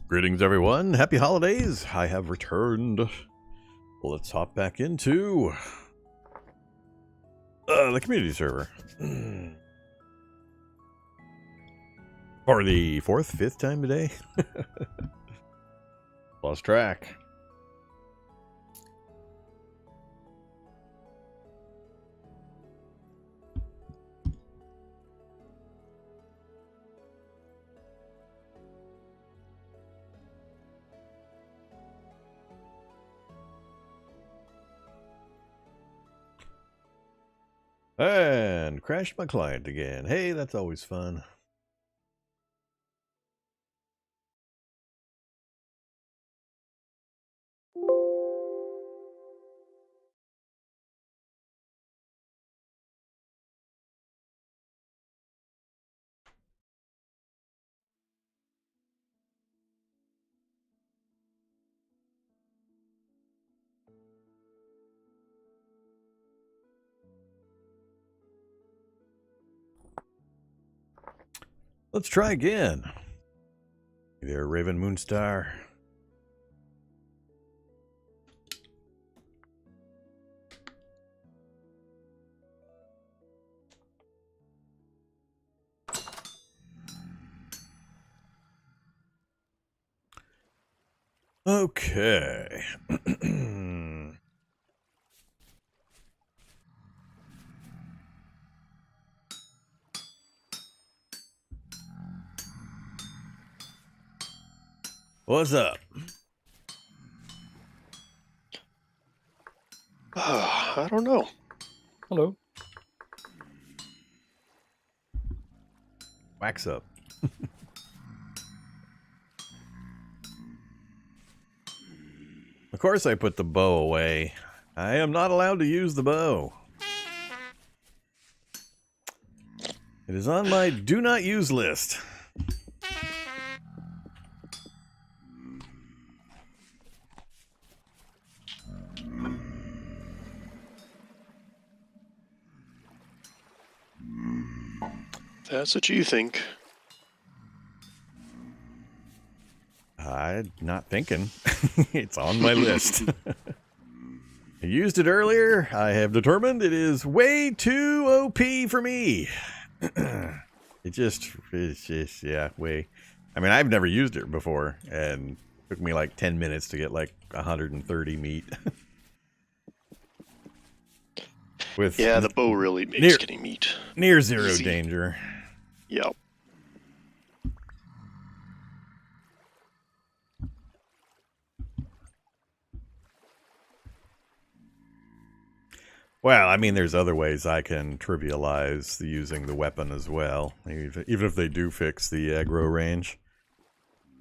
Greetings, everyone. Happy holidays. I have returned. Well, let's hop back into the community server. For the fifth time today. Lost track. And crashed my client again. Hey, that's always fun. Let's try again. Hey there, Raven Moonstar. Okay. What's up? I don't know. Hello. Wax up. Of course I put the bow away. I am not allowed to use the bow. It is on my do not use list. That's what you think. I'm not thinking. It's on my list. I used it earlier. I have determined it is way too OP for me. It's just, yeah, way. I mean, I've never used it before, and it took me like 10 minutes to get like 130 meat. With Yeah, the bow really makes getting meat near zero easy. danger. Yep. Well, I mean, there's other ways I can trivialize using the weapon as well, even if they do fix the aggro range.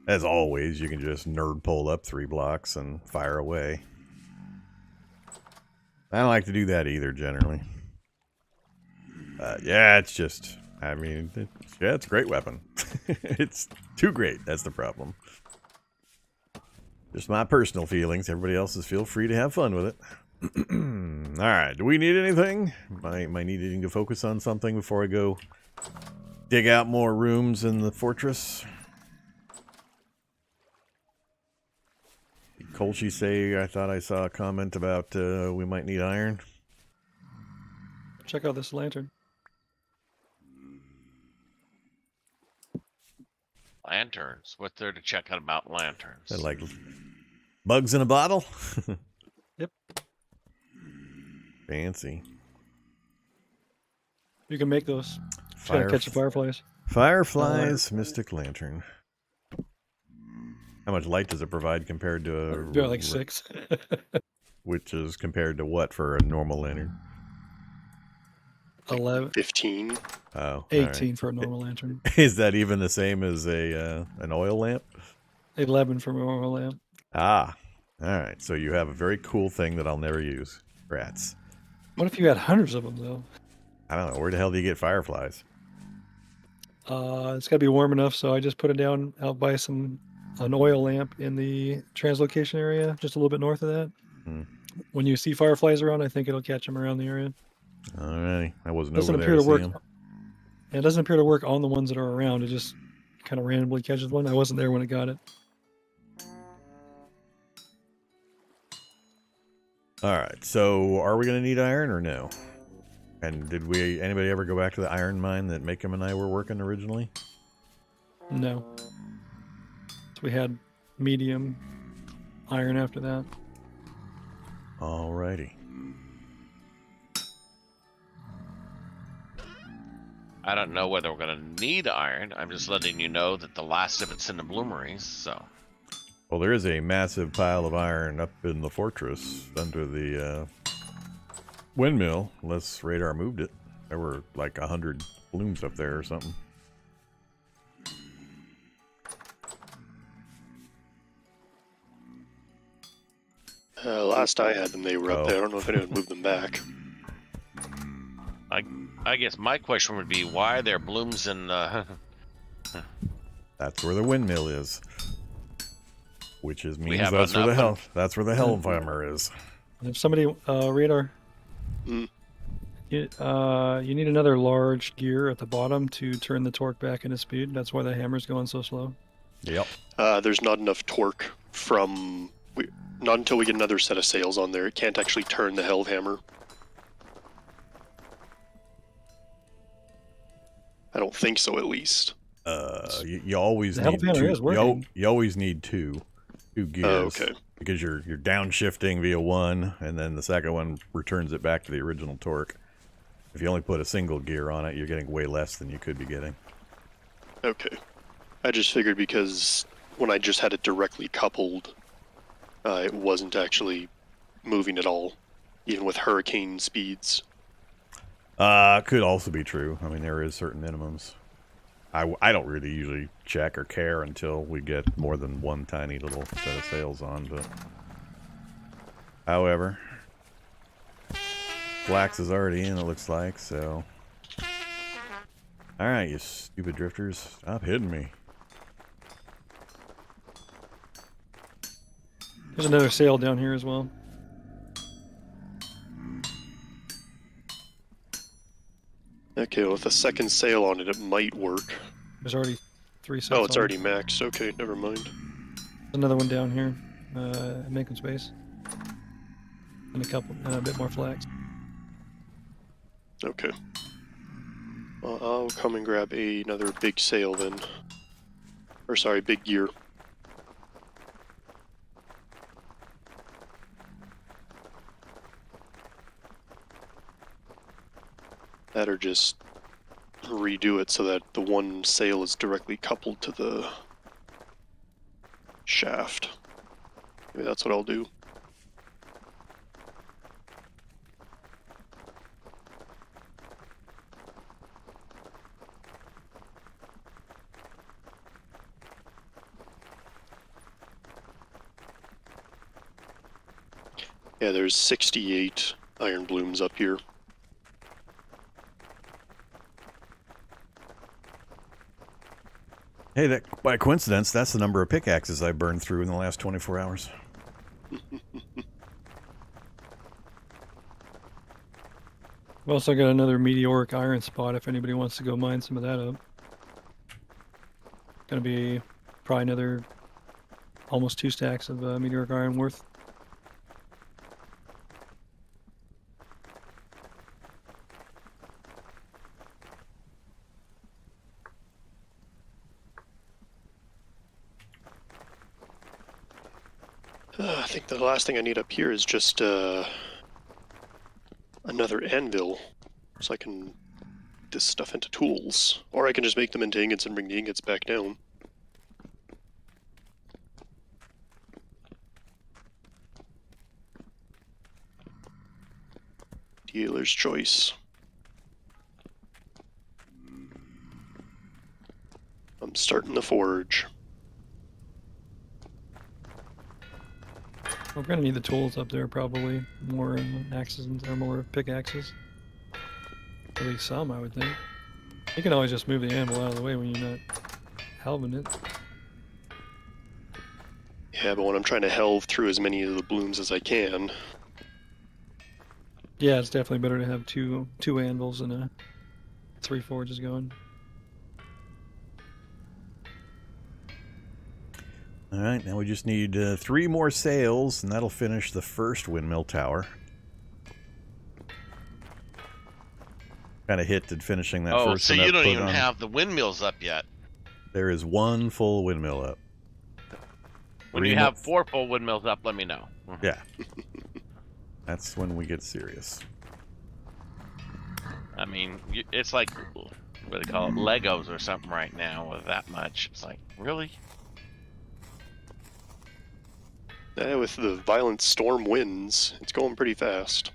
As always, you can just nerd pull up 3 blocks and fire away. I don't like to do that either, generally. Yeah, it's just, I mean, yeah, it's a great weapon. It's too great, that's the problem. Just my personal feelings. Everybody else's, feel free to have fun with it. Alright, do we need anything? Am I needing to focus on something before I go dig out more rooms in the fortress? Did Colchi say, I thought I saw a comment about we might need iron? Check out this lantern. Lanterns. What's there to check out about lanterns? Is that like bugs in a bottle? Yep. Fancy. You can make those. Just gotta catch the fireflies. Fireflies, Mystic Lantern. How much light does it provide compared to a... They're like 6. Which is compared to what for a normal lantern? 11. 15. Oh, 18 right. for a normal lantern. Is that even the same as a an oil lamp? 11 for a normal lamp. Ah, all right. So you have a very cool thing that I'll never use. Rats. What if you had hundreds of them, though? I don't know. Where the hell do you get fireflies? It's got to be warm enough, so I just put it down out by an oil lamp in the translocation area, just a little bit north of that. Hmm. When you see fireflies around, I think it'll catch them around the area. All right. I wasn't Doesn't over there appear to to work. see 'em. And it doesn't appear to work on the ones that are around. It just kind of randomly catches one. I wasn't there when it got it. All right. So, are we going to need iron or no? And did anybody ever go back to the iron mine that Makem and I were working originally? No. So we had medium iron after that. Alrighty. I don't know whether we're gonna need iron. I'm just letting you know that the last of it's in the bloomeries, so. Well, there is a massive pile of iron up in the fortress under the windmill, unless radar moved it. There were like 100 blooms up there or something. Last I had them, they were up there. I don't know if anyone moved them back. I guess my question would be, why are there blooms in That's where the windmill is. Which is means have that's where the enough that's where the Hellfire is. If somebody, radar, Mm. you need another large gear at the bottom to turn the torque back into speed. That's why the hammer's going so slow. Yep. There's not enough torque from... not until we get another set of sails on there. It can't actually turn the Hellhammer. I don't think so, at least. You always The need Hellhammer two. is working. You always need two gears. Oh, okay. Because you're downshifting via one, and then the second one returns it back to the original torque. If you only put a single gear on it, you're getting way less than you could be getting. Okay. I just figured because when I just had it directly coupled, it wasn't actually moving at all, even with hurricane speeds. Could also be true. I mean, there is certain minimums. I don't really usually check or care until we get more than one tiny little set of sails on, but... However... Flax is already in, it looks like, so... Alright, you stupid drifters. Stop hitting me. There's another sail down here as well. Okay, well, with a second sail on it, it might work. There's already 3 sets. Oh, it's on. already maxed. Okay, never mind. Another one down here, making space, and a bit more flax. Okay. Well, I'll come and grab another big sail then. Or sorry, big gear. That or just redo it so that the one sail is directly coupled to the shaft. Maybe that's what I'll do. Yeah, there's 68 iron blooms up here. Hey, that by coincidence, that's the number of pickaxes I burned through in the last 24 hours. We also got another meteoric iron spot if anybody wants to go mine some of that up. Gonna be probably another almost 2 stacks of meteoric iron worth. I think the last thing I need up here is just another anvil, so I can get this stuff into tools. Or I can just make them into ingots and bring the ingots back down. Dealer's choice. I'm starting the forge. We're gonna need the tools up there probably. More axes or more pickaxes. At least some, I would think. You can always just move the anvil out of the way when you're not halving it. Yeah, but when I'm trying to helve through as many of the blooms as I can, Yeah, it's definitely better to have two anvils and 3 forges going. All right, now we just need 3 more sails, and that'll finish the first windmill tower. Kind of hit at finishing that Oh, first so one you up, don't put even on- have the windmills up yet. There is 1 full windmill up. When you have 4 full windmills up, let me know. Yeah. That's when we get serious. I mean, it's like, what do they call it, Legos or something right now with that much. It's like, really? Yeah, with the violent storm winds, it's going pretty fast.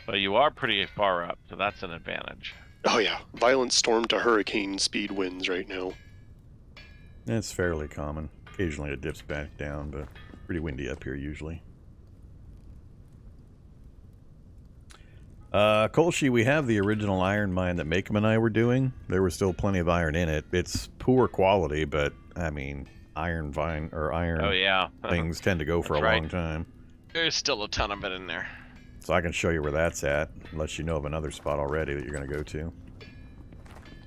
But you are pretty far up, so that's an advantage. Oh yeah, violent storm to hurricane speed winds right now. It's fairly common. Occasionally it dips back down, but pretty windy up here usually. Kolshi, we have the original iron mine that Makem and I were doing. There was still plenty of iron in it. It's poor quality, but I mean, iron Oh yeah, things tend to go for a That's right. long time. There's still a ton of it in there. So I can show you where that's at, unless you know of another spot already that you're going to go to.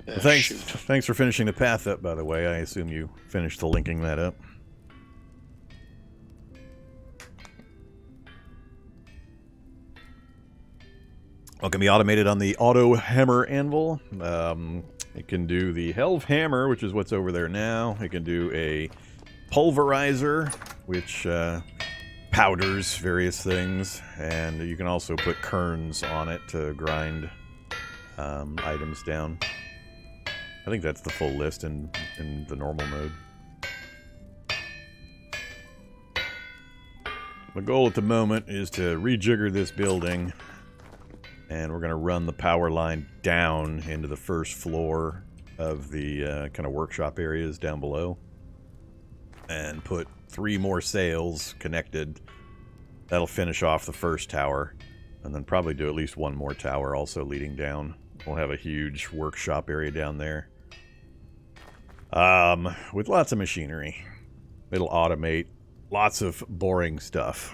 Ah, Thanks, shoot. thanks for finishing the path up, by the way. I assume you finished the linking that up. Well, it can be automated on the auto hammer anvil. It can do the Helve hammer, which is what's over there now. It can do a pulverizer, which powders various things, and you can also put kerns on it to grind items down. I think that's the full list in the normal mode. My goal at the moment is to rejigger this building, and we're going to run the power line down into the first floor of the kind of workshop areas down below, and put 3 more sails connected. That'll finish off the first tower, and then probably do at least 1 more tower also leading down. We'll have a huge workshop area down there. With lots of machinery. It'll automate lots of boring stuff.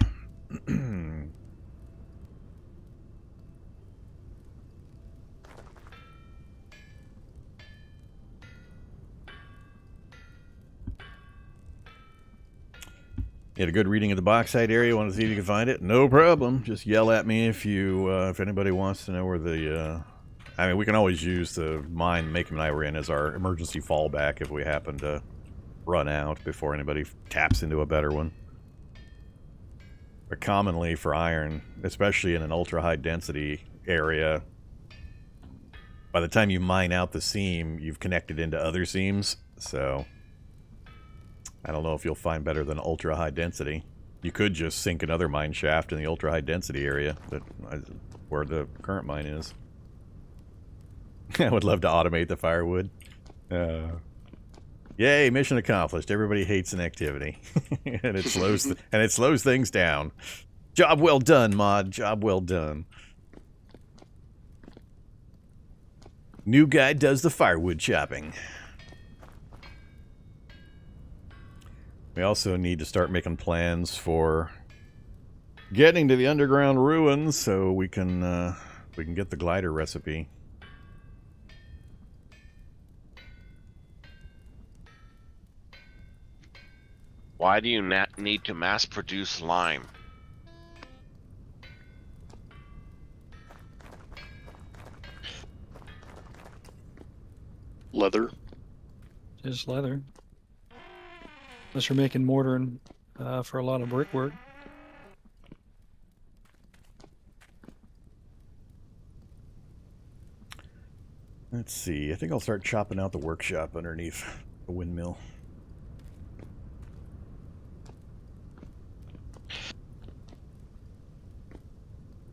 You had a good reading of the bauxite area. Want to see if you can find it? No problem. Just yell at me if you, if anybody wants to know where the. I mean, we can always use the mine Makem and I were in as our emergency fallback if we happen to run out before anybody taps into a better one. But commonly for iron, especially in an ultra high density area, by the time you mine out the seam, you've connected into other seams. So I don't know if you'll find better than ultra high density. You could just sink another mine shaft in the ultra high density area where the current mine is. I would love to automate the firewood. Yay, mission accomplished. Everybody hates an activity. and it slows things down. Job well done, mod. Job well done. New guy does the firewood chopping. We also need to start making plans for getting to the underground ruins so we can get the glider recipe. Why do you need to mass produce lime? Leather. Just leather. Unless you're making mortar and, for a lot of brickwork. Let's see. I think I'll start chopping out the workshop underneath the windmill.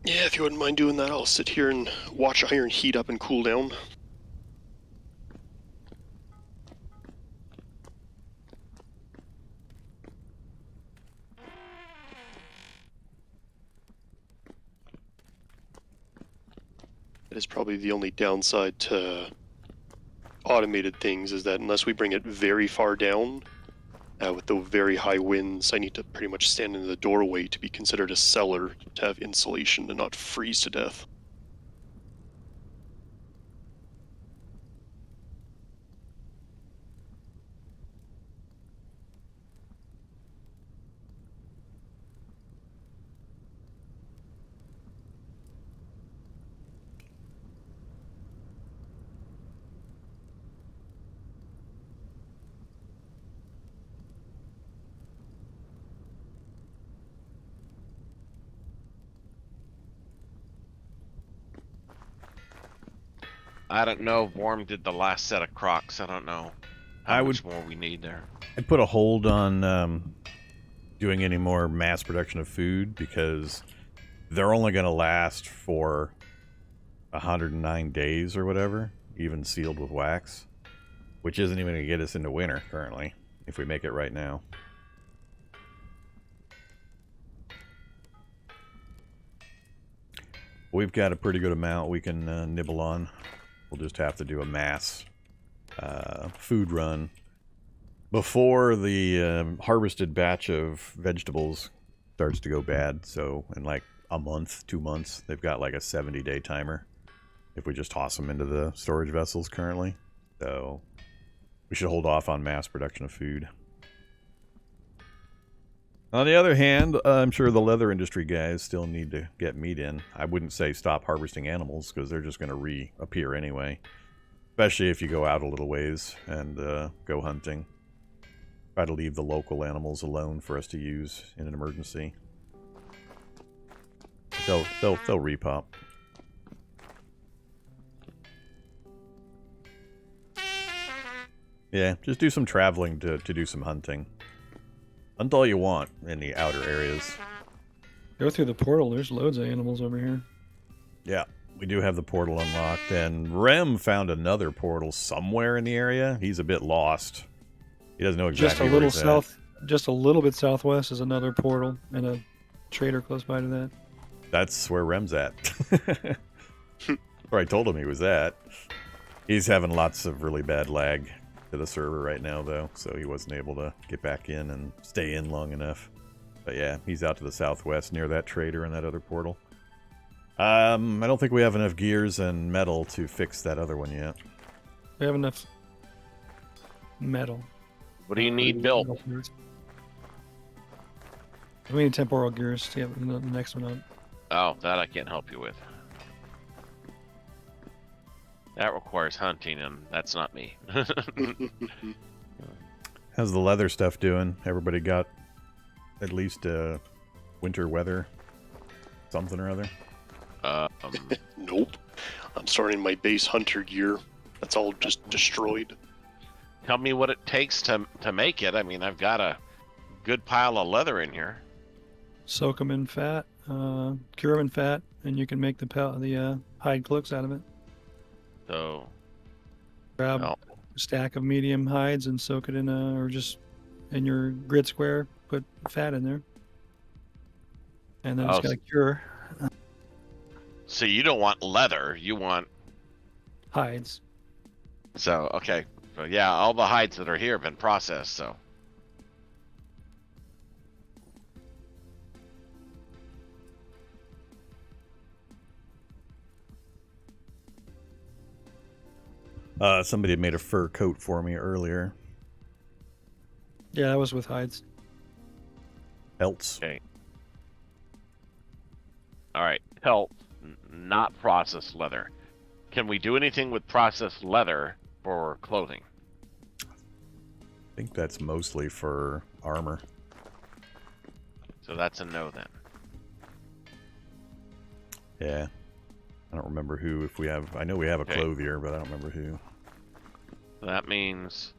Yeah, if you wouldn't mind doing that, I'll sit here and watch iron heat up and cool down. That is probably the only downside to automated things, is that unless we bring it very far down, with the very high winds, I need to pretty much stand in the doorway to be considered a cellar to have insulation and not freeze to death. I don't know. Vorm did the last set of crocs. I don't know how much more we need there. I'd put a hold on doing any more mass production of food because they're only going to last for 109 days or whatever, even sealed with wax, which isn't even going to get us into winter currently if we make it right now. We've got a pretty good amount we can nibble on. We'll just have to do a mass food run before the harvested batch of vegetables starts to go bad. So in like a month, 2 months, they've got like a 70-day timer if we just toss them into the storage vessels currently. So we should hold off on mass production of food. On the other hand, I'm sure the leather industry guys still need to get meat in. I wouldn't say stop harvesting animals because they're just going to reappear anyway. Especially if you go out a little ways and go hunting. Try to leave the local animals alone for us to use in an emergency. They'll repop. Yeah, just do some traveling to do some hunting. Hunt all you want in the outer areas. Go through the portal. There's loads of animals over here. Yeah, we do have the portal unlocked, and Rem found another portal somewhere in the area. He's a bit lost. He doesn't know exactly Just a where little he's south, just a little bit southwest is another portal, and a trader close by to that. at. That's where Rem's at. Where I told him he was at. He's having lots of really bad lag to the server right now, though, so he wasn't able to get back in and stay in long enough. But yeah, he's out to the southwest near that trader and that other portal. I don't think we have enough gears and metal to fix that other one yet. We have enough metal. What do you need built? We need temporal gears to get the next one up. Oh, that I can't help you with. That requires hunting, and that's not me. How's the leather stuff doing? Everybody got at least winter weather, something or other? Nope. I'm starting my base hunter gear. That's all just destroyed. Tell me what it takes to make it. I mean, I've got a good pile of leather in here. Soak them in fat, cure them in fat, and you can make the hide cloaks out of it. So, Grab a stack of medium hides and soak it in or just in your grid square, put fat in there. And then it's got to cure. So you don't want leather, you want Hides. So, okay. So yeah, all the hides that are here have been processed, so. Somebody had made a fur coat for me earlier. Yeah, that was with hides. Pelts. Okay. Alright, pelt, not processed leather. Can we do anything with processed leather for clothing? I think that's mostly for armor. So that's a no then. Yeah. I don't remember who, if we have, I know we have a Okay. clothier, but I don't remember who. That means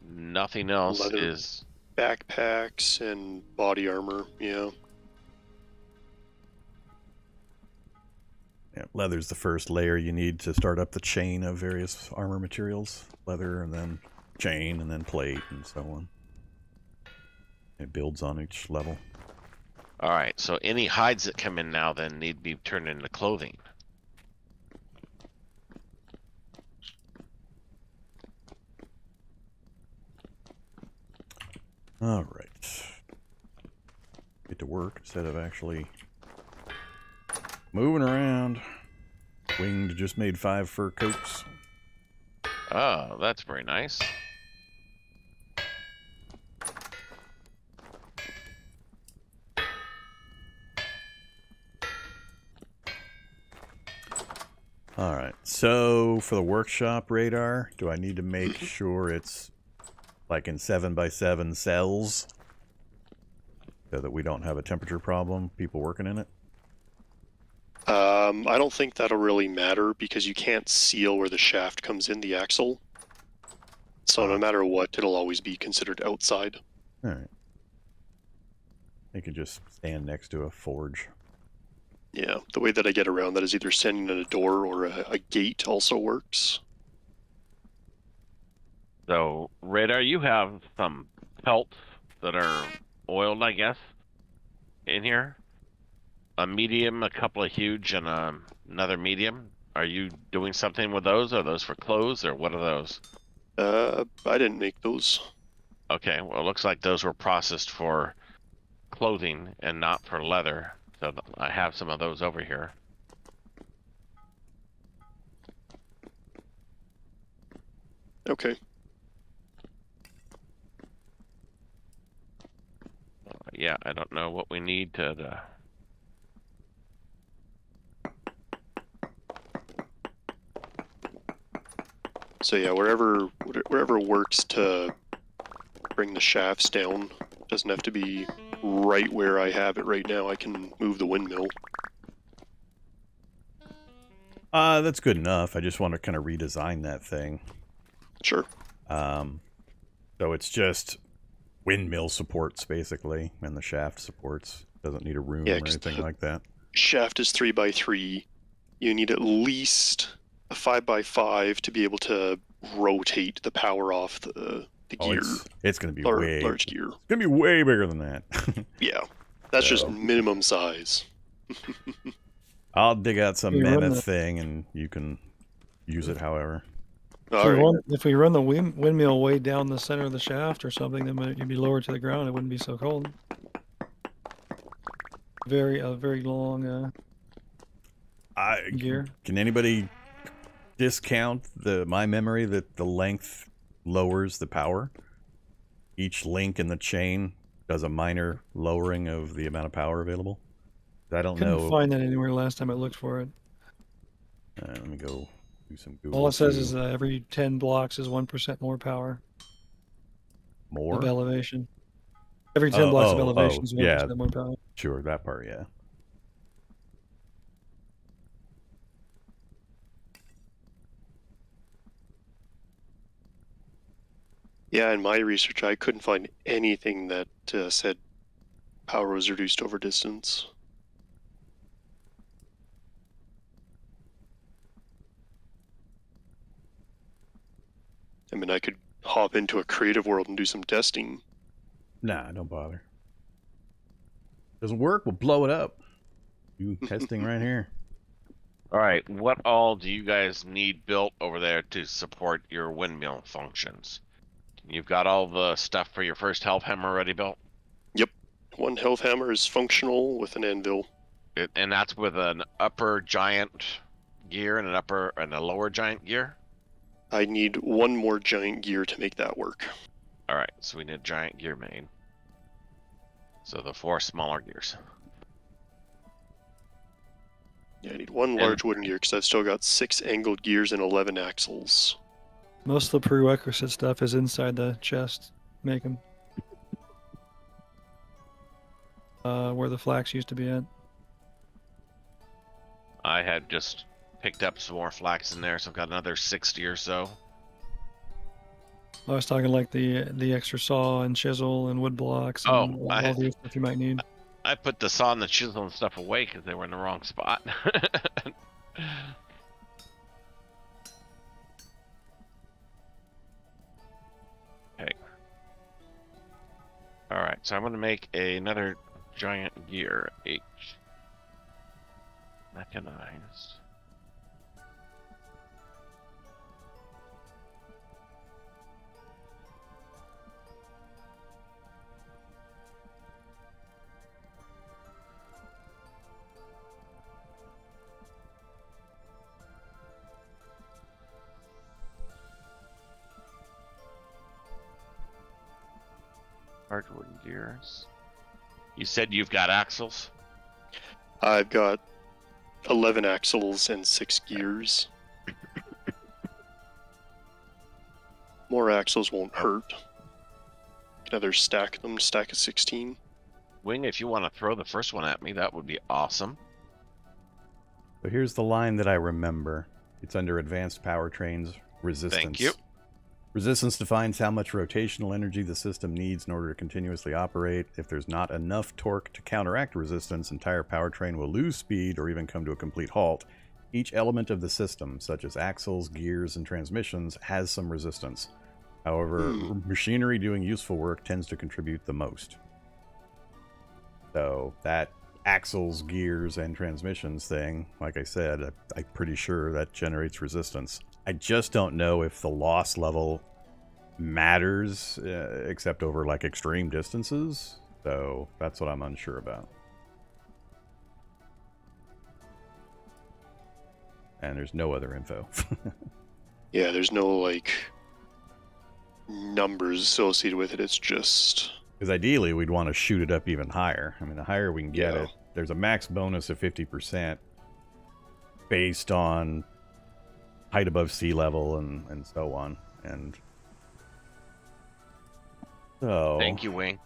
nothing else Leather. is... Backpacks and body armor, yeah. Yeah, leather's the first layer you need to start up the chain of various armor materials. Leather, and then chain, and then plate, and so on. It builds on each level. Alright, so any hides that come in now then need to be turned into clothing. Alright. Get to work instead of actually moving around. Winged just made 5 fur coats. Oh, that's very nice. Alright, so for the workshop radar, do I need to make sure it's like in 7x7 cells so that we don't have a temperature problem, people working in it? I don't think that'll really matter because you can't seal where the shaft comes in the axle. So no matter what, it'll always be considered outside. All right. They could just stand next to a forge. Yeah, the way that I get around that is either standing at a door or a gate also works. So, Radar, you have some pelts that are oiled, I guess, in here. A medium, a couple of huge, and another medium. Are you doing something with those? Are those for clothes, or what are those? I didn't make those. Okay, well, it looks like those were processed for clothing and not for leather. So I have some of those over here. Okay. Yeah, I don't know what we need to So yeah, wherever works to bring the shafts down. Doesn't have to be right where I have it right now. I can move the windmill. That's good enough. I just want to kind of redesign that thing. Sure. So it's just windmill supports basically, and the shaft supports. Doesn't need a room or anything like that. Shaft is 3x3. You need at least a 5x5 to be able to rotate the power off the gear. It's going to be large gear. It's going to be way bigger than that. Yeah, that's just minimum size. I'll dig out some mammoth thing, and you can use it however. If we run the windmill way down the center of the shaft or something, then you'd be lowered to the ground. It wouldn't be so cold. Very long gear. Can anybody discount my memory that the length lowers the power? Each link in the chain does a minor lowering of the amount of power available. I don't know. Couldn't find that anywhere last time I looked for it. Let me go do some Google. All it says is every 10 blocks is 1% more power. More? Of elevation. Every 10 blocks of elevation is 1% more power. Sure, that part, yeah. Yeah, in my research, I couldn't find anything that said power was reduced over distance. I mean, I could hop into a creative world and do some testing. Nah, don't bother. Doesn't work, we'll blow it up. Do testing right here. All right, what all do you guys need built over there to support your windmill functions? You've got all the stuff for your first health hammer already built? Yep. One health hammer is functional with an anvil. And that's with an upper giant gear and a lower giant gear? I need one more giant gear to make that work. All right, so we need a giant gear main. So the 4 smaller gears. Yeah, I need one large wooden gear because I've still got 6 angled gears and 11 axles. Most of the prerequisite stuff is inside the chest. Make them. Where the flax used to be at. I had just picked up some more flax in there, so I've got another 60 or so. I was talking like the extra saw and chisel and wood blocks and all the stuff you might need. I put the saw and the chisel and stuff away because they were in the wrong spot. Okay. Alright, so I'm going to make another giant gear, H. Mechanized. Large wooden gears. You said you've got axles? I've got 11 axles and 6 gears. More axles won't hurt. You can either stack them, stack of 16. Wing, if you want to throw the first one at me, that would be awesome. So here's the line that I remember. It's under Advanced Powertrains Resistance. Thank you. Resistance defines how much rotational energy the system needs in order to continuously operate. If there's not enough torque to counteract resistance, entire powertrain will lose speed or even come to a complete halt. Each element of the system, such as axles, gears, and transmissions, has some resistance. However, machinery doing useful work tends to contribute the most. So that axles, gears, and transmissions thing, like I said, I'm pretty sure that generates resistance. I just don't know if the loss level matters, except over like extreme distances. So that's what I'm unsure about. And there's no other info. Yeah, there's no like numbers associated with it. It's just because ideally we'd want to shoot it up even higher. I mean, the higher we can get Yeah. it, there's a max bonus of 50% based on height above sea level and so on. And so Thank you, Wing.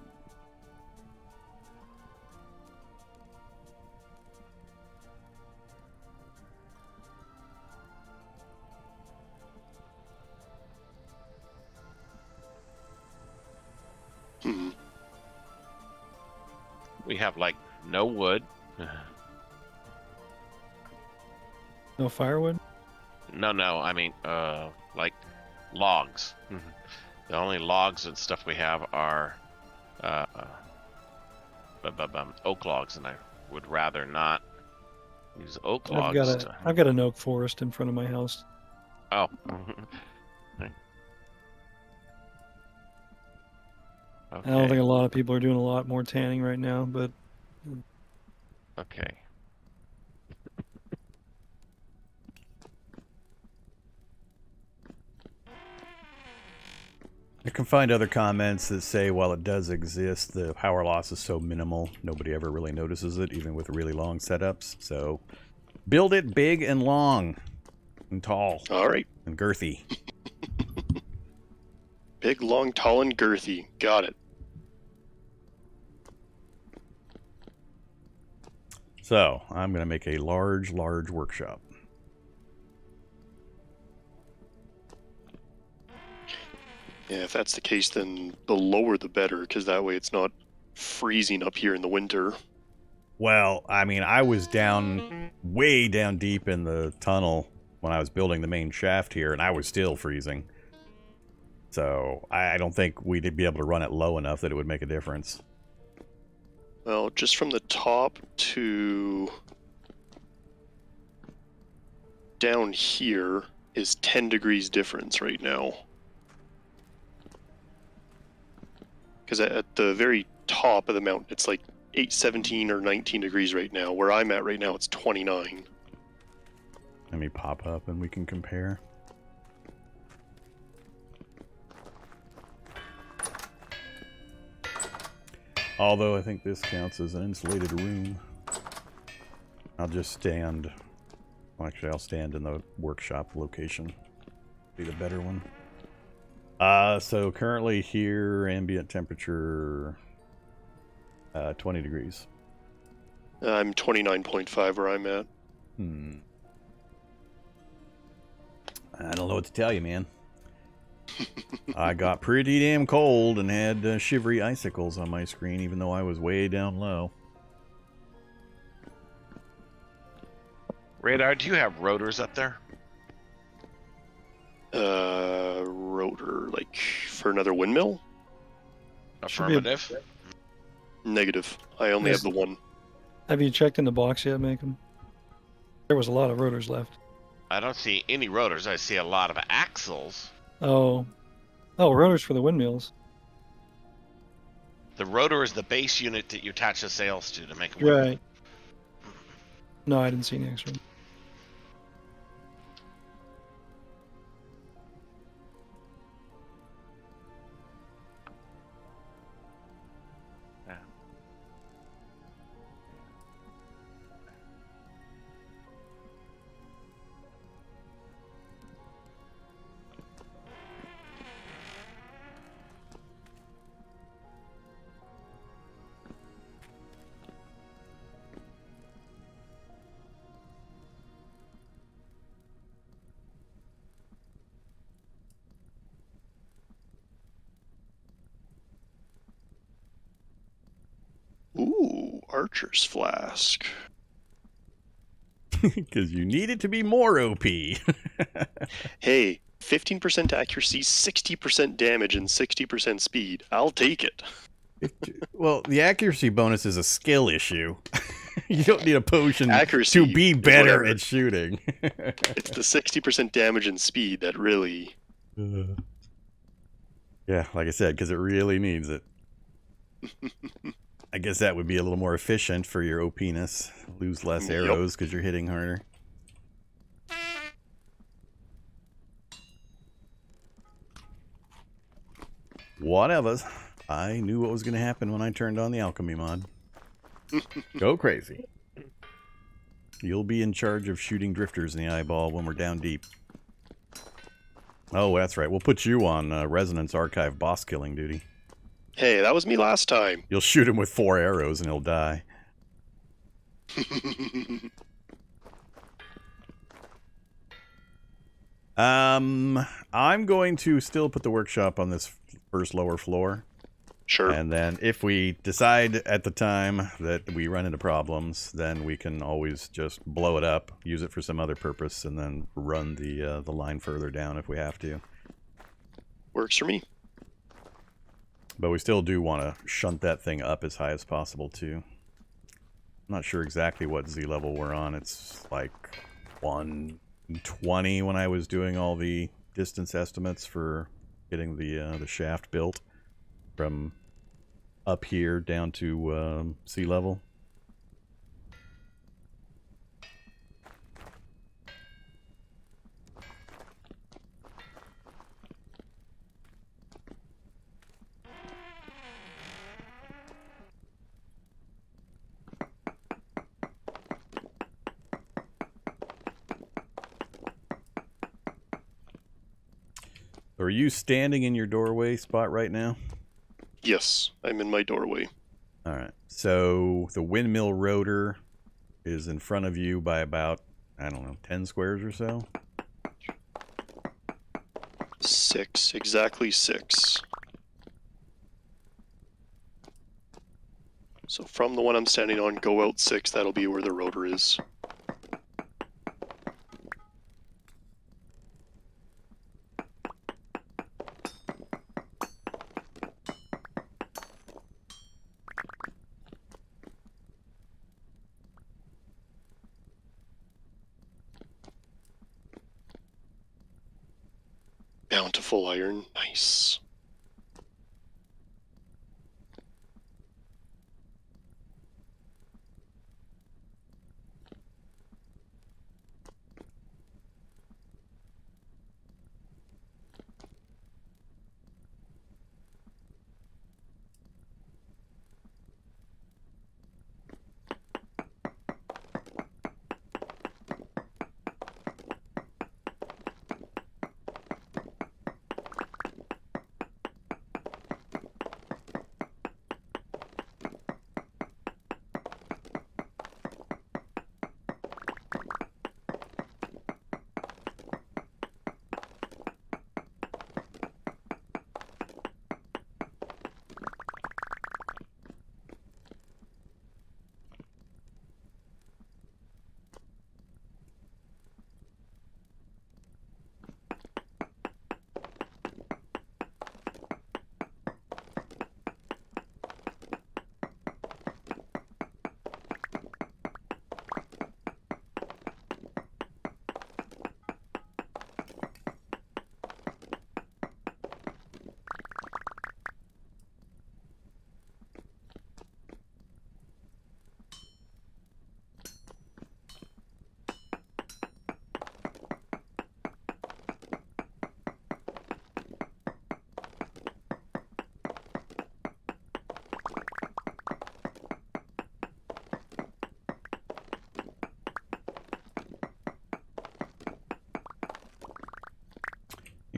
We have like no wood. No firewood? No, I mean, like logs. The only logs and stuff we have are oak logs, and I would rather not use oak logs. I've got an oak forest in front of my house. Oh. I don't think a lot of people are doing a lot more tanning right now, but Okay. I can find other comments that say while it does exist, the power loss is so minimal, nobody ever really notices it, even with really long setups. So build it big and long and tall all right. and girthy. Big, long, tall, and girthy. Got it. So I'm going to make a large workshop. Yeah, if that's the case, then the lower the better, because that way it's not freezing up here in the winter. Well, I mean, I was down, way down deep in the tunnel when I was building the main shaft here, and I was still freezing. So I don't think we'd be able to run it low enough that it would make a difference. Well, just from the top to down here is 10 degrees difference right now. Because at the very top of the mountain, it's like 17 or 19 degrees right now. Where I'm at right now, it's 29. Let me pop up and we can compare. Although I think this counts as an insulated room. I'll just stand. Well, actually, I'll stand in the workshop location. Be the better one. So currently here, ambient temperature 20 degrees. I'm 29.5 where I'm at. I don't know what to tell you, man. I got pretty damn cold and had shivery icicles on my screen, even though I was way down low. Radar, do you have rotors up there? Rotor, like for another windmill? Affirmative. Negative. I only have the one. have you checked in the box yet, Macon? There was a lot of rotors left. I don't see any rotors. I see a lot of axles. Oh, rotors for the windmills. The rotor is the base unit that you attach the sails to make them work. Right. No, I didn't see any extra. Archer's Flask. Because you need it to be more OP. Hey, 15% accuracy, 60% damage, and 60% speed. I'll take it. Well, the accuracy bonus is a skill issue. You don't need a potion Accuracy to be is better whatever. at shooting. It's the 60% damage and speed that really... Yeah, like I said, because it really needs it. I guess that would be a little more efficient for your OP-ness. Lose less Yep. arrows because you're hitting harder. Whatever. I knew what was going to happen when I turned on the Alchemy mod. Go crazy. You'll be in charge of shooting drifters in the eyeball when we're down deep. Oh, that's right. We'll put you on Resonance Archive boss killing duty. Hey, that was me last time. You'll shoot him with 4 arrows and he'll die. I'm going to still put the workshop on this first lower floor. Sure. And then if we decide at the time that we run into problems, then we can always just blow it up, use it for some other purpose, and then run the line further down if we have to. Works for me. But we still do want to shunt that thing up as high as possible, too. I'm not sure exactly what Z level we're on. It's like 120 when I was doing all the distance estimates for getting the shaft built from up here down to sea level. Are you standing in your doorway spot right now? Yes, I'm in my doorway. Alright, so the windmill rotor is in front of you by about, I don't know, 10 squares or so? 6, exactly 6. So from the one I'm standing on, go out 6, that'll be where the rotor is. Bountiful iron, nice.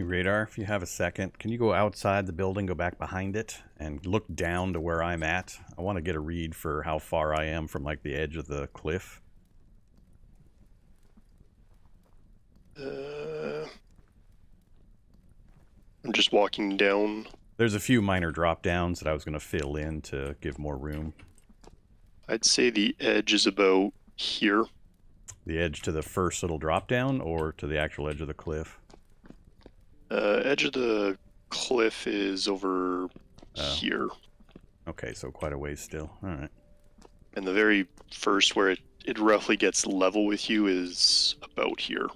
Radar, if you have a second, can you go outside the building, go back behind it, and look down to where I'm at? I want to get a read for how far I am from, like, the edge of the cliff. I'm just walking down. There's a few minor drop downs that I was going to fill in to give more room. I'd say the edge is about here. The edge to the first little drop down, or to the actual edge of the cliff? Edge of the cliff is over here. Okay, so quite a ways still. All right. And the very first where it roughly gets level with you is about here.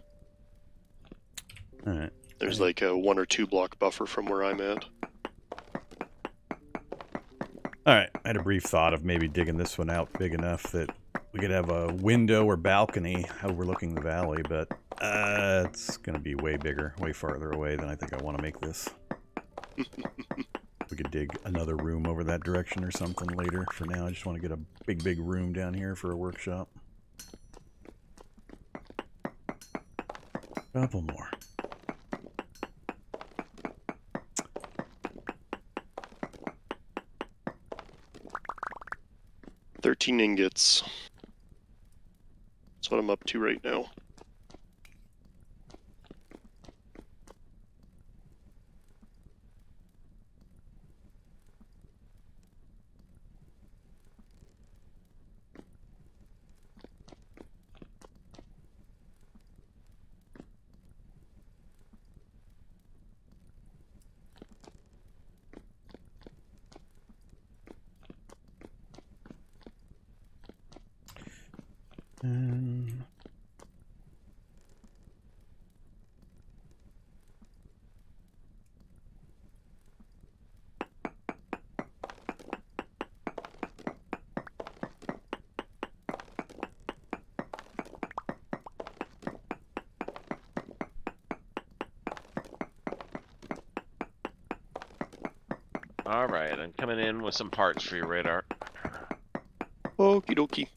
All right. There's like a 1 or 2 block buffer from where I'm at. All right. I had a brief thought of maybe digging this one out big enough that we could have a window or balcony overlooking the valley, but it's going to be way bigger, way farther away than I think I want to make this. We could dig another room over that direction or something later. For now, I just want to get a big room down here for a workshop. Couple more. $13 ingots. That's what I'm up to right now. Alright, I'm coming in with some parts for your radar. Okie dokie.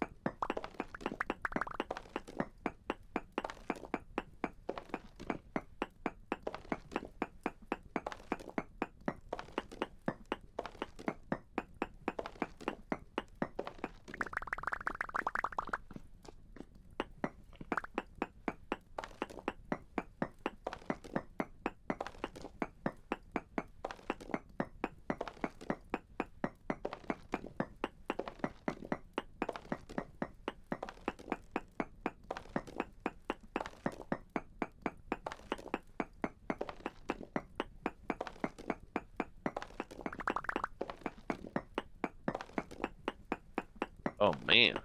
Oh man.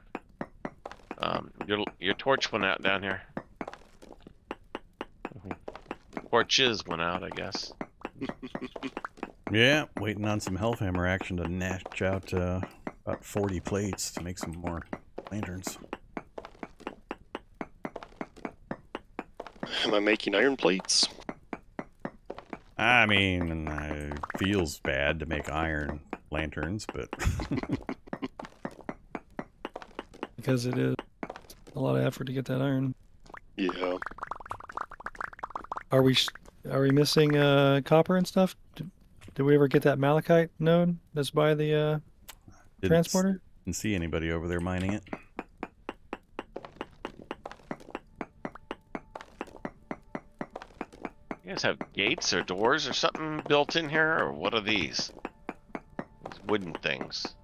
Your torch went out down here. Torches went out, I guess. Yeah, waiting on some Hellhammer action to natch out about 40 plates to make some more lanterns. Am I making iron plates? I mean, it feels bad to make iron lanterns, but... Because it is a lot of effort to get that iron. Yeah. Are we missing copper and stuff? Did we ever get that malachite node that's by the transporter? Didn't see anybody over there mining it. You guys have gates or doors or something built in here, or what are these? These wooden things.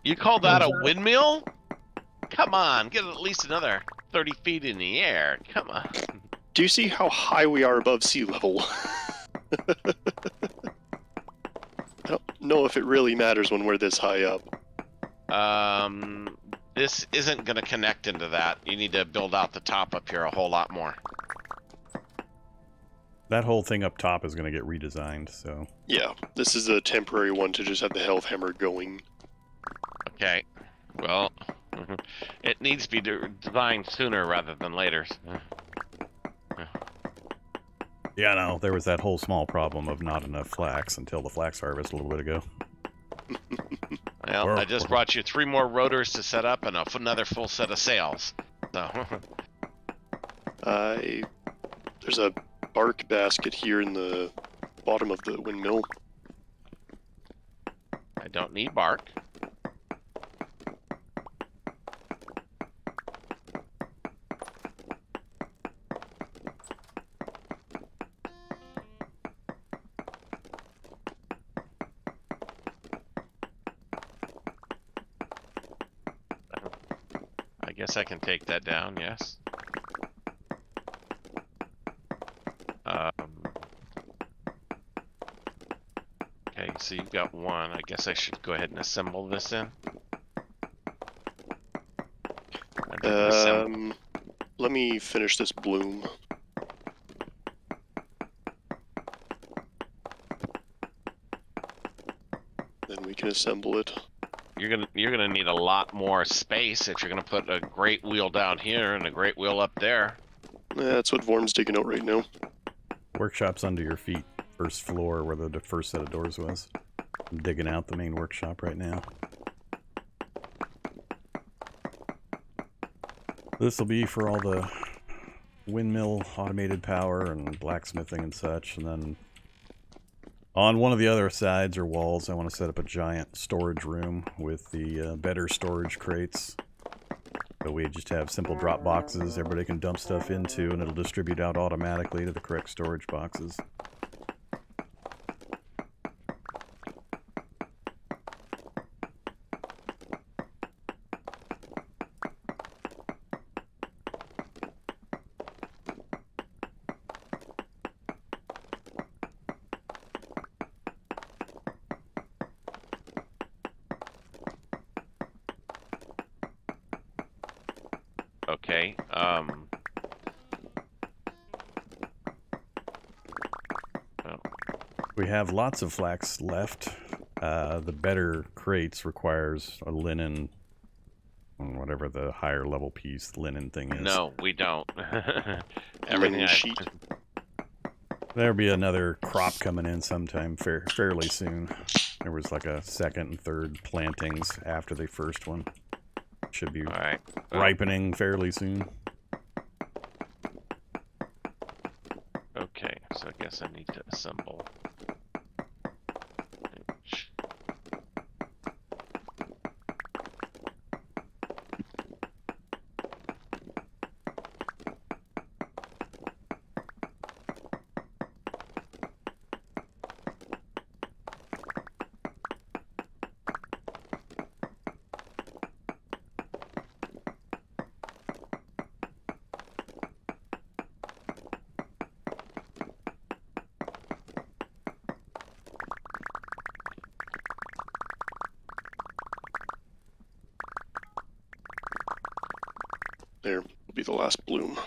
You call that a windmill? Come on, get at least another 30 feet in the air. Come on. Do you see how high we are above sea level? I don't know if it really matters when we're this high up. This isn't going to connect into that. You need to build out the top up here a whole lot more. That whole thing up top is going to get redesigned, so... Yeah, this is a temporary one to just have the Hellhammer going. Okay. Well, it needs to be designed sooner rather than later. Yeah, no, there was that whole small problem of not enough flax until the flax harvest a little bit ago. Well, I just brought you 3 more rotors to set up and another full set of sails. So. There's a bark basket here in the bottom of the windmill. I don't need bark. guess I can take that down, yes. Okay, so you've got one. I guess I should go ahead and assemble this in. Let me finish this bloom. Then we can assemble it. You're gonna need a lot more space if you're gonna put a great wheel down here and a great wheel up there. That's what Vorm's digging out right now. Workshop's under your feet. First floor where the first set of doors was. I'm digging out the main workshop right now. This will be for all the windmill automated power and blacksmithing and such. And then on one of the other sides or walls, I want to set up a giant storage room with the better storage crates. So we just have simple drop boxes everybody can dump stuff into, and it'll distribute out automatically to the correct storage boxes. Okay, We have lots of flax left. The better crates requires a linen, whatever the higher level piece linen thing is. no, we don't. Everything Linen sheet. There'll be another crop coming in sometime fairly soon. There was like a second and third plantings after the first one. Should be Alright. ripening fairly soon. Okay, so I guess I need to assemble. There will be the last bloom.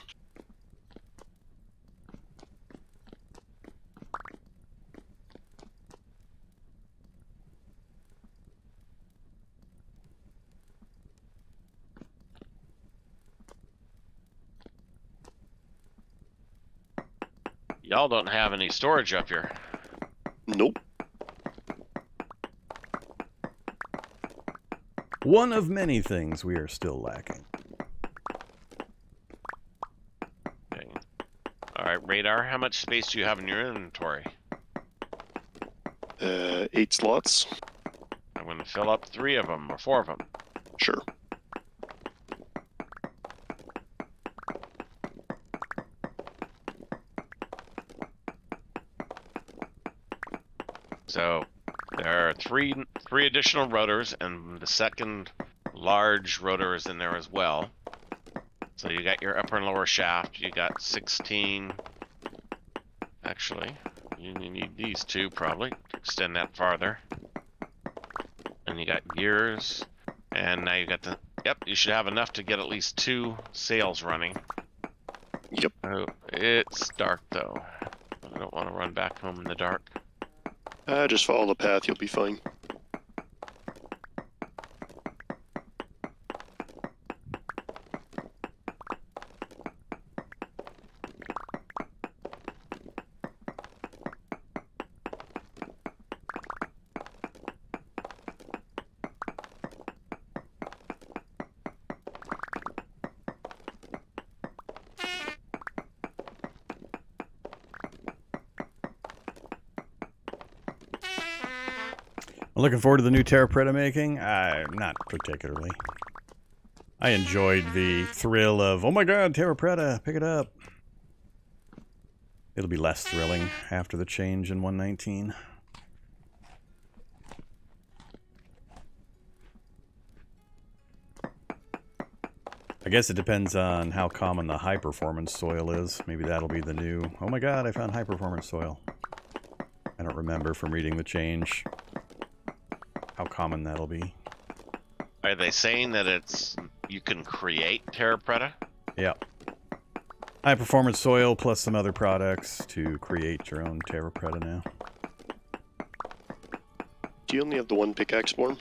Y'all don't have any storage up here. Nope. One of many things we are still lacking. Okay. Alright, Radar, how much space do you have in your inventory? 8 slots. I'm going to fill up 3 of them, or 4 of them. Sure. So there are three additional rotors, and the second large rotor is in there as well. So you got your upper and lower shaft. You got 16. Actually, you need these 2 probably to extend that farther. And you got gears, and now you got the. Yep, you should have enough to get at least 2 sails running. Yep. Oh, it's dark though. I don't want to run back home in the dark. Just follow the path, you'll be fine. I'm looking forward to the new TerraFirma making. Not particularly. I enjoyed the thrill of, oh my god, TerraFirma, pick it up. It'll be less thrilling after the change in 1.19. I guess it depends on how common the high performance soil is. Maybe that'll be the new... Oh my god, I found high performance soil. I don't remember from reading the change how common that'll be. Are they saying that it's you can create Terra Preta? Yeah. High performance soil plus some other products to create your own Terra Preta now. Do you only have the one pickaxe, Vorm?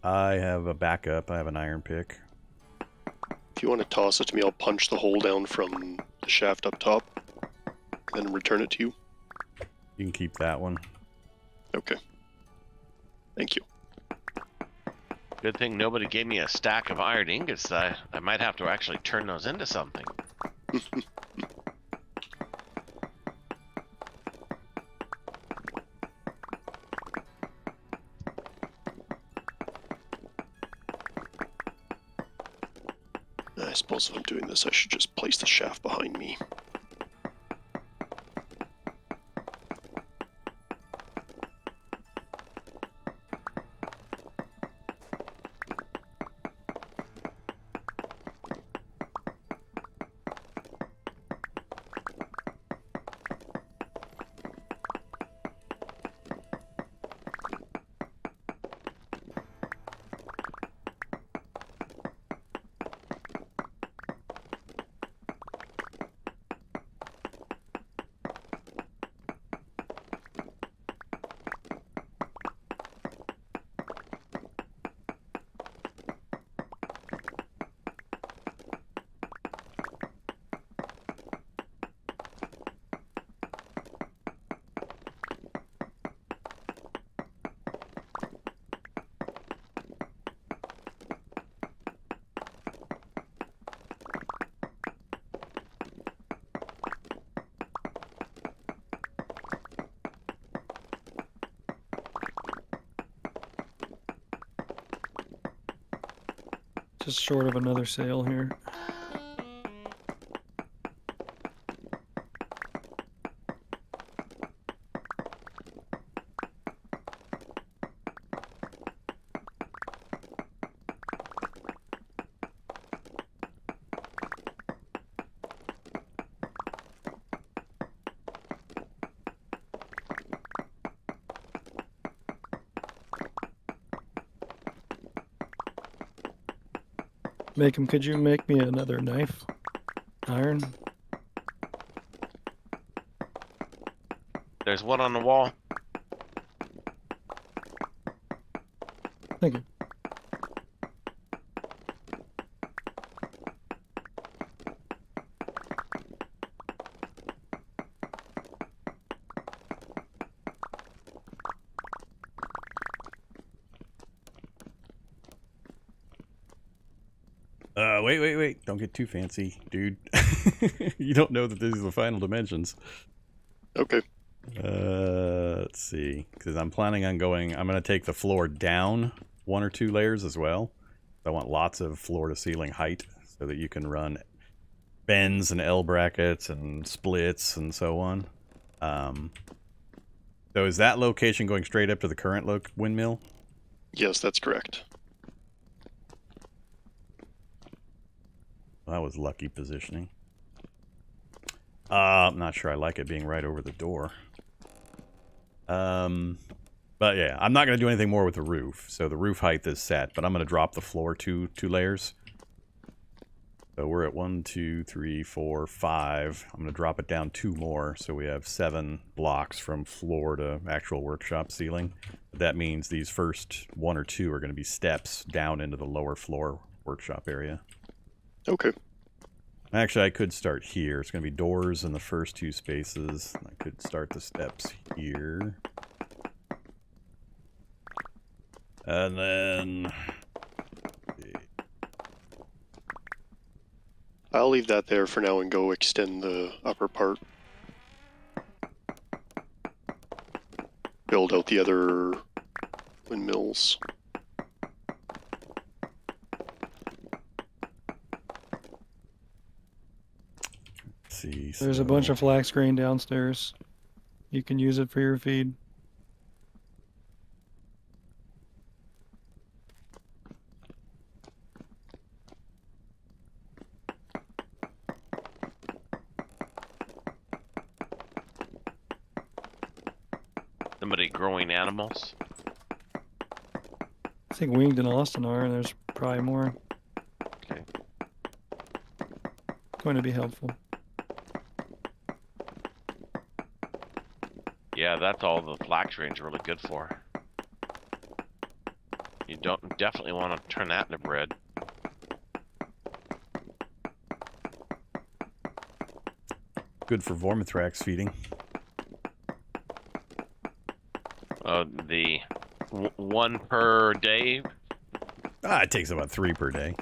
I have a backup. I have an iron pick. If you want to toss it to me, I'll punch the hole down from the shaft up top, and then return it to you. You can keep that one. Okay. Thank you. Good thing nobody gave me a stack of iron ingots. I might have to actually turn those into something. I suppose if I'm doing this, I should just place the shaft behind me. Just short of another sail here. Could you make me another knife? Iron? There's one on the wall. Thank you. Wait. Don't get too fancy, dude. You don't know that these are the final dimensions. Okay. Let's see. Because I'm planning on going... I'm going to take the floor down 1 or 2 layers as well. I want lots of floor-to-ceiling height so that you can run bends and L brackets and splits and so on. So is that location going straight up to the current windmill? Yes, that's correct. That was lucky positioning. I'm not sure I like it being right over the door. But yeah, I'm not going to do anything more with the roof. So the roof height is set, but I'm going to drop the floor 2 layers. So we're at 1, 2, 3, 4, 5. I'm going to drop it down 2 more, so we have 7 blocks from floor to actual workshop ceiling. That means these first 1 or 2 are going to be steps down into the lower floor workshop area. Okay. Actually, I could start here. It's going to be doors in the first 2 spaces. I could start the steps here. And then... I'll leave that there for now and go extend the upper part. Build out the other windmills. See, There's a bunch of flax grain downstairs. You can use it for your feed. somebody growing animals? I think Winged and Austin are, and there's probably more. Okay. Going to be helpful. Yeah, that's all the flax range really good for. You definitely want to turn that into bread. Good for Vormithrax feeding. The one per day. It takes about 3 per day.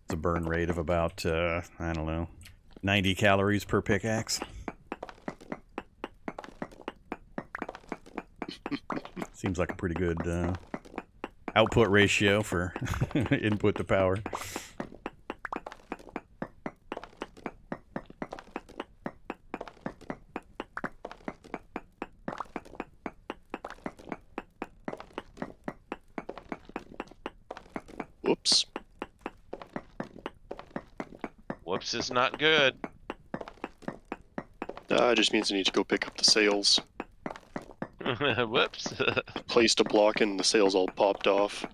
It's a burn rate of about, I don't know, 90 calories per pickaxe. Seems like a pretty good output ratio for input to power. Whoops. Whoops is not good. It just means I need to go pick up the sails. Whoops. Placed a block and the sails all popped off.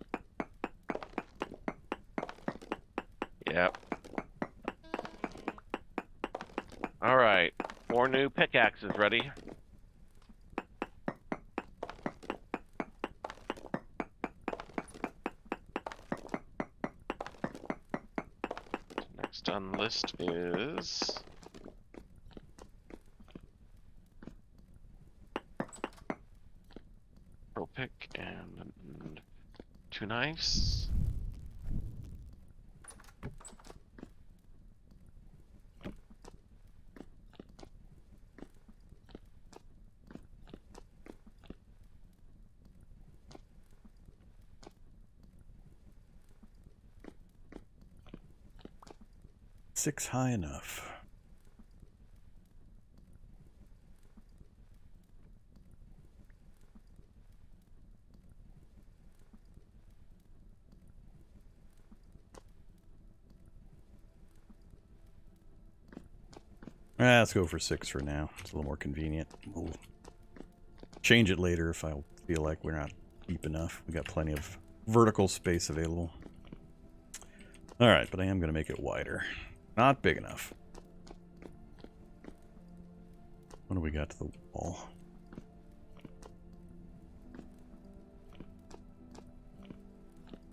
Yep. Alright. 4 new pickaxes ready. Next on the list is... Pearl pick and 2 knives. Six high enough. Let's go for 6 for now. It's a little more convenient. We'll change it later if I feel like we're not deep enough. We got plenty of vertical space available. Alright, but I am going to make it wider. Not big enough. What do we got to the wall?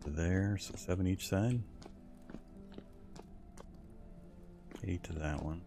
There, so 7 each side. 8 to that one.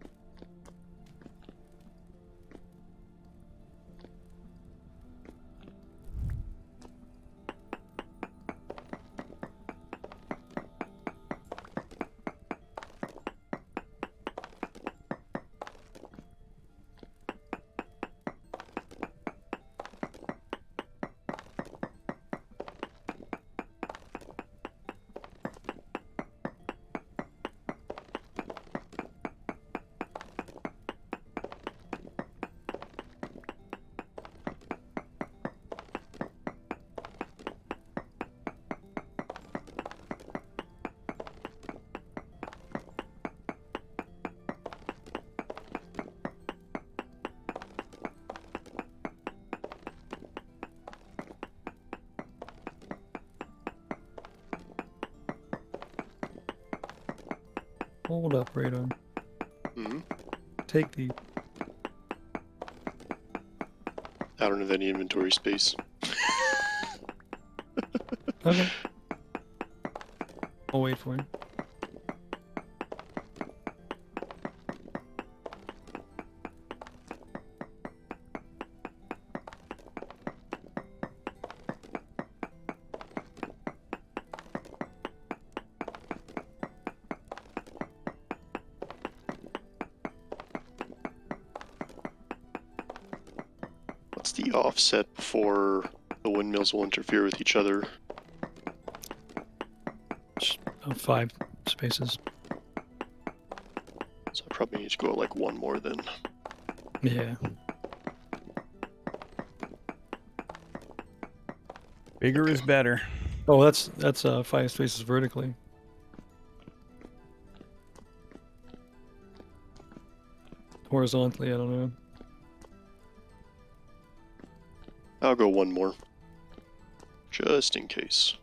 Hold up, Radar. Hmm. Take the... I don't have any inventory space. Okay. I'll wait for you. What's the offset before the windmills will interfere with each other? 5 spaces. So I probably need to go like 1 more then. Yeah. Bigger is better. Oh, that's 5 spaces vertically. Horizontally, I don't know. I'll go one more. Just in case.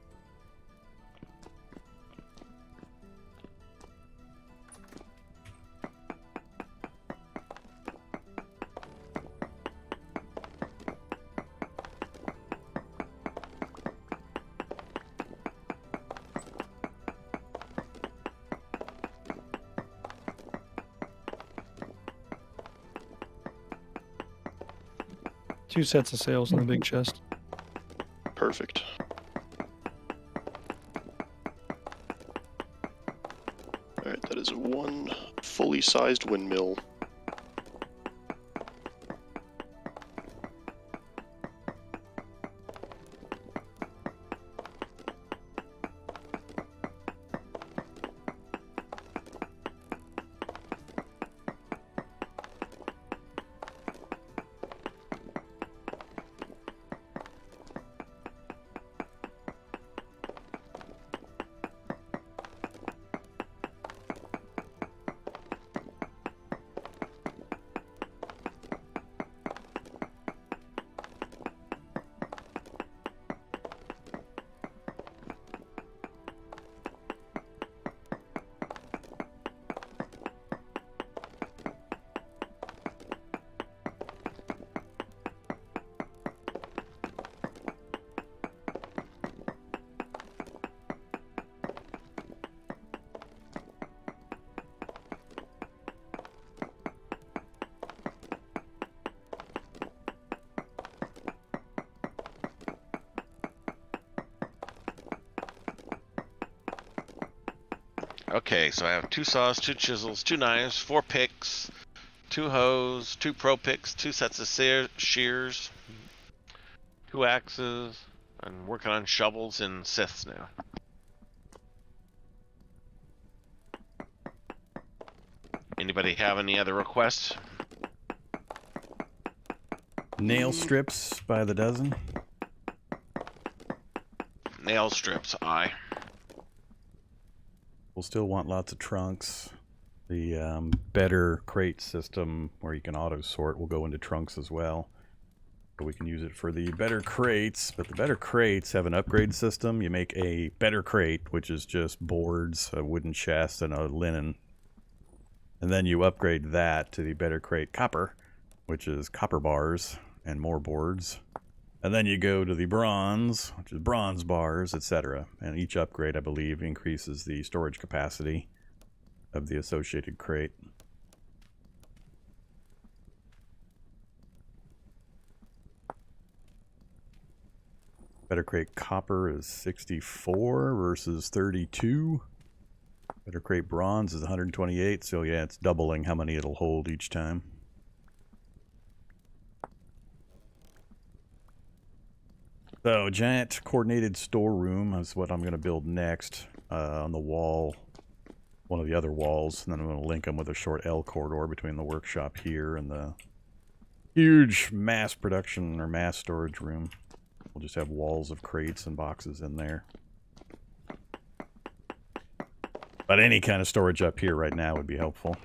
Two sets of sails in the big chest. Perfect. Alright, that is one fully sized windmill. Okay, so I have 2 saws, 2 chisels, 2 knives, 4 picks, 2 hoes, 2 pro picks, 2 sets of shears, 2 axes. I'm working on shovels and scythes now. Anybody have any other requests? Nail strips by the dozen. Nail strips, aye. We'll still want lots of trunks. The better crate system where you can auto sort will go into trunks as well. Or we can use it for the better crates, but the better crates have an upgrade system. You make a better crate, which is just boards, a wooden chest, and a linen. And then you upgrade that to the better crate copper, which is copper bars and more boards. And then you go to the bronze, which is bronze bars, etc. And each upgrade, I believe, increases the storage capacity of the associated crate. Better crate copper is 64 versus 32. Better crate bronze is 128, so yeah, it's doubling how many it'll hold each time. So, giant coordinated storeroom is what I'm going to build next on the wall, one of the other walls, and then I'm going to link them with a short L corridor between the workshop here and the huge mass production or mass storage room. We'll just have walls of crates and boxes in there. But any kind of storage up here right now would be helpful.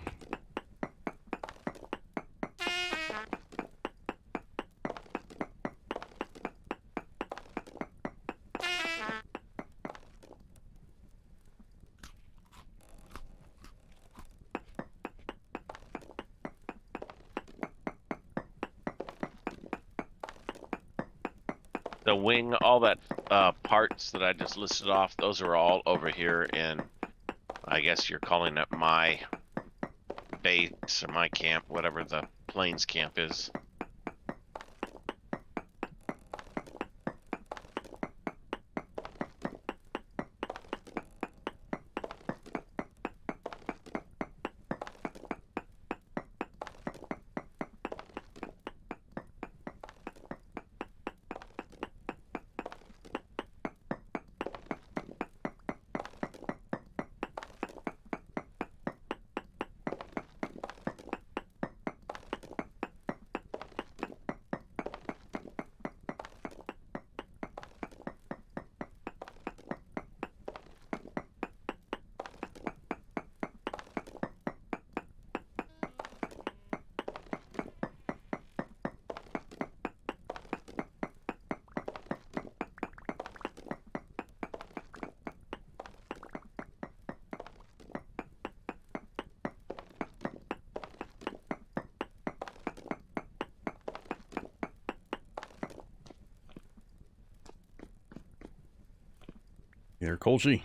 The wing, all that parts that I just listed off, those are all over here in, I guess you're calling it my base or my camp, whatever the plains camp is. Here, Kolchi.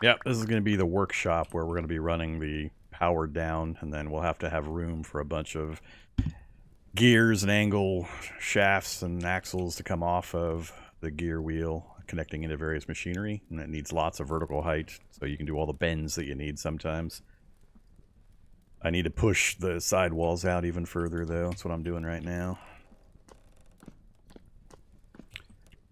Yep, this is going to be the workshop where we're going to be running the power down, and then we'll have to have room for a bunch of gears and angle shafts and axles to come off of the gear wheel, connecting into various machinery, and it needs lots of vertical height, so you can do all the bends that you need sometimes. I need to push the side walls out even further, though. That's what I'm doing right now.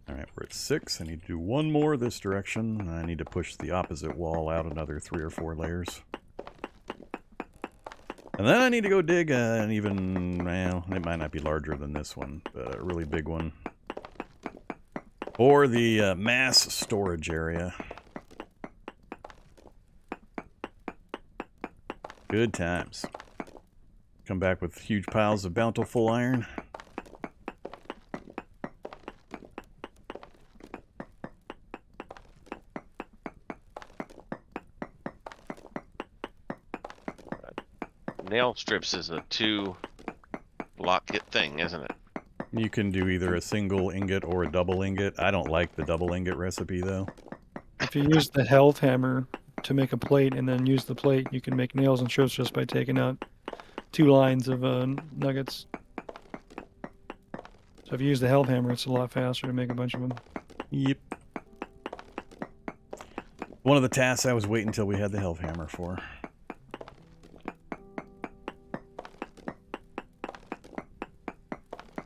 Alright, we're at 6. I need to do one more this direction, and I need to push the opposite wall out another 3 or 4 layers. And then I need to go dig an even, well, it might not be larger than this one, but a really big one. Or the mass storage area. Good times. Come back with huge piles of bountiful iron. Nail strips is a 2-block thing, isn't it? You can do either a single ingot or a double ingot. I don't like the double ingot recipe, though. If you use the health hammer to make a plate and then use the plate, you can make nails and strips just by taking out 2 lines of nuggets. So if you use the health hammer, it's a lot faster to make a bunch of them. Yep. One of the tasks I was waiting until we had the health hammer for.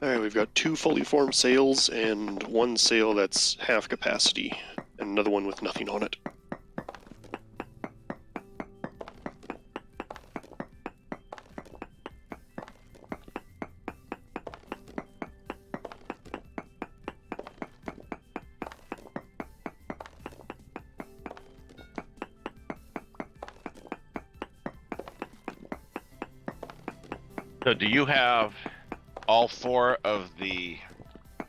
Alright, we've got 2 fully formed sails and 1 sail that's half capacity, and another one with nothing on it. So do you have all 4 of the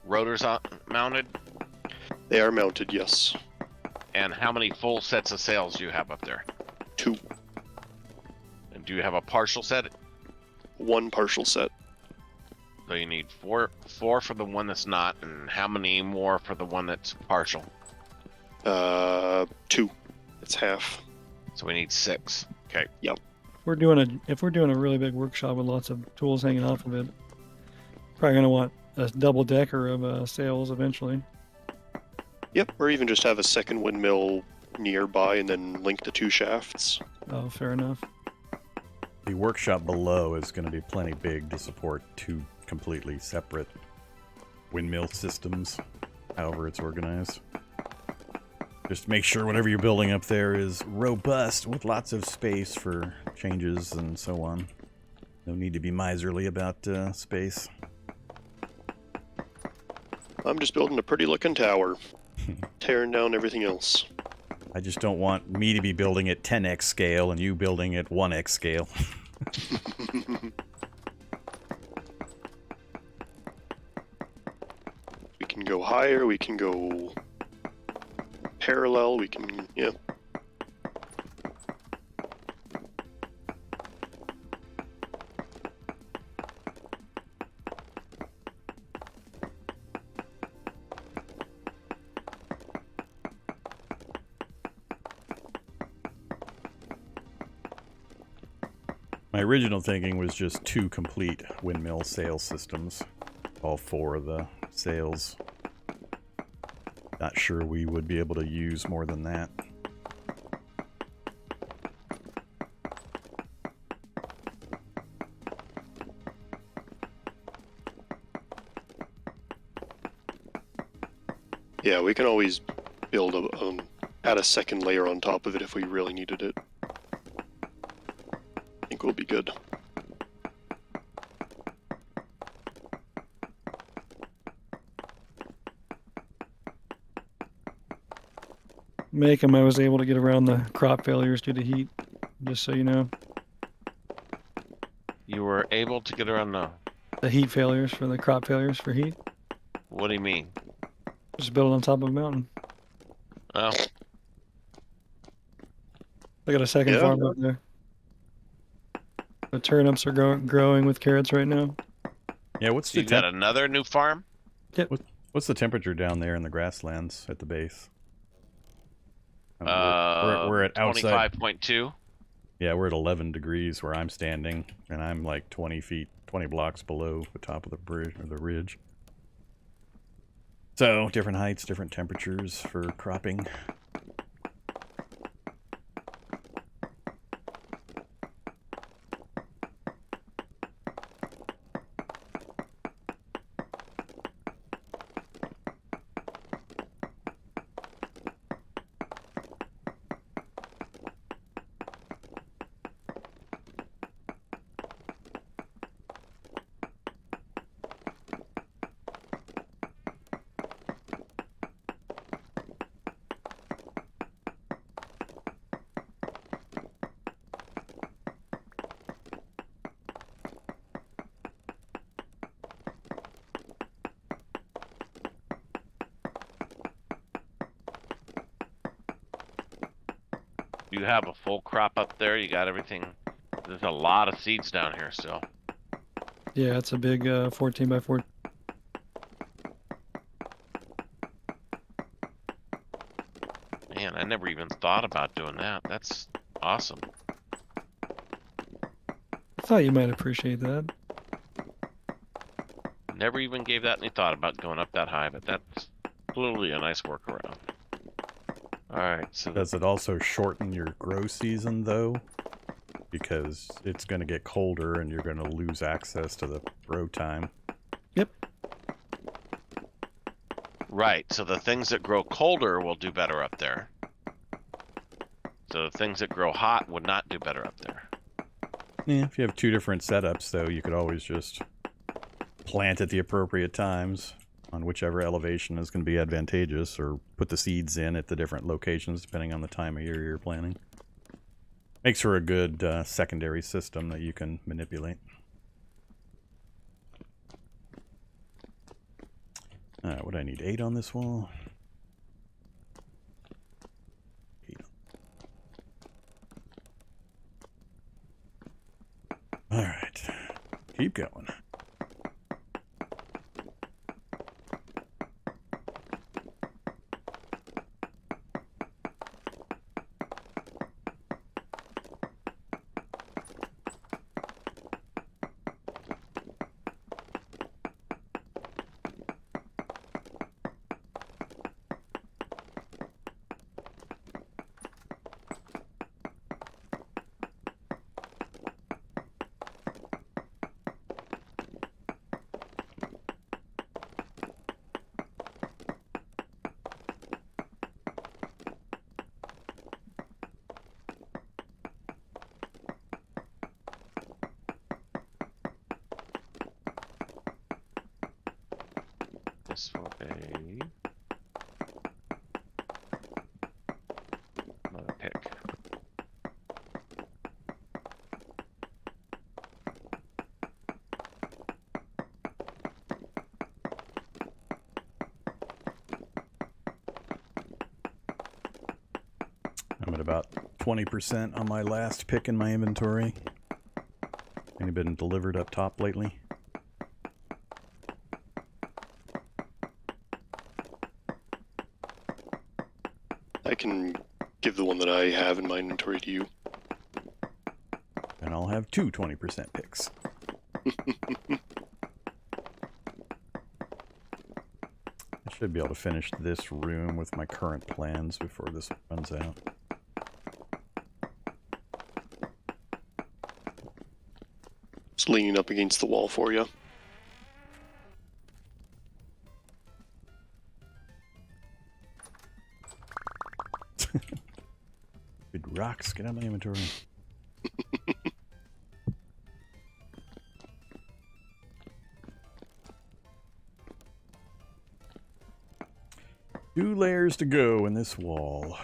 rotors mounted? They are mounted, yes. And how many full sets of sails do you have up there? 2. And do you have a partial set? 1 partial set. So you need 4 for the one that's not, and how many more for the one that's partial? 2. It's half. So we need 6. Okay. Yep. If we're doing a really big workshop with lots of tools hanging off of it, probably gonna want a double decker of sails eventually. Yep, or even just have a second windmill nearby and then link the 2 shafts. Oh, fair enough. The workshop below is going to be plenty big to support 2 completely separate windmill systems, however it's organized. Just make sure whatever you're building up there is robust with lots of space for changes and so on. No need to be miserly about space. I'm just building a pretty looking tower. Tearing down everything else. I just don't want me to be building at 10x scale and you building at 1x scale. We can go higher, we can go parallel, we can, yeah. My original thinking was just 2 complete windmill sail systems. All 4 of the sails. Not sure we would be able to use more than that. Yeah, we can always build add a second layer on top of it if we really needed it. I think we'll be good. Make them. I was able to get around the crop failures due to heat, just so you know. You were able to get around The heat failures for the crop failures for heat. What do you mean? Just build it on top of a mountain. Oh, I got a second Yeah. farm up there. The turnips are growing with carrots right now. Yeah, what's so the you got another new farm? what's the temperature down there in the grasslands at the base? we're at outside. 25.2. Yeah, we're at 11 degrees where I'm standing, and I'm like 20 feet, 20 blocks below the top of the bridge or the ridge. So different heights, different temperatures for cropping. You have a full crop up there. You got everything. There's a lot of seeds down here still. Yeah, it's a big 14 by 14. Man, I never even thought about doing that. That's awesome. I thought you might appreciate that. Never even gave that any thought about going up that high, but that's clearly a nice workaround. Alright, so Does it also shorten your grow season, though? Because it's going to get colder and you're going to lose access to the grow time. Yep. right, so the things that grow colder will do better up there. So the things that grow hot would not do better up there. Yeah, if you have two different setups, though, you could always just plant at the appropriate times on whichever elevation is going to be advantageous, or put the seeds in at the different locations depending on the time of year you're planting. Makes for a good secondary system that you can manipulate. What do I need? 8 on this wall? 8. Alright. Keep going. This will be another pick. I'm at about 20% on my last pick in my inventory. Any been delivered up top lately? I can give the one that I have in my inventory to you. And I'll have 2 20% picks. I should be able to finish this room with my current plans before this runs out. It's leaning up against the wall for you. Big rocks, get out of my inventory. Two layers to go in this wall.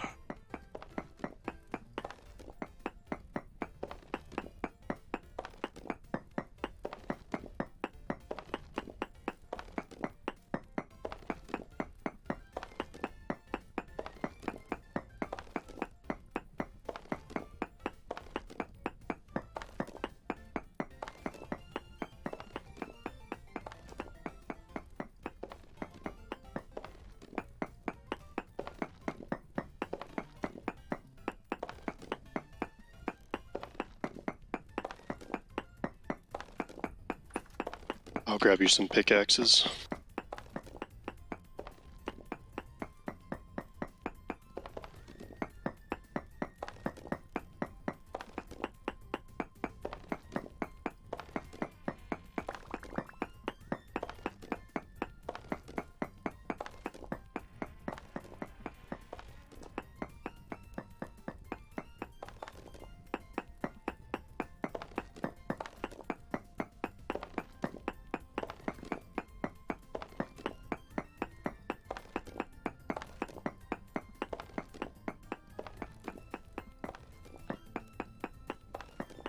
I'll grab you some pickaxes.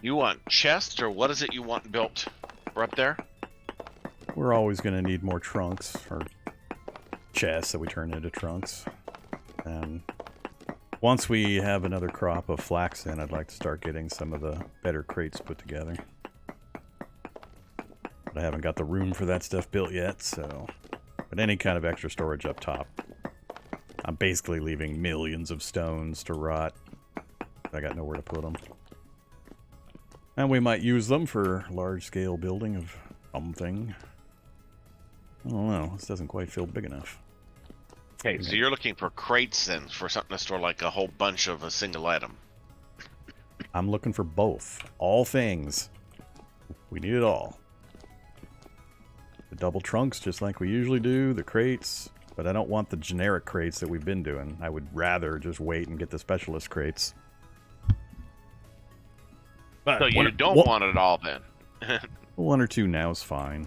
You want chests, or what is it you want built? We're up there? We're always going to need more trunks, or chests that we turn into trunks. And once we have another crop of flax in, I'd like to start getting some of the better crates put together. But I haven't got the room for that stuff built yet, so... But any kind of extra storage up top. I'm basically leaving millions of stones to rot. I got nowhere to put them. And we might use them for large-scale building of something. I don't know. This doesn't quite feel big enough. Okay, so you're looking for crates then, for something to store like a whole bunch of a single item. I'm looking for both. All things. We need it all. The double trunks, just like we usually do. The crates. But I don't want the generic crates that we've been doing. I would rather just wait and get the specialist crates. But So you don't want it all then? One or two now is fine.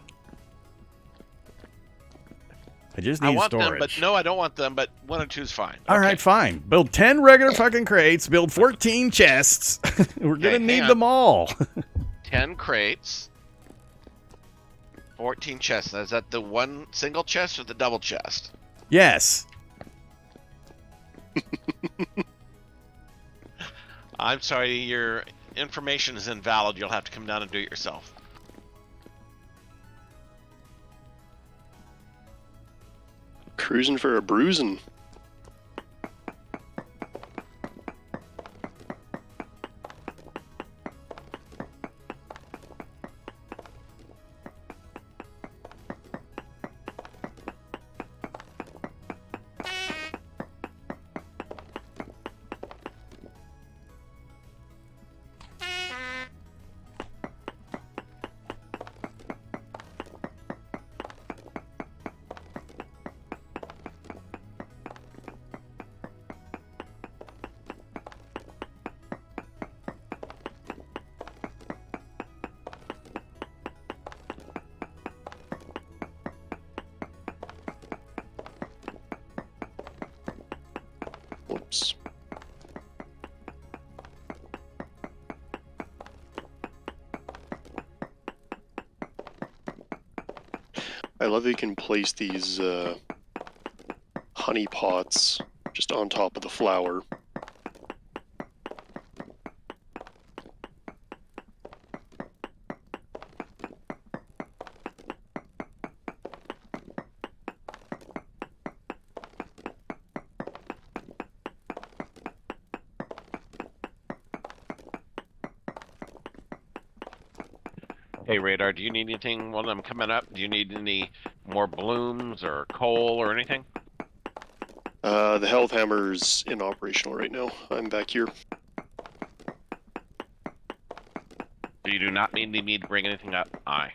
I just need I want storage. them, but no, I don't want them, but 1 or 2 is fine. All right, fine. Build 10 regular fucking crates. Build 14 chests. We're Okay, going to need hang on. them all. 10 crates. 14 chests. Is that the one single chest or the double chest? Yes. I'm sorry, your information is invalid. You'll have to come down and do it yourself. Cruising for a bruising. Whoops. I love that you can place these honey pots just on top of the flower. Hey, Radar, do you need anything while I'm coming up? Do you need any more blooms or coal or anything? The health hammer's inoperational right now. I'm back here. So you do not need me to bring anything up? Aye.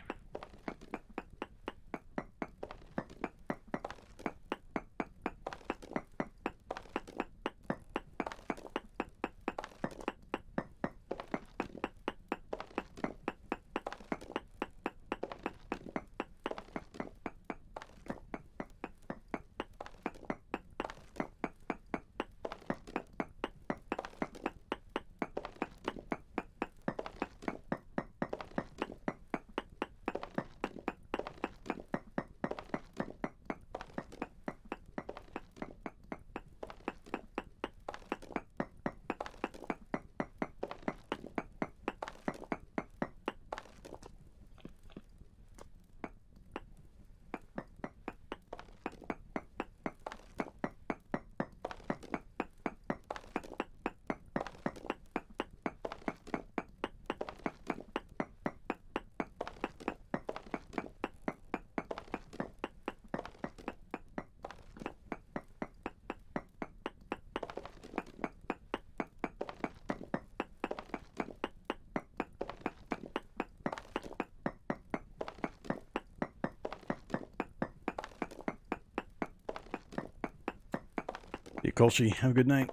Kolshi. Have a good night.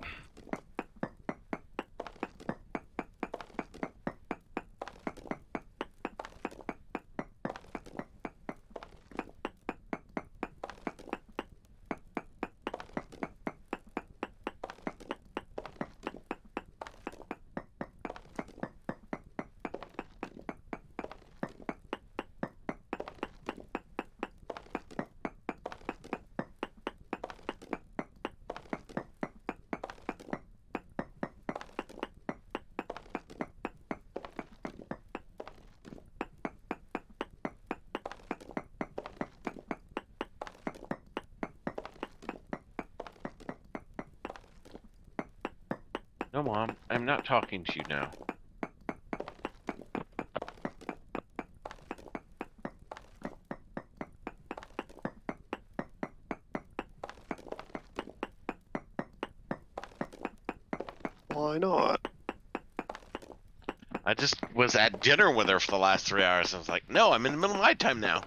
No, Mom, I'm not talking to you now. Why not? I just was at dinner with her for the last 3 hours. I was like, no, I'm in the middle of my time now.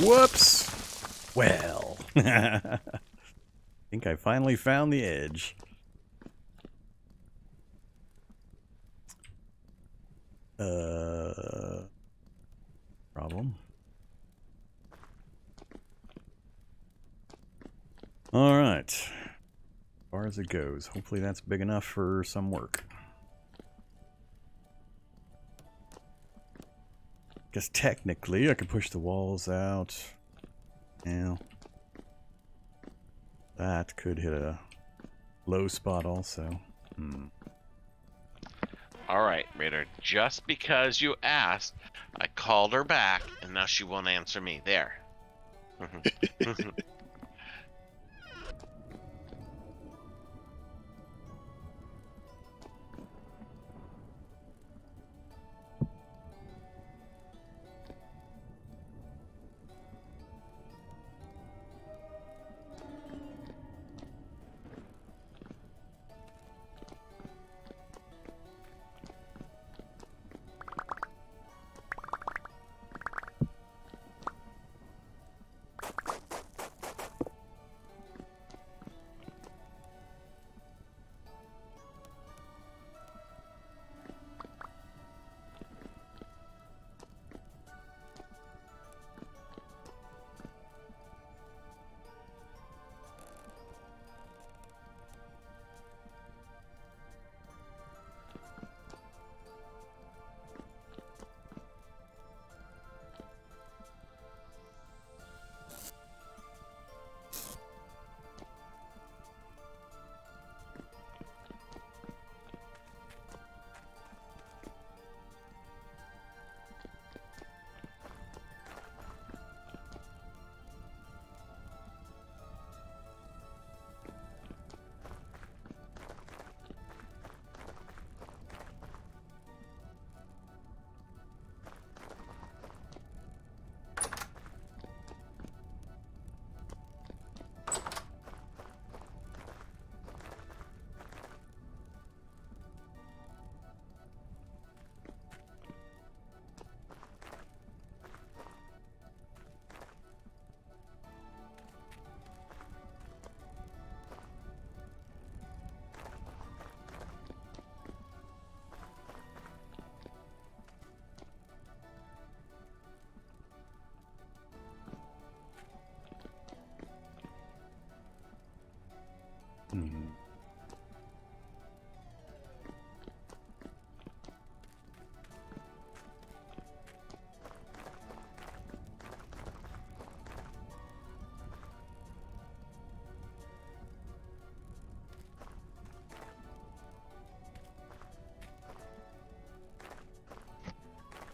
Whoops! Well, I think I finally found the edge. Problem. All right. As far as it goes, hopefully that's big enough for some work. Guess technically I could push the walls out. Yeah. That could hit a low spot also. Alright, Raider, just because you asked, I called her back, and now she won't answer me. There.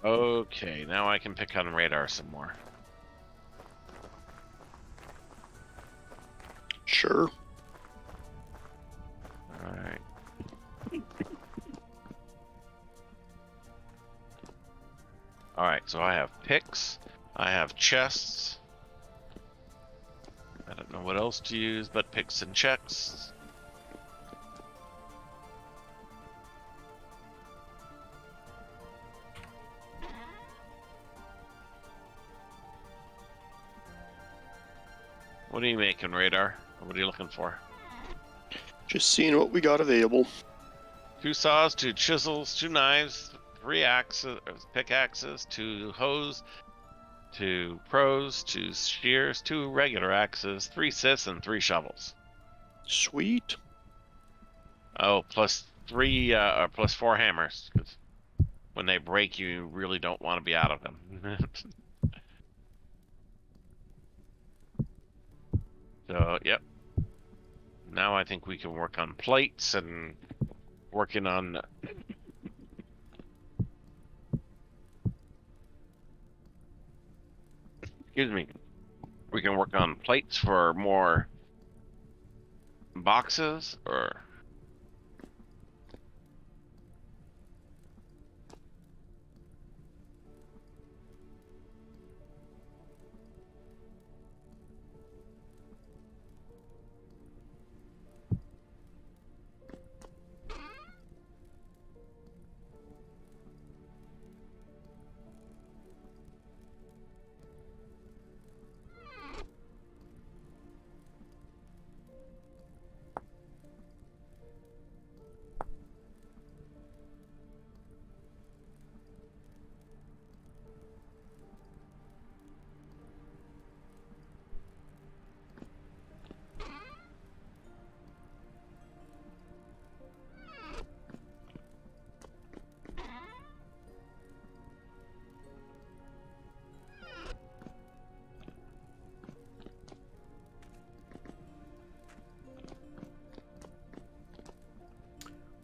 Okay, now I can pick on radar some more. Sure. Alright. Alright, so I have picks, I have chests. I don't know what else to use but picks and chests. What are you making, radar? What are you looking for? Just seeing what we got available. 2 saws, 2 chisels, 2 knives, 3 axes, pickaxes, 2 hoes, 2 pros, 2 shears, 2 regular axes, 3 scythes, and 3 shovels. Sweet. Oh, plus 4 hammers. 'Cause when they break, you really don't want to be out of them. So, yep. Now I think we can work on plates and working on... Excuse me. We can work on plates for more boxes, or...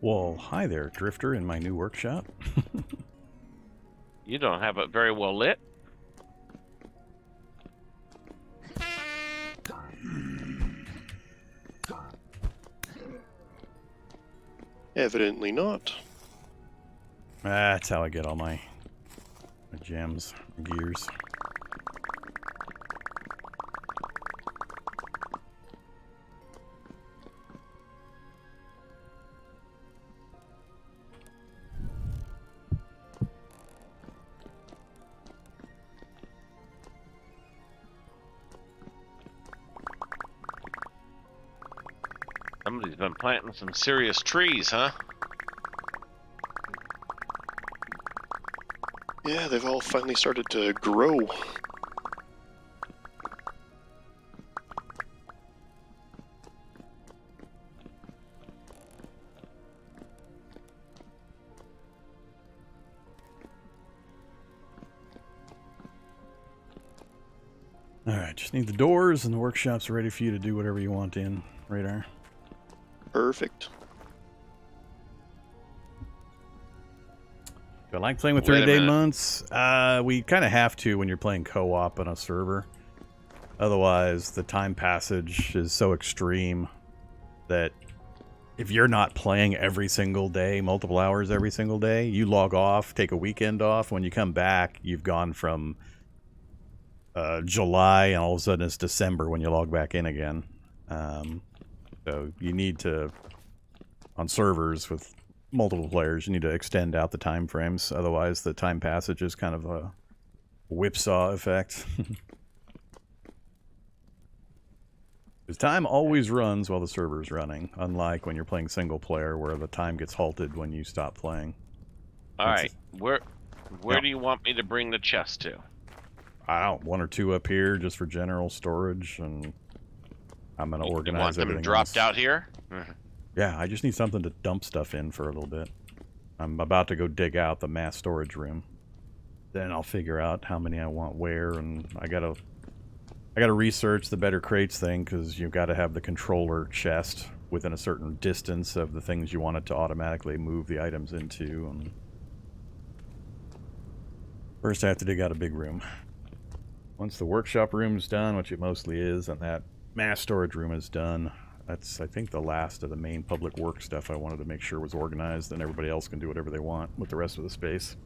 Well, hi there, Drifter, in my new workshop. You don't have it very well lit. Evidently not. That's how I get all my gems, gears. Somebody's been planting some serious trees, huh? Yeah, they've all finally started to grow. Alright, just need the doors and the workshop's ready for you to do whatever you want in, Radar. Perfect. Do I like playing with Wait a 30-day minute. months? We kind of have to when you're playing co-op on a server. Otherwise, the time passage is so extreme that if you're not playing every single day, multiple hours every single day, you log off, take a weekend off. When you come back, you've gone from July, and all of a sudden it's December when you log back in again. So you need to, on servers with multiple players, you need to extend out the time frames. Otherwise, the time passage is kind of a whipsaw effect. Because time always runs while the server's running, unlike when you're playing single player where the time gets halted when you stop playing. Alright, where Yeah. do you want me to bring the chest to? I don't, 1 or 2 up here just for general storage, and I'm going to You organize want them everything dropped else. out here? Yeah, I just need something to dump stuff in for a little bit. I'm about to go dig out the mass storage room. Then I'll figure out how many I want where, and I gotta research the better crates thing, because you've got to have the controller chest within a certain distance of the things you want it to automatically move the items into. And First I have to dig out a big room. Once the workshop room's done, which it mostly is, and that mass storage room is done, that's, I think, the last of the main public work stuff I wanted to make sure was organized, and everybody else can do whatever they want with the rest of the space.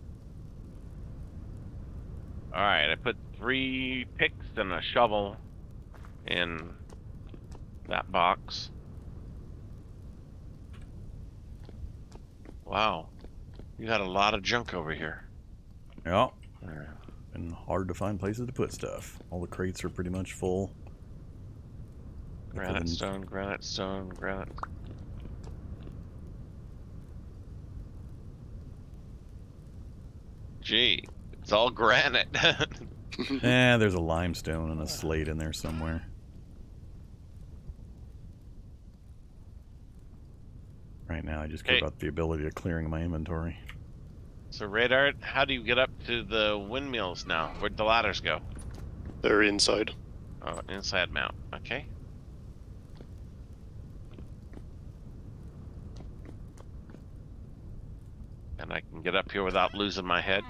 Alright, I put 3 picks and a shovel in that box. Wow. You got a lot of junk over here. Yeah. And hard to find places to put stuff. All the crates are pretty much full. Granite stone, granite stone, granite. Gee, it's all granite. There's a limestone and a slate in there somewhere. Right now I just care about the ability of clearing my inventory. So Radar, how do you get up to the windmills now? Where'd the ladders go? They're inside. Oh, inside mount. Okay. And I can get up here without losing my head.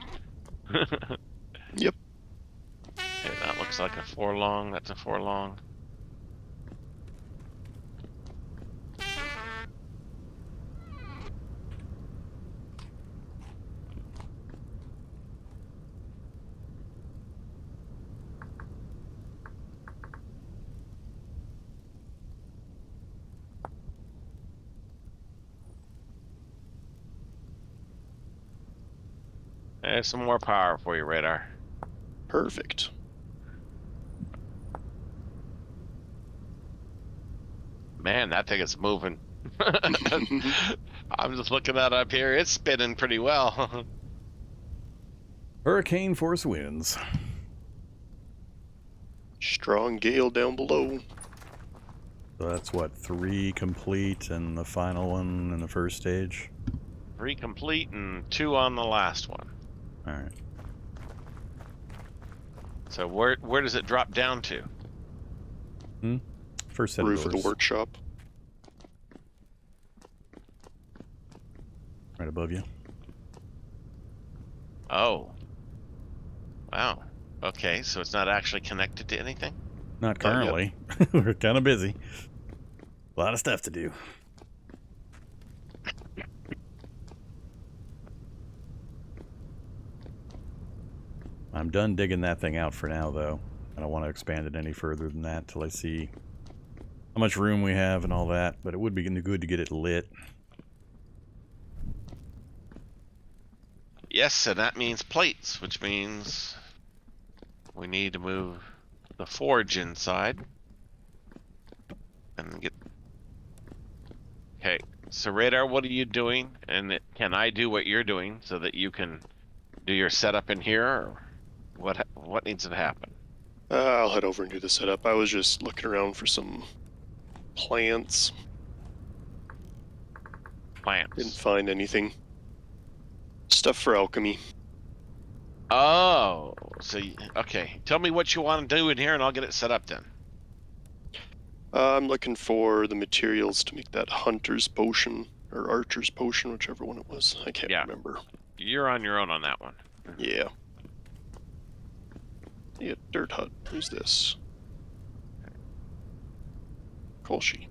Yep. Okay, that looks like a 4 long. That's a 4 long. There's some more power for you, Radar. Perfect. Man, that thing is moving. I'm just looking at it up here. It's spinning pretty well. Hurricane force winds. Strong gale down below. So that's what, 3 complete and the final one in the first stage? 3 complete and 2 on the last one. Alright. So where does it drop down to? First set Roof of of the doors. workshop. Right above you. Oh. Wow. Okay, so it's not actually connected to anything? Not currently. We're kind of busy. A lot of stuff to do. I'm done digging that thing out for now, though. I don't want to expand it any further than that till I see how much room we have and all that, but it would be good to get it lit. Yes, and that means plates, which means we need to move the forge inside. And get... Okay, so Radar, what are you doing? And can I do what you're doing so that you can do your setup in here? Or what needs to happen? I'll head over and do the setup. I was just looking around for some plants. Plants. Didn't find anything. Stuff for alchemy. Oh, so okay. Tell me what you want to do in here, and I'll get it set up then. I'm looking for the materials to make that hunter's potion or archer's potion, whichever one it was. I can't remember. You're on your own on that one. Yeah. Yeah, dirt hut. Who's this? Kolshi.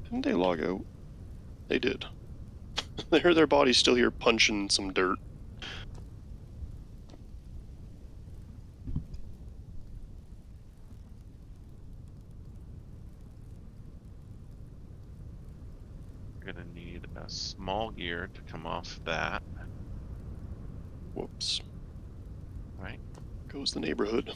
Didn't they log out? They did. Their body's still here punching some dirt. You're gonna need a small gear to come off that. Whoops. Right. Goes the neighborhood.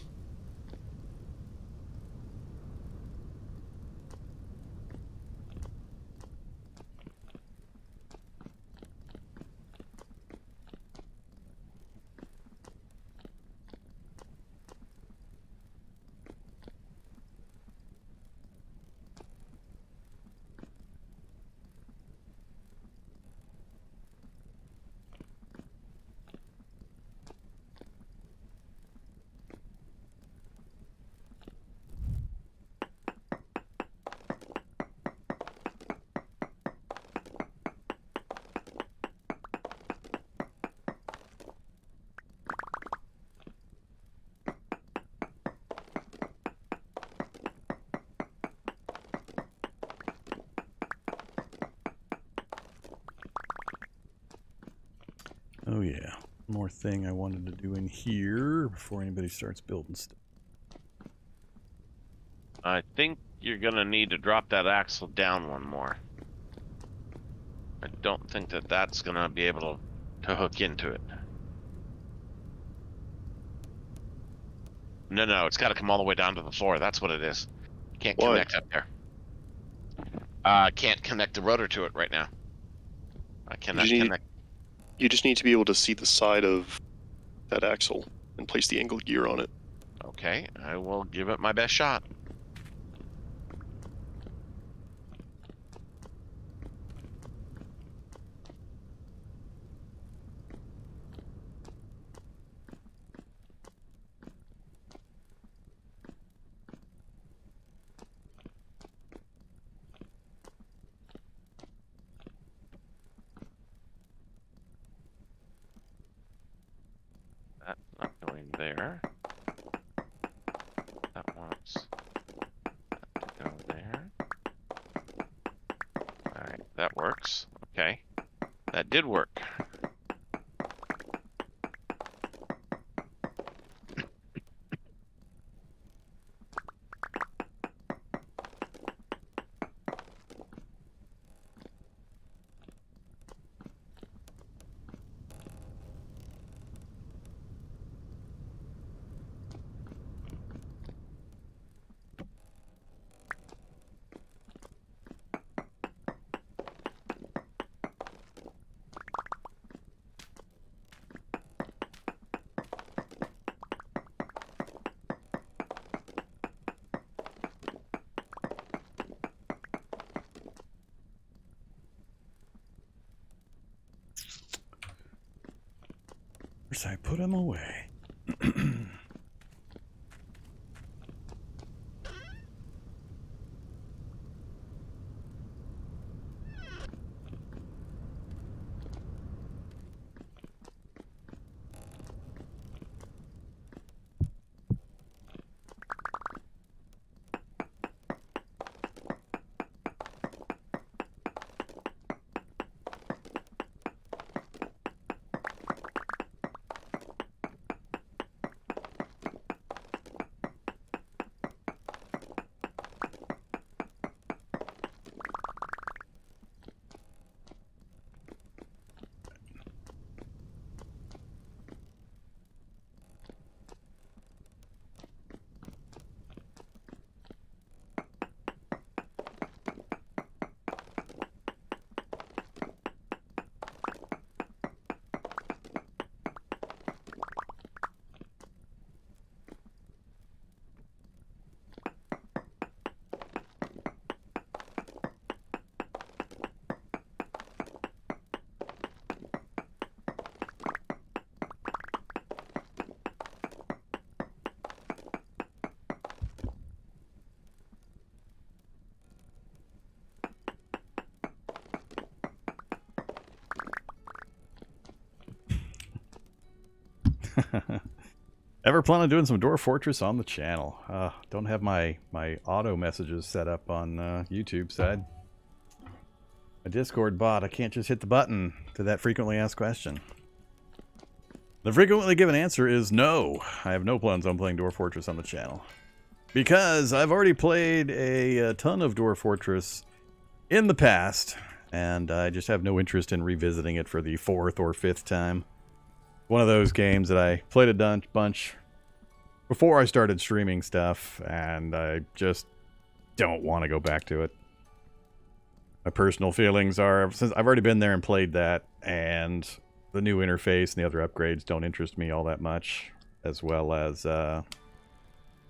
yeah. One more thing I wanted to do in here before anybody starts building stuff. I think you're gonna need to drop that axle down one more. I don't think that that's gonna be able to hook into it. No, it's got to come all the way down to the floor. That's what it is. Can't Why? connect up there. Can't connect the rotor to it right now. I cannot connect. You just need to be able to see the side of that axle and place the angled gear on it. Okay, I will give it my best shot. That's not going there. That wants that to go there. Alright, that works. Okay. That did work. Where's I put them away? Ever plan on doing some Dwarf Fortress on the channel? Don't have my auto messages set up on YouTube side. A Discord bot, I can't just hit the button to that frequently asked question. The frequently given answer is no. I have no plans on playing Dwarf Fortress on the channel. Because I've already played a ton of Dwarf Fortress in the past, and I just have no interest in revisiting it for the 4th or 5th time. One of those games that I played a bunch before I started streaming stuff, and I just don't want to go back to it. My personal feelings are, since I've already been there and played that, and the new interface and the other upgrades don't interest me all that much, as well as the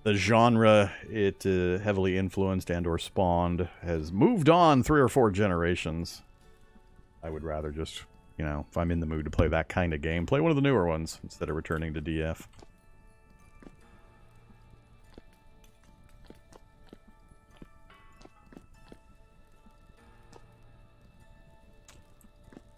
genre it heavily influenced and or spawned has moved on 3 or 4 generations. I would rather just, you know, if I'm in the mood to play that kind of game, play one of the newer ones instead of returning to DF.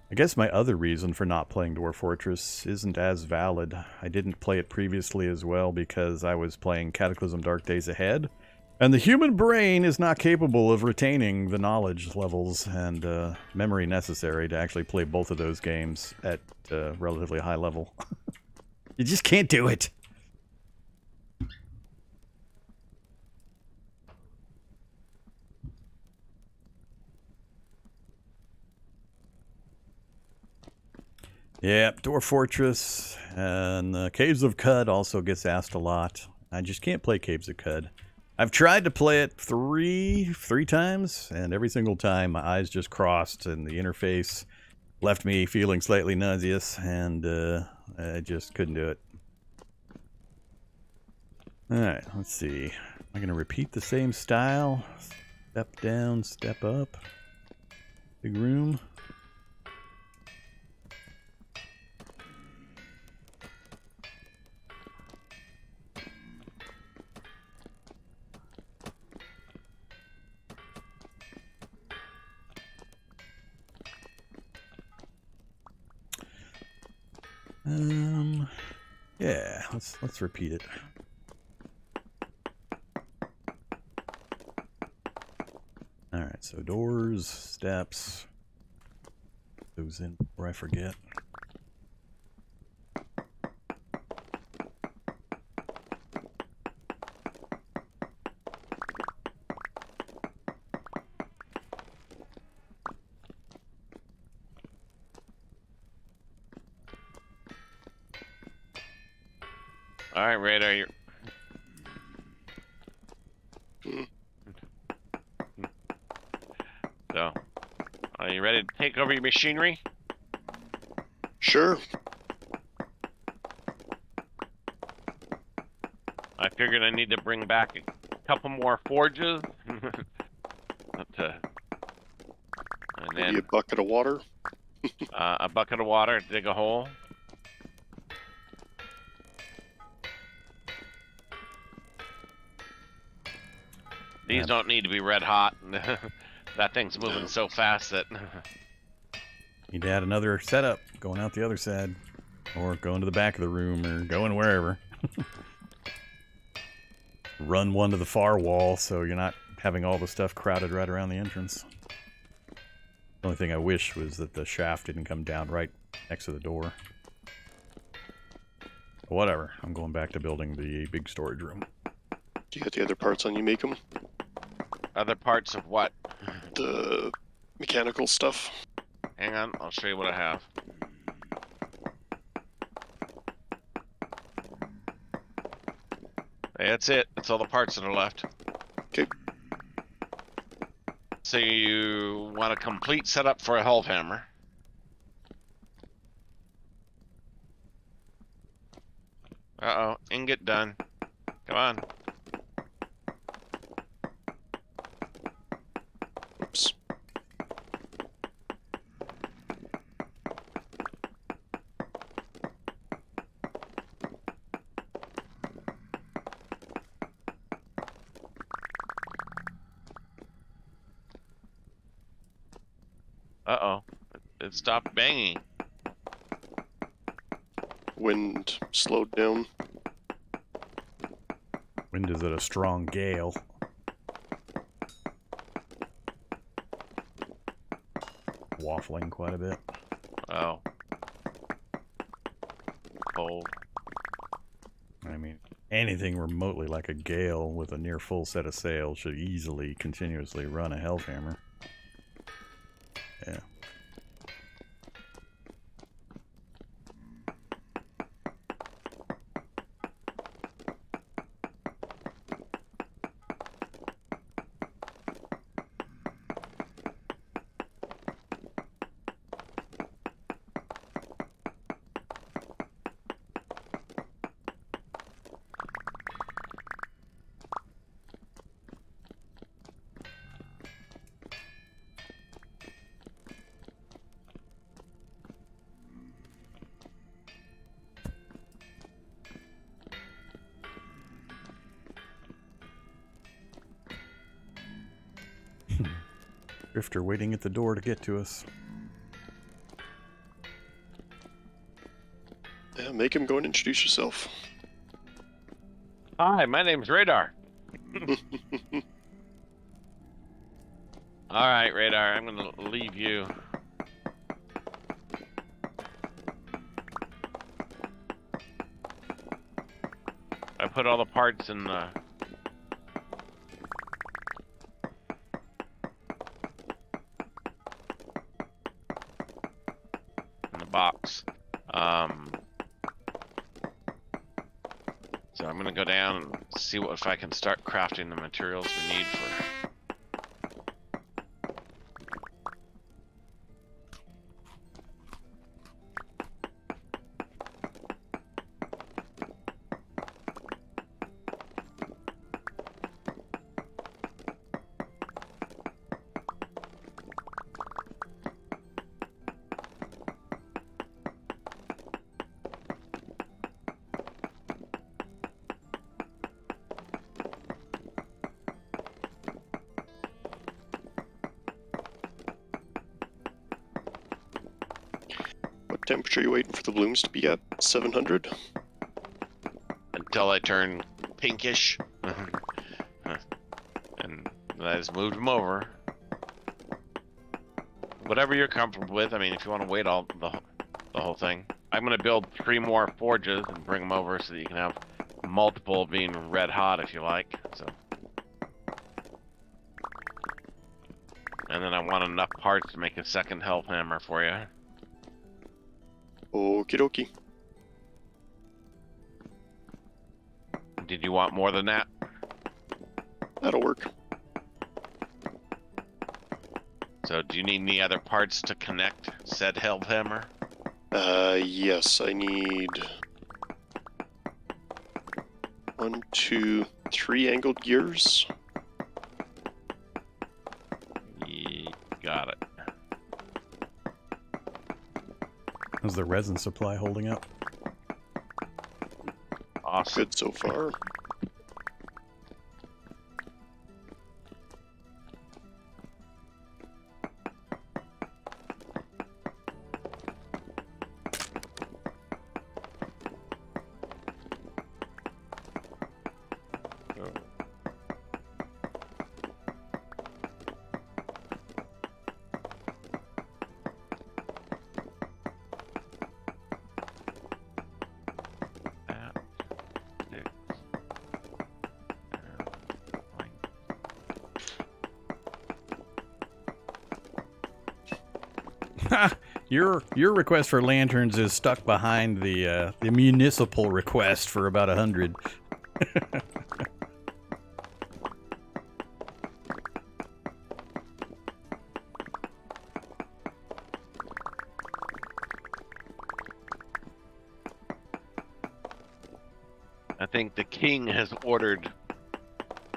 I guess my other reason for not playing Dwarf Fortress isn't as valid. I didn't play it previously as well because I was playing Cataclysm Dark Days Ahead, And the human brain is not capable of retaining the knowledge levels and memory necessary to actually play both of those games at relatively high level. You just can't do it. Yep, Dwarf Fortress and Caves of Cud also gets asked a lot. I just can't play Caves of Cud. I've tried to play it three times, and every single time my eyes just crossed and the interface left me feeling slightly nauseous, and I just couldn't do it. Alright, let's see. Am I going to repeat the same style? Step down, step up. Big room. Yeah, let's repeat it. All right, so doors, steps, those in before I forget. All right, Radar, you're... So, are you ready to take over your machinery? Sure. I figured I need to bring back a couple more forges. And Maybe then a bucket of water. a bucket of water to dig a hole. These don't need to be red hot. That thing's moving so fast that... Need to add another setup, going out the other side, or going to the back of the room, or going wherever. Run one to the far wall so you're not having all the stuff crowded right around the entrance. The only thing I wish was that the shaft didn't come down right next to the door. Whatever, I'm going back to building the big storage room. Do you got the other parts on you make them? Other parts of what? The mechanical stuff. Hang on, I'll show you what I have. Hey, that's it. That's all the parts that are left. Okay. So you want a complete setup for a Hellhammer. Uh-oh, ingot done. Come on. Oops. Uh-oh. It stopped banging. Wind slowed down. Wind is at a strong gale. Waffling quite a bit. Oh. Cold. I mean, anything remotely like a gale with a near full set of sails should easily continuously run a Hellhammer. Yeah. Drifter waiting at the door to get to us. Yeah, make him go and introduce yourself. Hi, my name's Radar. All right, Radar, I'm gonna leave you. I put all the parts in the box. So I'm gonna go down and see what if I can start crafting the materials we need for. What temperature are you waiting for the blooms to be at? 700? Until I turn pinkish. And I just moved them over. Whatever you're comfortable with. I mean, if you want to wait all the whole thing. I'm going to build 3 more forges and bring them over so that you can have multiple being red hot if you like. So. And then I want enough parts to make a second health hammer for you. Okie dokie. Did you want more than that? That'll work. So do you need any other parts to connect said health hammer? Yes, I need 1, 2, 3 angled gears. Got it. How's the resin supply holding up? Awesome. Good so far. Your request for lanterns is stuck behind the municipal request for about 100. I think the king has ordered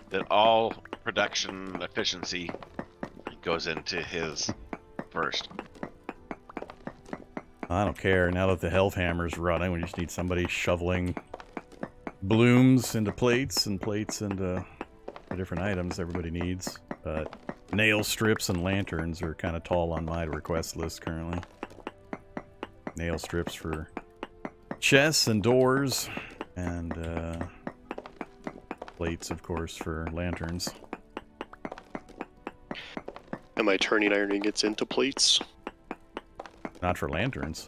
that all production efficiency goes into his first. I don't care. Now that the health hammer's running, we just need somebody shoveling blooms into plates and plates into the different items everybody needs. But nail strips and lanterns are kind of tall on my request list currently. Nail strips for chests and doors, and plates, of course, for lanterns. Am I turning iron ingots into plates? Not for lanterns.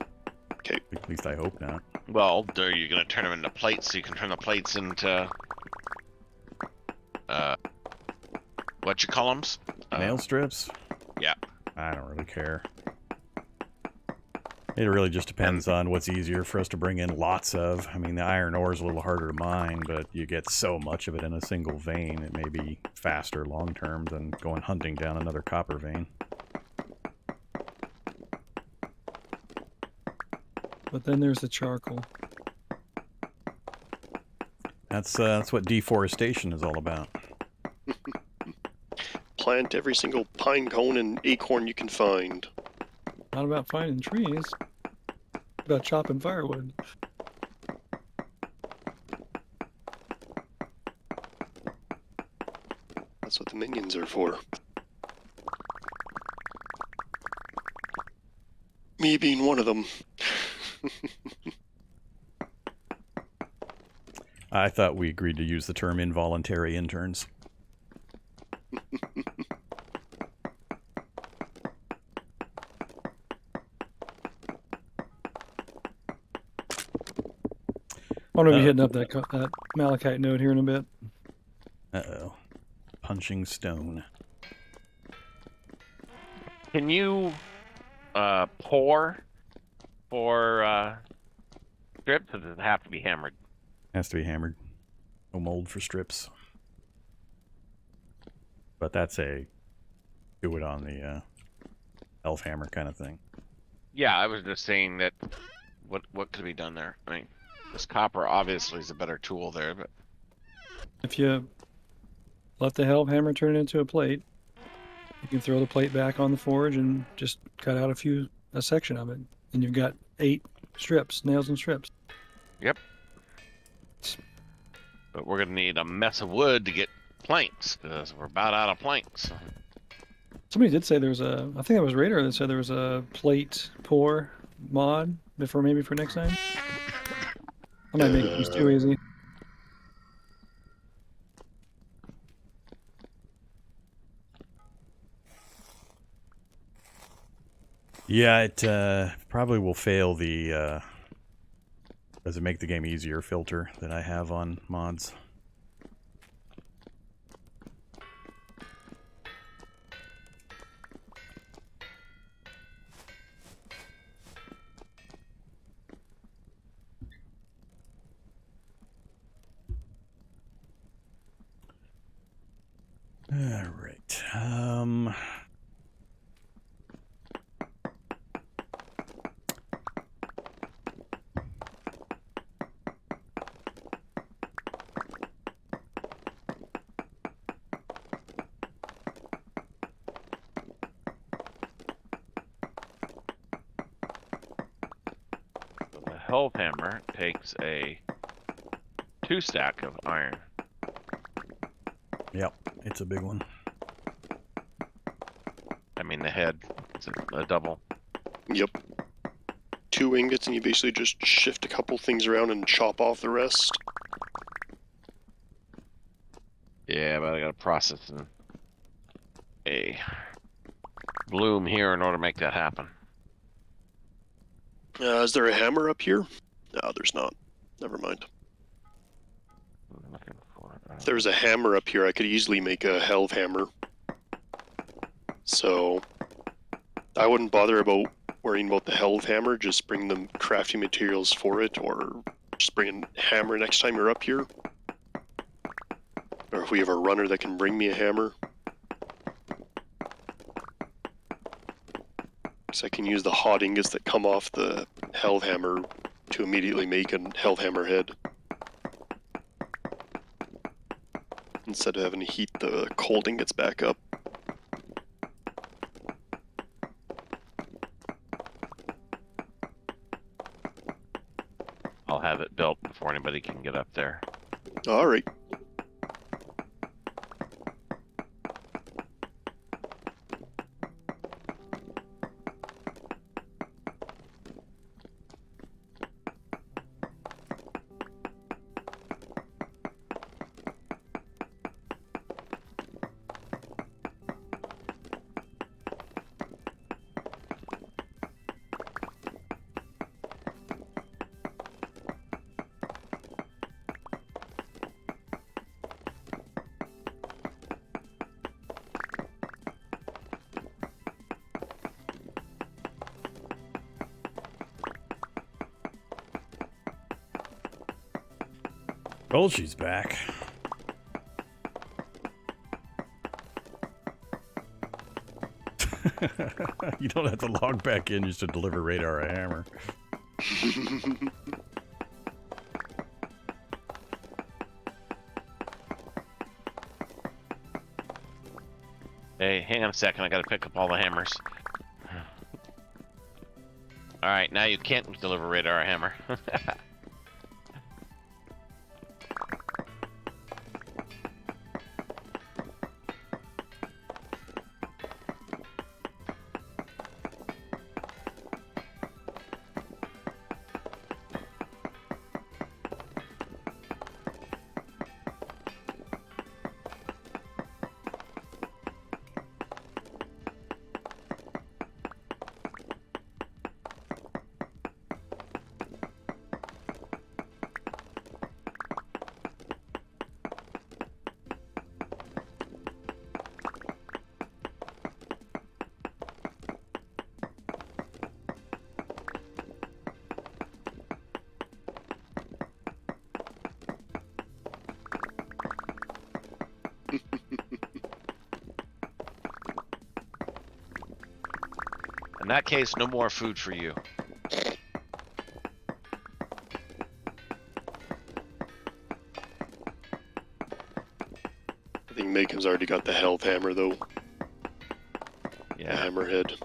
Okay. At least I hope not. Well, are you going to turn them into plates so you can turn the plates into what you call them? Nail strips? Yeah. I don't really care. It really just depends on what's easier for us to bring in lots of. I mean, the iron ore is a little harder to mine, but you get so much of it in a single vein, it may be faster long term than going hunting down another copper vein. But then there's the charcoal. That's what deforestation is all about. Plant every single pine cone and acorn you can find. Not about finding trees. About chopping firewood. That's what the minions are for. Me being one of them. I thought we agreed to use the term involuntary interns. I'm gonna be hitting up that malachite node here in a bit. Uh-oh. Punching stone. Can you pour for strips, or does it have to be hammered? Has to be hammered. No mold for strips. But that's a do it on the elf hammer kind of thing. Yeah, I was just saying that. What could be done there? I mean, this copper obviously is a better tool there, but If you let the helve hammer turn it into a plate, you can throw the plate back on the forge and just cut out a section of it, and you've got 8 strips, nails and strips. yep. But we're gonna need a mess of wood to get planks, because we're about out of planks. Somebody did say there was I think that was Raider that said there was a plate pour mod maybe for next time. I might make these too easy. Yeah, it probably will fail the does it make the game easier filter that I have on mods. All right. So the helve hammer takes a 2 stack of iron. Yep, it's a big one. I mean, the head. It's a double. Yep. 2 ingots, and you basically just shift a couple things around and chop off the rest. Yeah, but I gotta process a bloom here in order to make that happen. Is there a hammer up here? No, there's not. Never mind. I'm looking for If there was a hammer up here, I could easily make a helve hammer. So I wouldn't bother about worrying about the helve hammer, just bring the crafting materials for it, or just bring a hammer next time you're up here. Or if we have a runner that can bring me a hammer. So I can use the hot ingots that come off the helve hammer to immediately make a helve hammer head, instead of having to heat the cold ingots back up. I'll have it built before anybody can get up there. Alright. Oh, she's back. You don't have to log back in just to deliver Radar a hammer. Hey, hang on a second. I gotta pick up all the hammers. Alright, now you can't deliver radar a hammer. that case, no more food for you. I think Macon's already got the health hammer, though. The Yeah. hammerhead.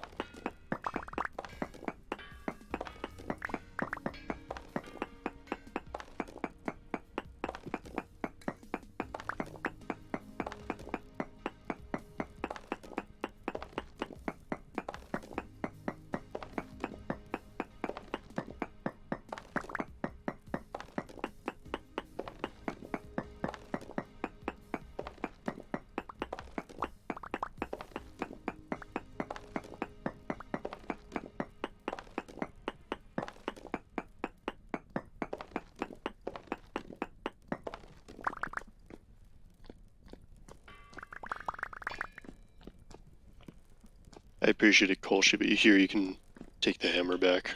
I appreciate it, Kolshy, but here you can take the hammer back.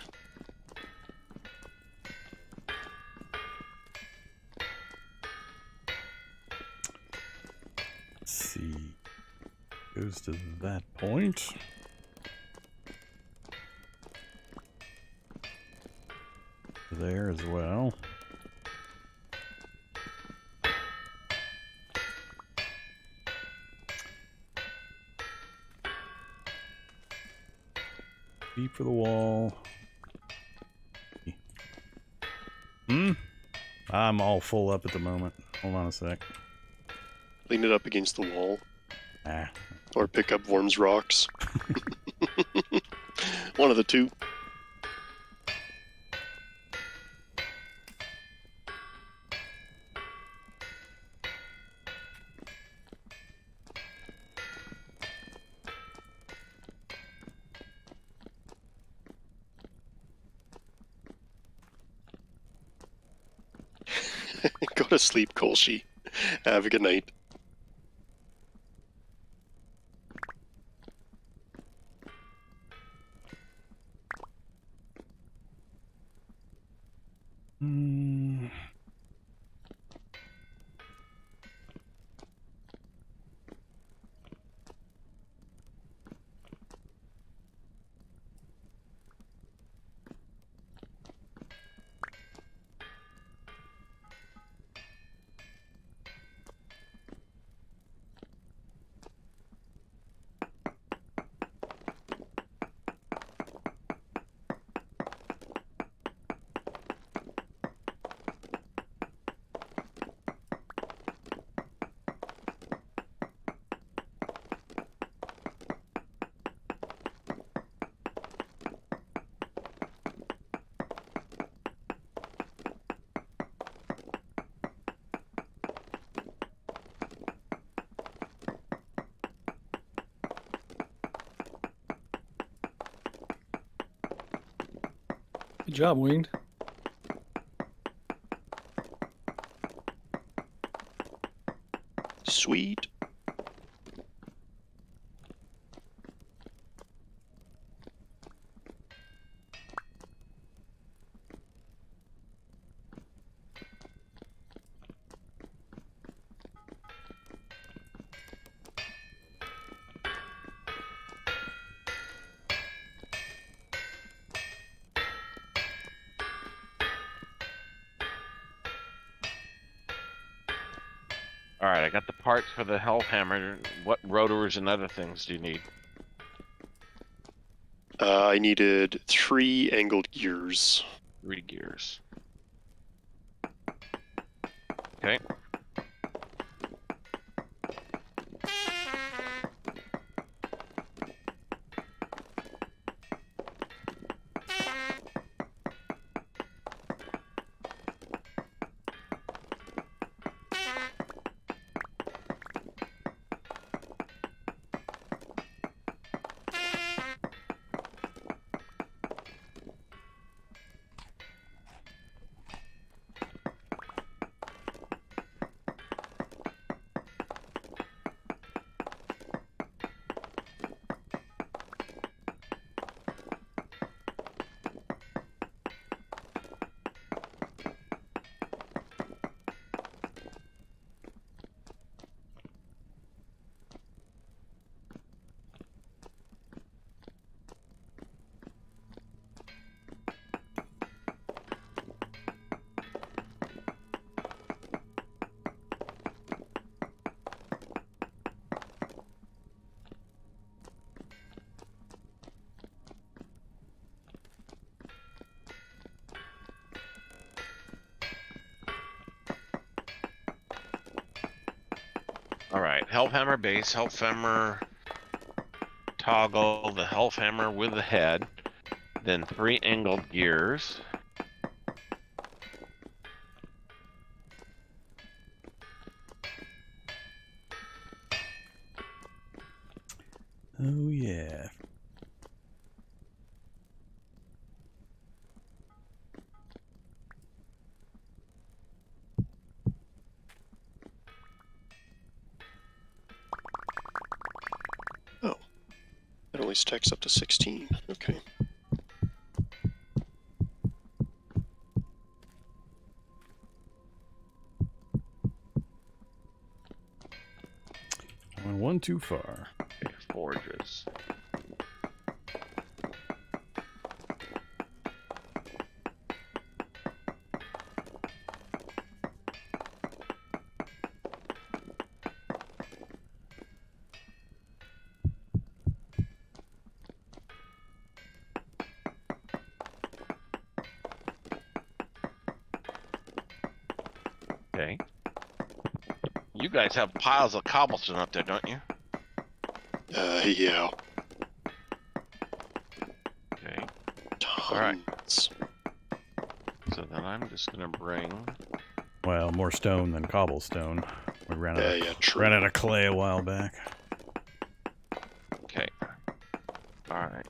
Let's see. Goes to that point. There as well. Deep for the wall. I'm all full up at the moment. Hold on a sec. Lean it up against the wall. Ah. Or pick up Vorm's rocks. One of the two. Go to sleep, Kolshy. Have a good night. Good job, Winged. Sweet. Alright, I got the parts for the health hammer. What rotors and other things do you need? I needed 3 angled gears. 3 gears. Okay. All right, Hellhammer base, Hellhammer toggle, the Hellhammer with the head, then 3 angled gears. Oh, yeah. Oh. It only stacks up to 16. Okay. I went one too far. Okay, forges. Okay. You guys have piles of cobblestone up there, don't you? Yeah. Okay. Tons. Alright. So then I'm just gonna bring... Well, more stone than cobblestone. We ran True. out of clay a while back. Okay. Alright.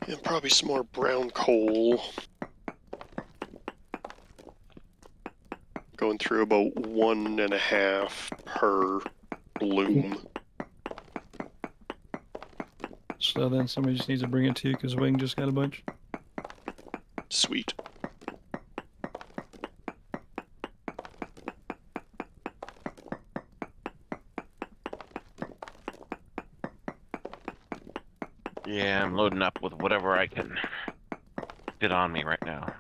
And probably some more brown coal. Going through about 1.5 per bloom. So then somebody just needs to bring it to you because Wing just got a bunch. Sweet. Yeah, I'm loading up with whatever I can fit on me right now.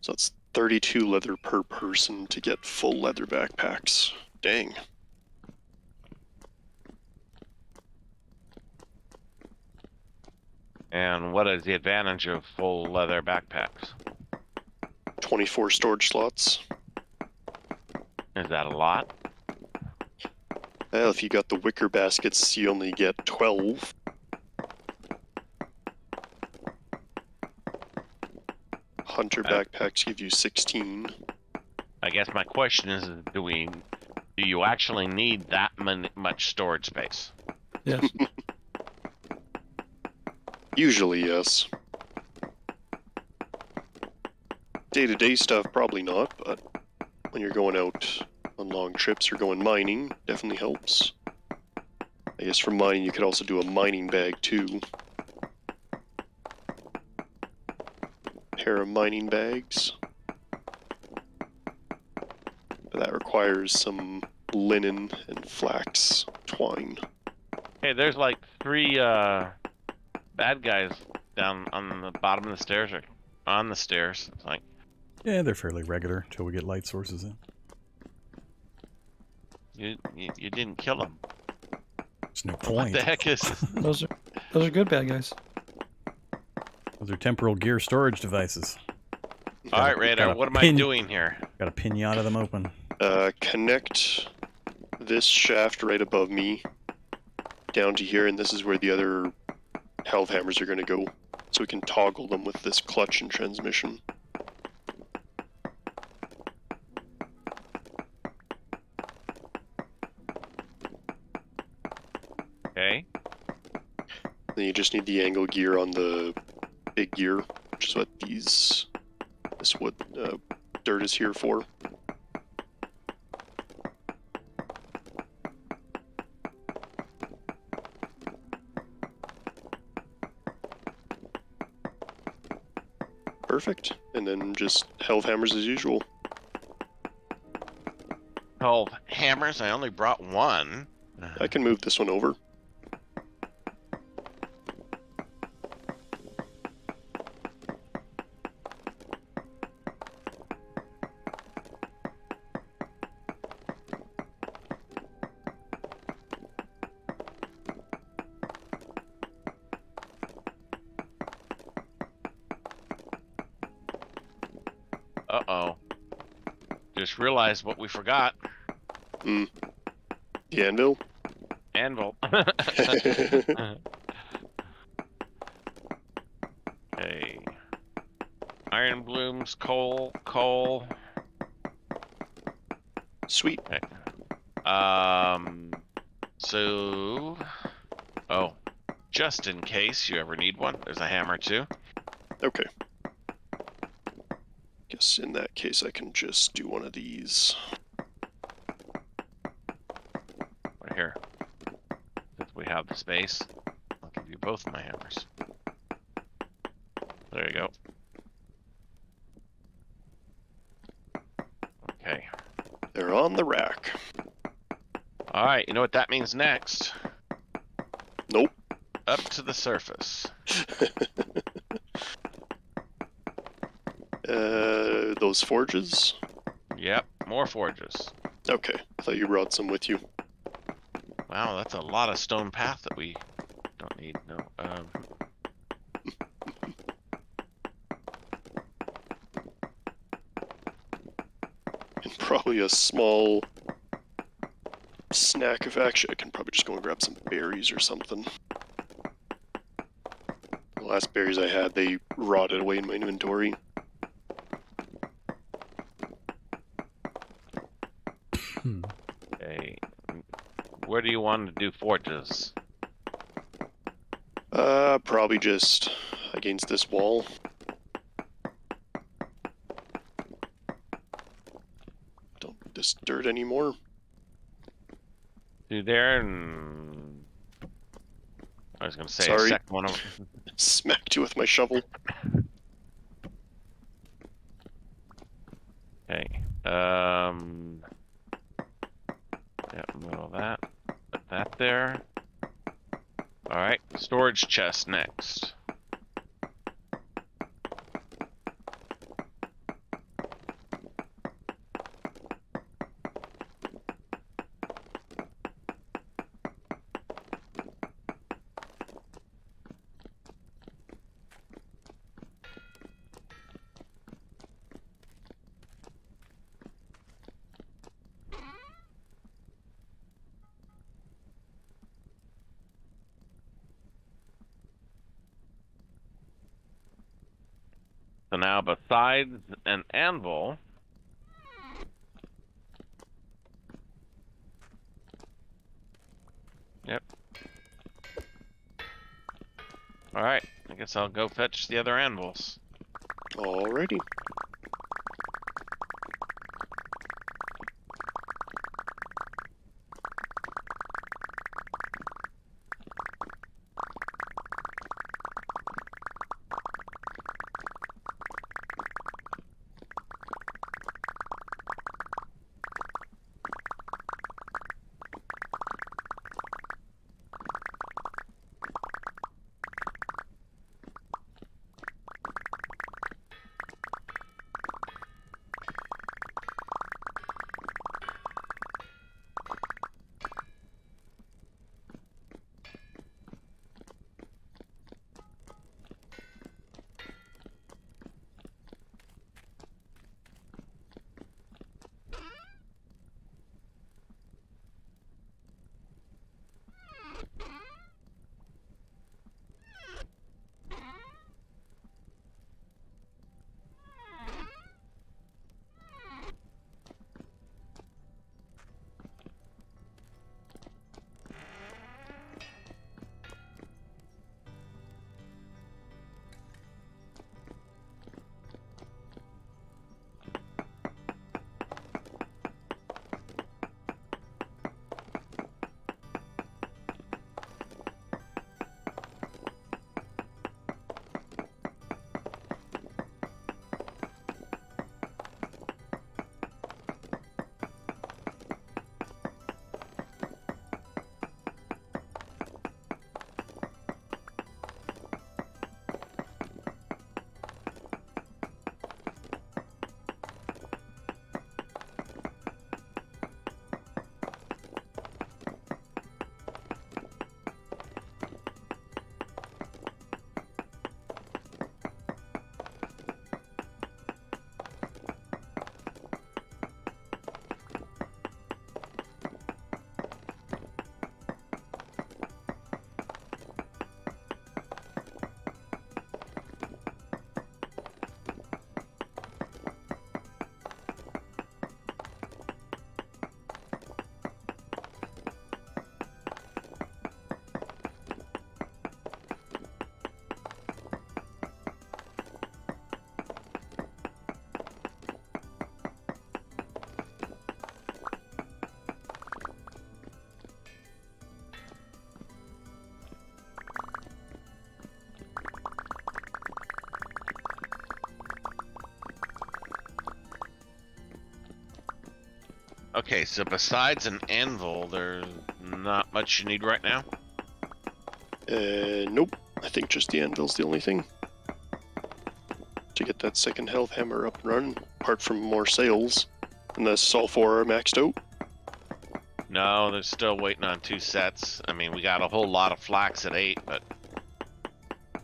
So that's 32 leather per person to get full leather backpacks. Dang. And what is the advantage of full leather backpacks? 24 storage slots. Is that a lot? Well, if you got the wicker baskets, you only get 12. Hunter backpacks give you 16. I guess my question is, do you actually need that much storage space? Yes. Usually, yes. Day-to-day stuff, probably not, but when you're going out on long trips or going mining, definitely helps. I guess for mining, you could also do a mining bag, too. Pair of mining bags. But that requires some linen and flax twine. Hey, there's like 3 bad guys down on the bottom of the stairs, or on the stairs. It's like, Yeah, they're fairly regular until we get light sources in. you didn't kill them. There's no What point. the heck is this? Those are good bad guys. Those are temporal gear storage devices. All right, Radar, what am I doing here? Got a pinata them open. Connect this shaft right above me down to here, and this is where the other Hellhammers are going to go. So we can toggle them with this clutch and transmission. Okay. Then you just need the angle gear on the big gear, which is what this wood dirt is here for. Perfect. And then just helve hammers as usual. 12 hammers. I only brought one. I can move this one over. Uh-oh. Just realized what we forgot. The anvil? Anvil. Okay. Iron blooms, coal. Sweet. Okay. So... Oh. Just in case you ever need one, there's a hammer too. Okay. Guess in that case I can just do one of these. Right here. Since we have the space, I'll give you both my hammers. There you go. Okay. They're on the rack. Alright, you know what that means next? Nope. Up to the surface. Those forges? Yep, more forges. Okay, I thought you brought some with you. Wow, that's a lot of stone path that we don't need. No. And probably a small snack of action. I can probably just go and grab some berries or something. The last berries I had, they rotted away in my inventory. Okay. Where do you want to do forges? Probably just against this wall. Don't need this dirt anymore. Do there and... I was going to say Sorry. a second one. Smacked you with my shovel. Okay. Yeah, move that. Put that there. Alright, storage chest next. So now, besides an anvil, yep. All right, I guess I'll go fetch the other anvils. Alrighty. Okay, so besides an anvil, there's not much you need right now? Nope. I think just the anvil's the only thing. To get that second health hammer up and running, apart from more sails. Unless all 4 are maxed out. No, they're still waiting on 2 sets. I mean, we got a whole lot of flax at 8, but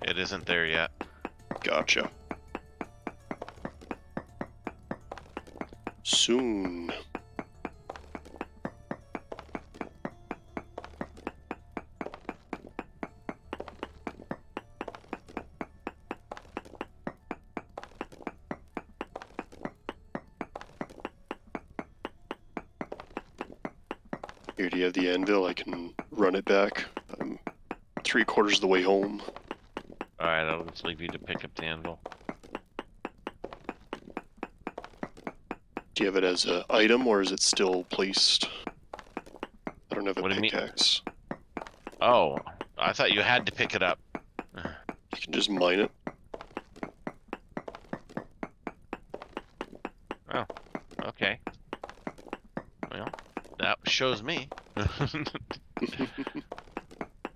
it isn't there yet. Gotcha. Soon. Here, do you have the anvil? I can run it back. I'm 3/4 of the way home. Alright, I'll just leave you to pick up the anvil. Do you have it as an item, or is it still placed? I don't have a What do you mean? pickaxe. Oh, I thought you had to pick it up. You can just mine it. Oh, okay. Well, that shows me.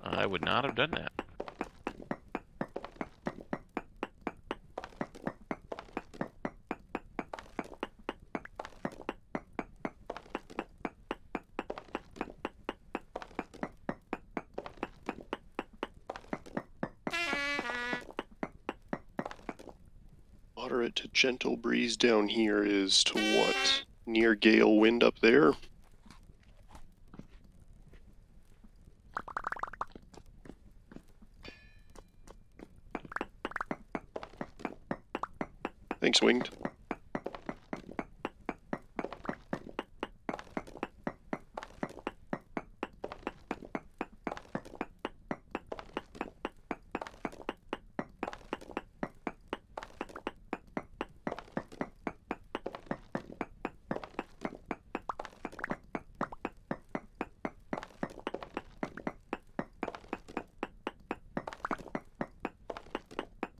I would not have done that. Moderate to gentle breeze down here is to what? Near gale wind up there? Thanks, Winged.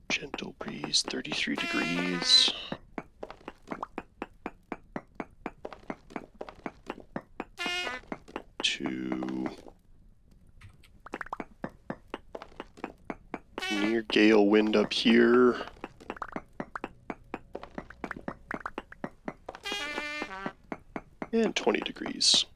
Gentle breeze, 33 degrees. To near gale wind up here. And 20 degrees.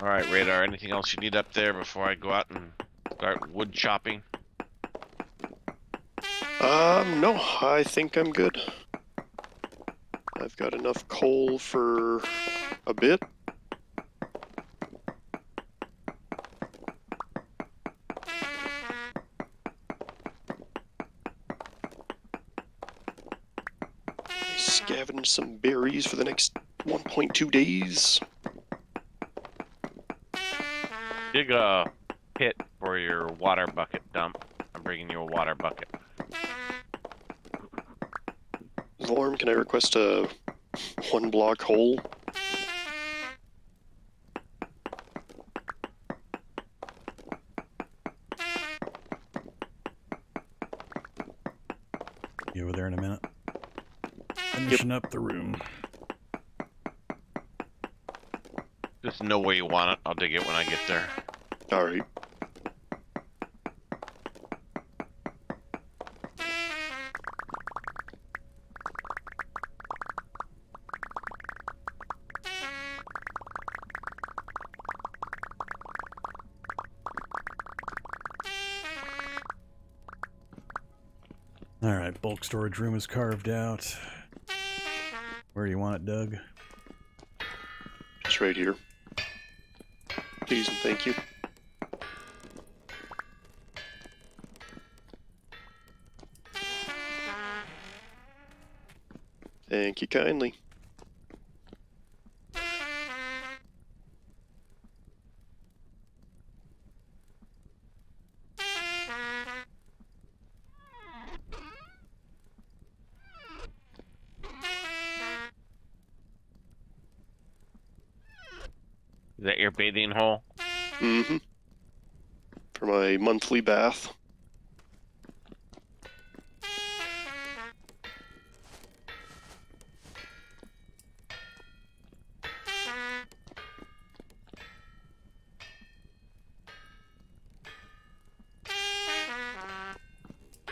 Alright, Radar, anything else you need up there before I go out and start wood chopping? No, I think I'm good. I've got enough coal for a bit. Scavenge some berries for the next 1.2 days. Dig a pit for your water bucket dump. I'm bringing you a water bucket. Vorm, can I request a 1 block hole. Be over there in a minute. Finishing up the room. Just know where you want it. I'll dig it when I get there. Alright. Alright, bulk storage room is carved out. Where do you want it, Doug? Just right here. Please and thank you. Thank you kindly. Is that your bathing hole? Mm-hmm. For my monthly bath.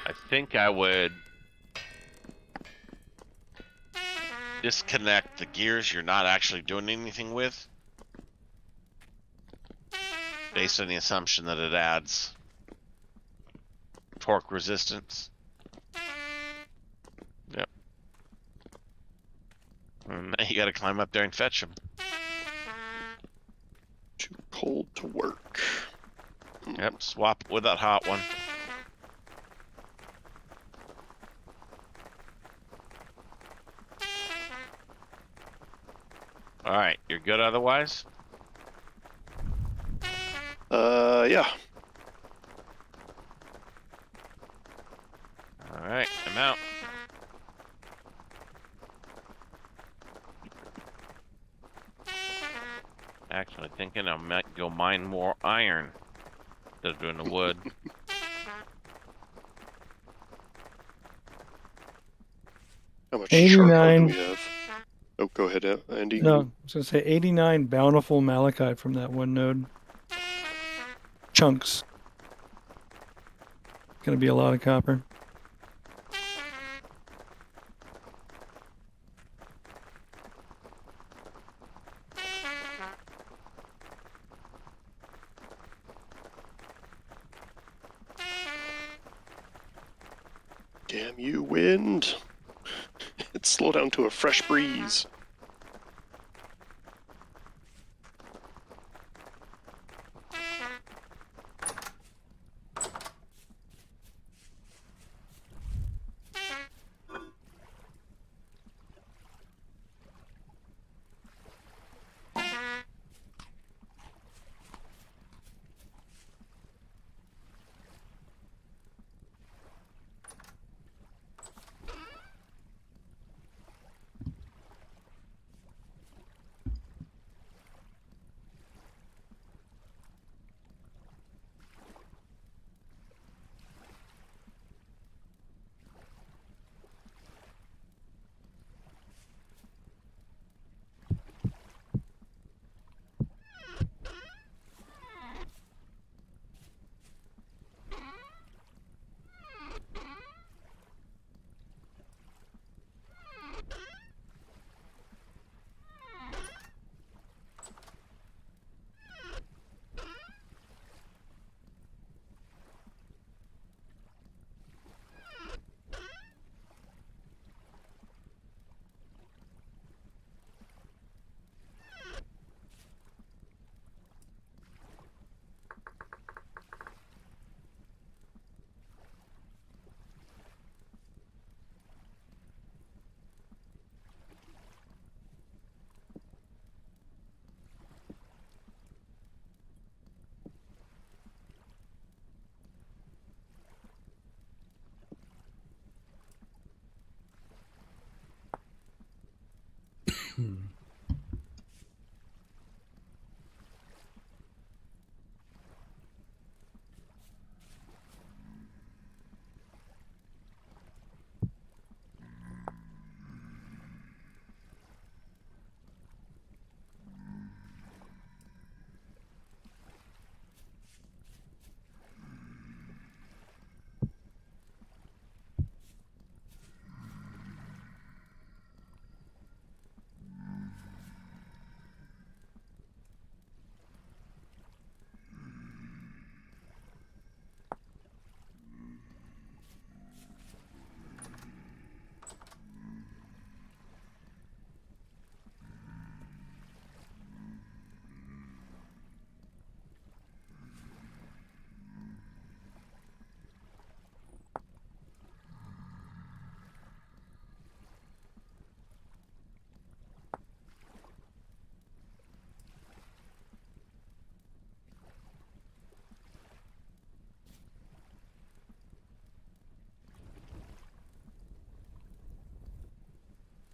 I think I would disconnect the gears you're not actually doing anything with, based on the assumption that it adds torque resistance. Yep. And now you gotta climb up there and fetch them. Too cold to work. Yep, swap with that hot one. Alright, you're good otherwise? Yeah. Alright, I'm out. Actually thinking I might go mine more iron instead of doing the wood. How much charcoal do 89. we have? Oh, go ahead, Andy. No, I was going to say 89 bountiful malachite from that one node. Chunks. Going to be a lot of copper. Damn you, wind. It's slow down to a fresh breeze.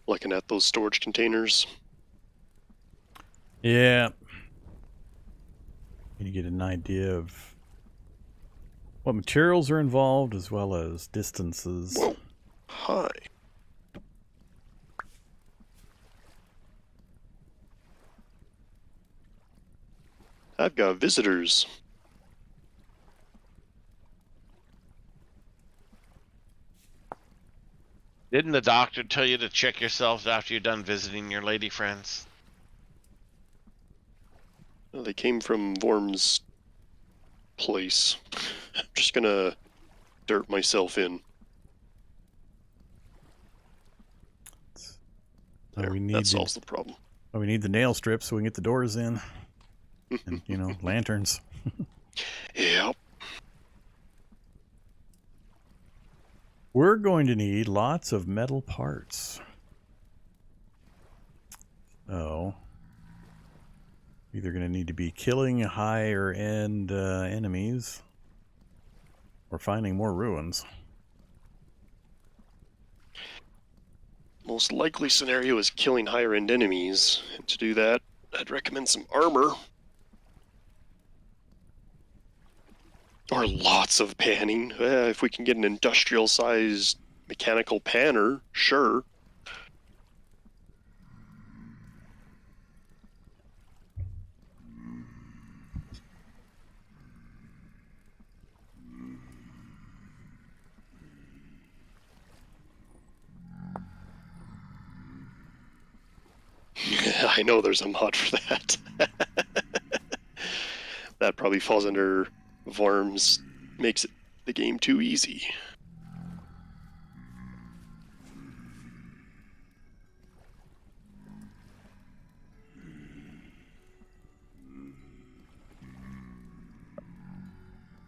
looking at those storage containers. Yeah. You get an idea of what materials are involved as well as distances. Whoa. Hi. I've got visitors. Didn't the doctor tell you to check yourselves after you're done visiting your lady friends? Well, they came from Vorm's place. I'm just gonna dirt myself in. There, that solves the problem. Oh, we need the nail strips so we can get the doors in. And, you know, lanterns. Yep. We're going to need lots of metal parts. So, either going to need to be killing higher end enemies or finding more ruins. Most likely scenario is killing higher end enemies. And to do that, I'd recommend some armor. Or lots of panning. If we can get an industrial sized mechanical panner, sure. I know there's a mod for that. That probably falls under Vorm's makes the game too easy.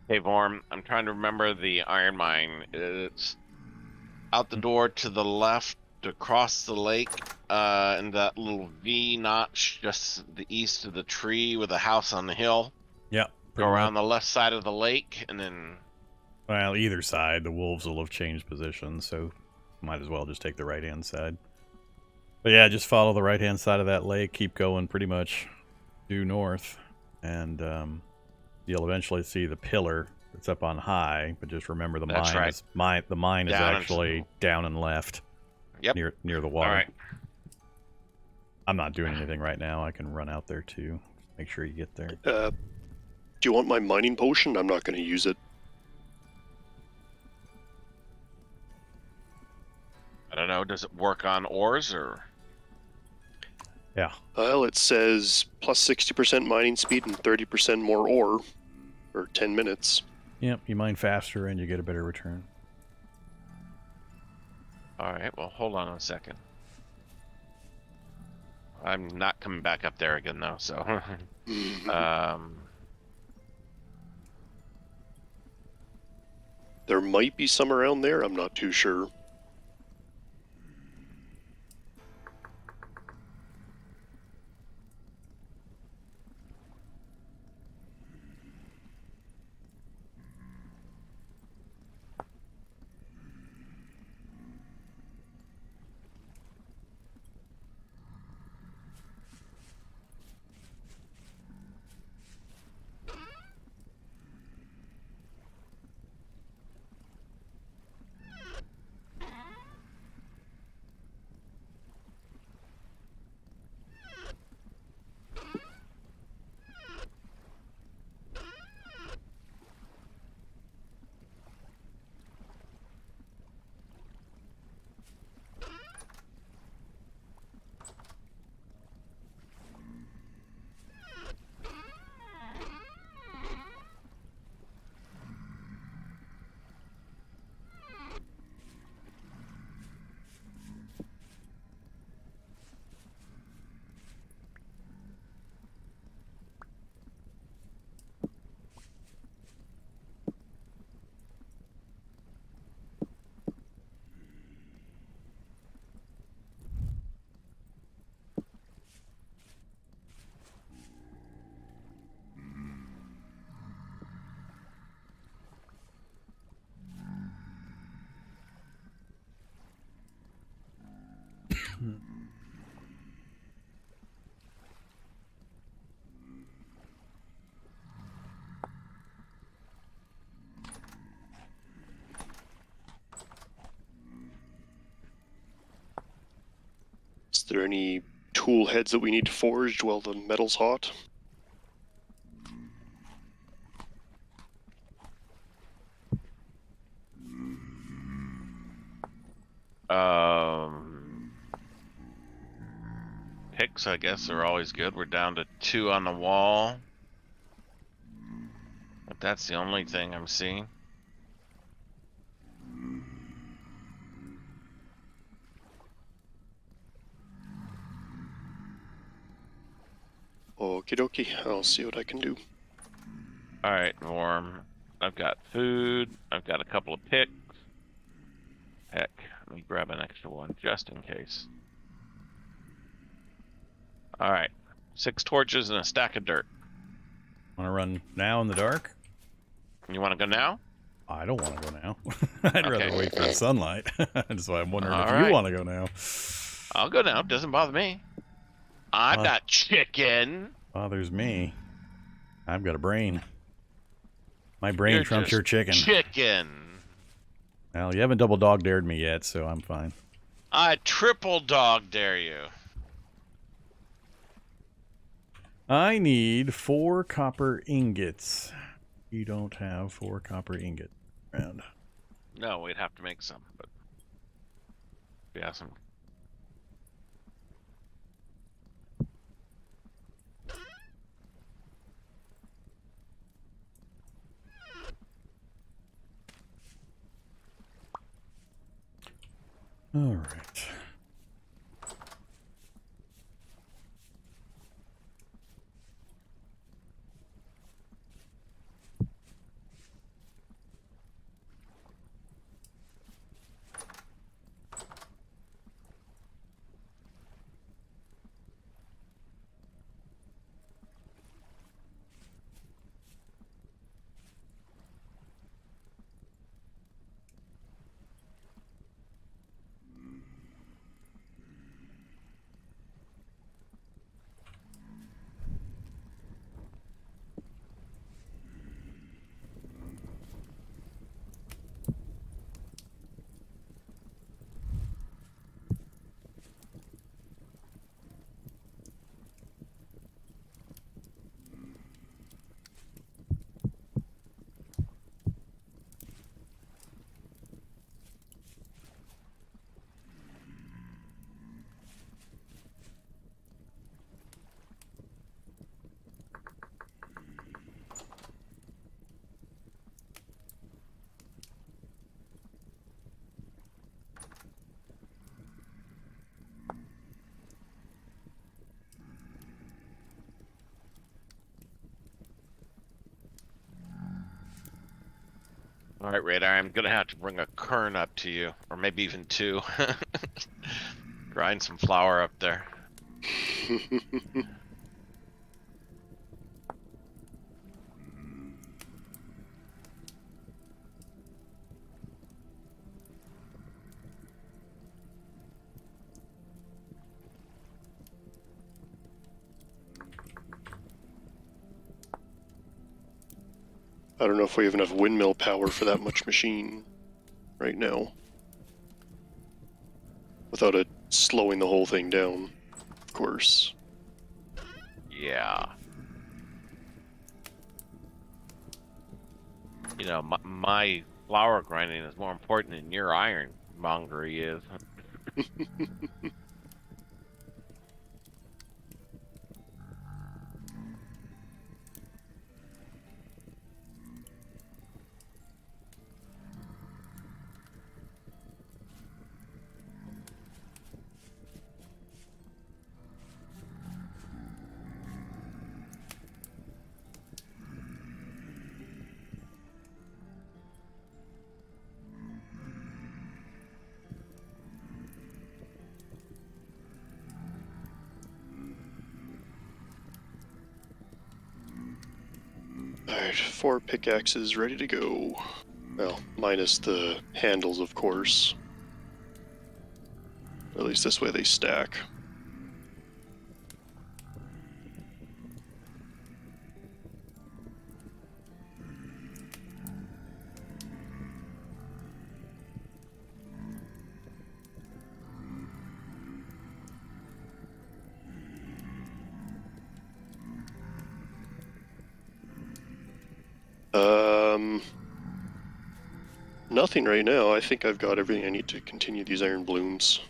Hey, Vorm, I'm trying to remember the iron mine. It's out the door to the left, across the lake, and that little V notch just the east of the tree with a house on the hill. Yeah. Go around the left side of the lake, and then... Well, either side. The wolves will have changed positions, so might as well just take the right-hand side. But yeah, just follow the right-hand side of that lake. Keep going pretty much due north. And you'll eventually see the pillar that's up on high. But just remember the That's mine right. is the mine is Down actually down and left. Yep. Near the water. All right. I'm not doing anything right now. I can run out there too. Make sure you get there. Do you want my mining potion? I'm not going to use it. I don't know, does it work on ores, or...? Yeah. Well, it says plus 60% mining speed and 30% more ore for 10 minutes. Yep, you mine faster and you get a better return. Alright, well, hold on a second. I'm not coming back up there again, though, so... There might be some around there, I'm not too sure. Is there any tool heads that we need forged while the metal's hot? Picks, I guess, are always good. We're down to 2 on the wall. But that's the only thing I'm seeing. Okie dokie, I'll see what I can do. Alright, Vorm. I've got food. I've got a couple of picks. Heck, let me grab an extra one just in case. Alright. 6 torches and a stack of dirt. Want to run now in the dark? You want to go now? I don't want to go now. I'd Okay. rather wait for the sunlight. That's why I'm wondering if All right. you want to go now. I'll go now. Doesn't bother me. I'm not chicken. Bothers me. I've got a brain. My brain You're trumps just your chicken. Chicken. Well, you haven't double dog dared me yet, so I'm fine. I triple dog dare you. I need 4 copper ingots. You don't have 4 copper ingots around. No, we'd have to make some, but yeah, some. All right. All right, Radar. I'm gonna have to bring a kern up to you, or maybe even 2. Grind some flour up there. I don't know if we have enough windmill power for that much machine right now. Without it slowing the whole thing down, of course. Yeah. You know, my flour grinding is more important than your iron mongery is. Alright, 4 pickaxes ready to go. Well, minus the handles, of course. Or at least this way they stack. Nothing right now. I think I've got everything I need to continue these iron blooms.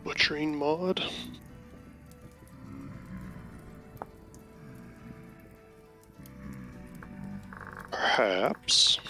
Butchering mod. Perhaps.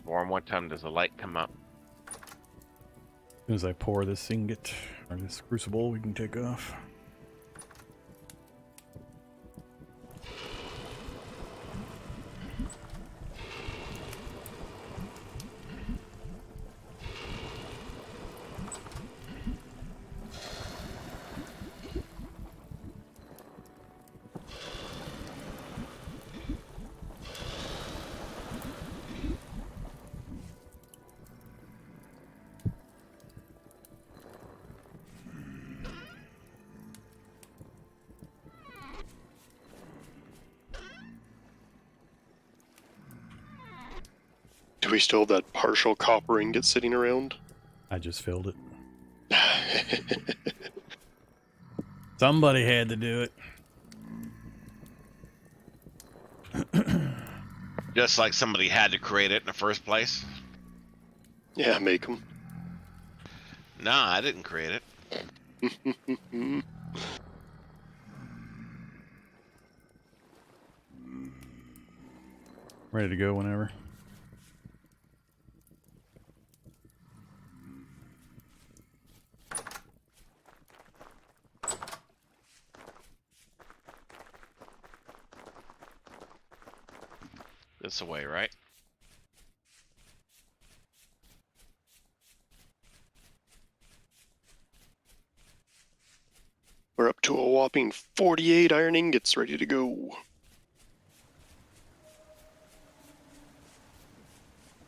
Vorm, what time does the light come up? As soon as I pour this ingot, or this crucible, we can take off. Do we still have that partial copper ingot sitting around? I just filled it. Somebody had to do it. Just like somebody had to create it in the first place? Yeah, make them. Nah, I didn't create it. Ready to go whenever. This away, right? We're up to a whopping 48 iron ingots ready to go.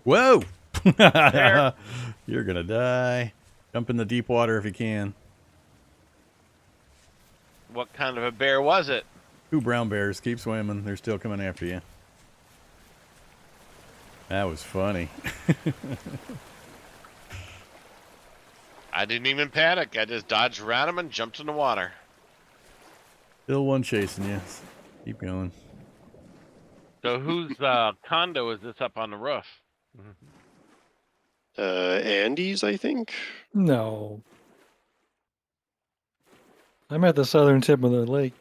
Whoa! There. You're gonna die. Jump in the deep water if you can. What kind of a bear was it? 2 brown bears. Keep swimming. They're still coming after you. That was funny. I didn't even panic. I just dodged around him and jumped in the water. Still one chasing you. Keep going. So whose condo is this up on the roof? Andy's, I think? No. I'm at the southern tip of the lake.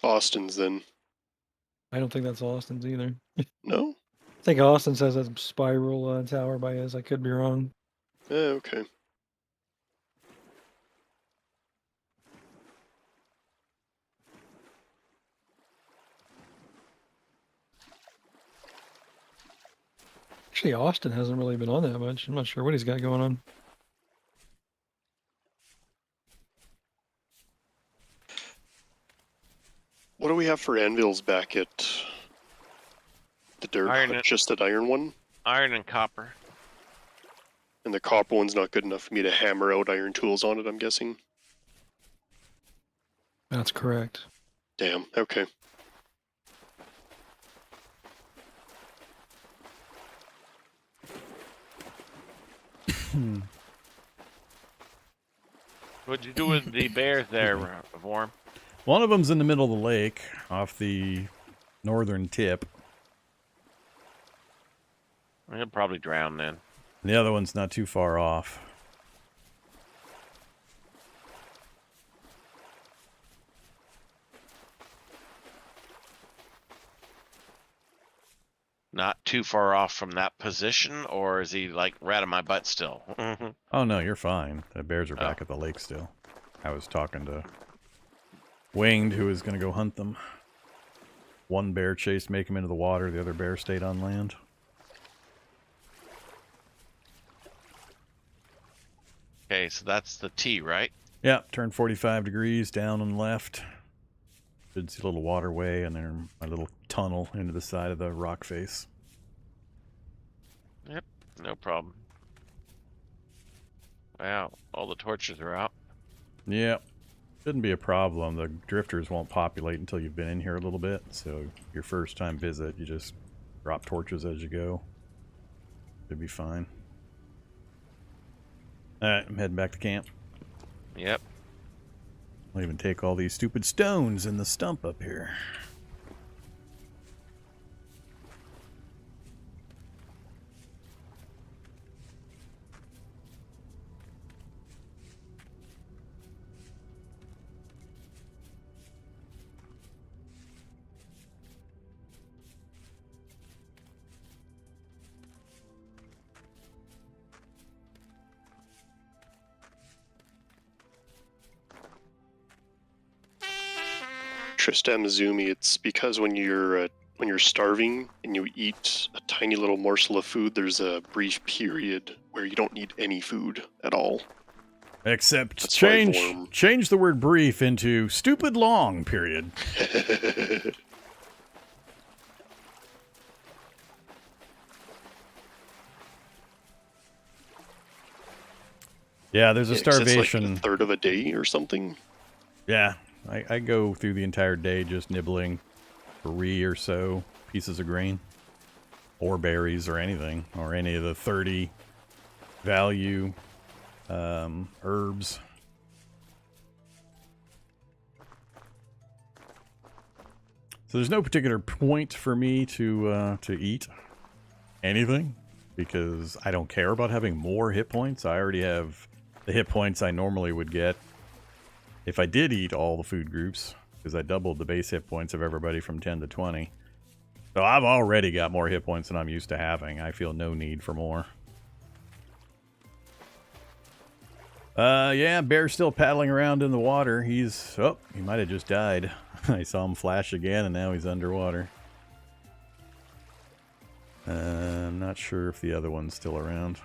Austin's then. I don't think that's Austin's either. No? I think Austin says a spiral tower by his. I could be wrong. Okay. Actually, Austin hasn't really been on that much. I'm not sure what he's got going on. What do we have for anvils back at the dirt? Iron hut? Just that iron one? Iron and copper. And the copper one's not good enough for me to hammer out iron tools on it, I'm guessing. That's correct. Damn, okay. What'd you do with the bears there, Vorm? One of them's in the middle of the lake, off the northern tip. He'll probably drown then. And the other one's not too far off. Not too far off from that position, or is he like right on my butt still? Oh no, you're fine. The bears are back at the lake still. I was talking to Winged, who was going to go hunt them. One bear chased, make him into the water. The other bear stayed on land. Okay, so that's the T, right? Yeah, turn 45 degrees down and left. Should see a little waterway and then a little tunnel into the side of the rock face. Yep, no problem. Wow, all the torches are out. Yeah, shouldn't be a problem. The drifters won't populate until you've been in here a little bit. So your first time visit, you just drop torches as you go. Should be fine. Alright, I'm heading back to camp. Yep. I'll even take all these stupid stones in the stump up here. Tristam Azumi, it's because when you're starving and you eat a tiny little morsel of food, there's a brief period where you don't need any food at all. Except That's why change Vorm- change the word brief into stupid long period. Yeah, there's a 'Cause it's starvation. like a third of a day or something. Yeah, I go through the entire day just nibbling 3 or so pieces of grain. Or berries or anything. Or any of the 30 value herbs. So there's no particular point for me to eat anything. Because I don't care about having more hit points. I already have the hit points I normally would get if I did eat all the food groups, because I doubled the base hit points of everybody from 10 to 20. So I've already got more hit points than I'm used to having. I feel no need for more. Yeah, bear's still paddling around in the water. He might have just died. I saw him flash again, and now he's underwater. I'm not sure if the other one's still around.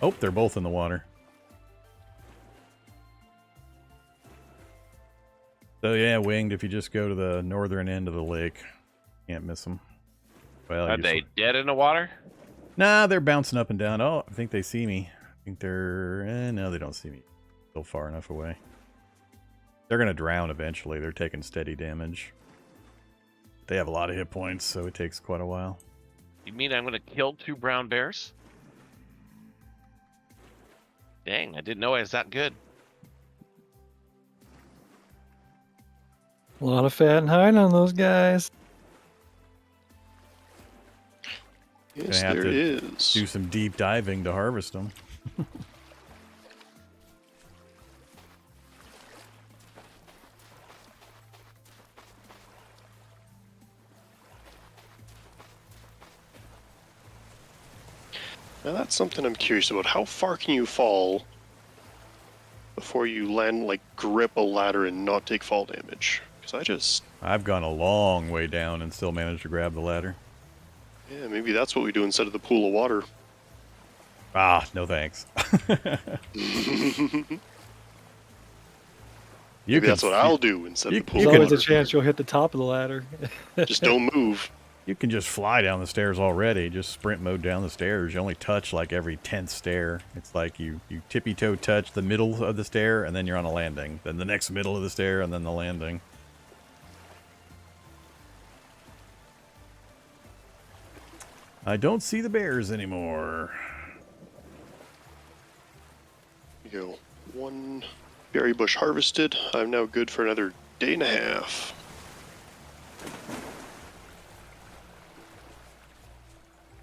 Oh, they're both in the water. So yeah, Winged, if you just go to the northern end of the lake, can't miss them. Well, Are they dead in the water? Nah, they're bouncing up and down. Oh, I think they see me. I think they're... no, they don't see me. Still far enough away. They're going to drown eventually. They're taking steady damage. They have a lot of hit points, so it takes quite a while. You mean I'm gonna kill 2 brown bears? Dang, I didn't know I was that good. A lot of fat and hide on those guys. Yes, Gonna have there to is. do some deep diving to harvest them. Now that's something I'm curious about. How far can you fall before you land, like, grip a ladder and not take fall damage? Because I've gone a long way down and still managed to grab the ladder. Yeah, maybe that's what we do instead of the pool of water. Ah, no thanks. Maybe that's what I'll do instead of the pool There's of always a water. chance you'll hit the top of the ladder. Just don't move. You can just fly down the stairs already. Just sprint mode down the stairs. You only touch like every 10th stair. It's like you tippy-toe touch the middle of the stair, and then you're on a landing. Then the next middle of the stair, and then the landing. I don't see the bears anymore. You go. 1 berry bush harvested. I'm now good for another day and a half.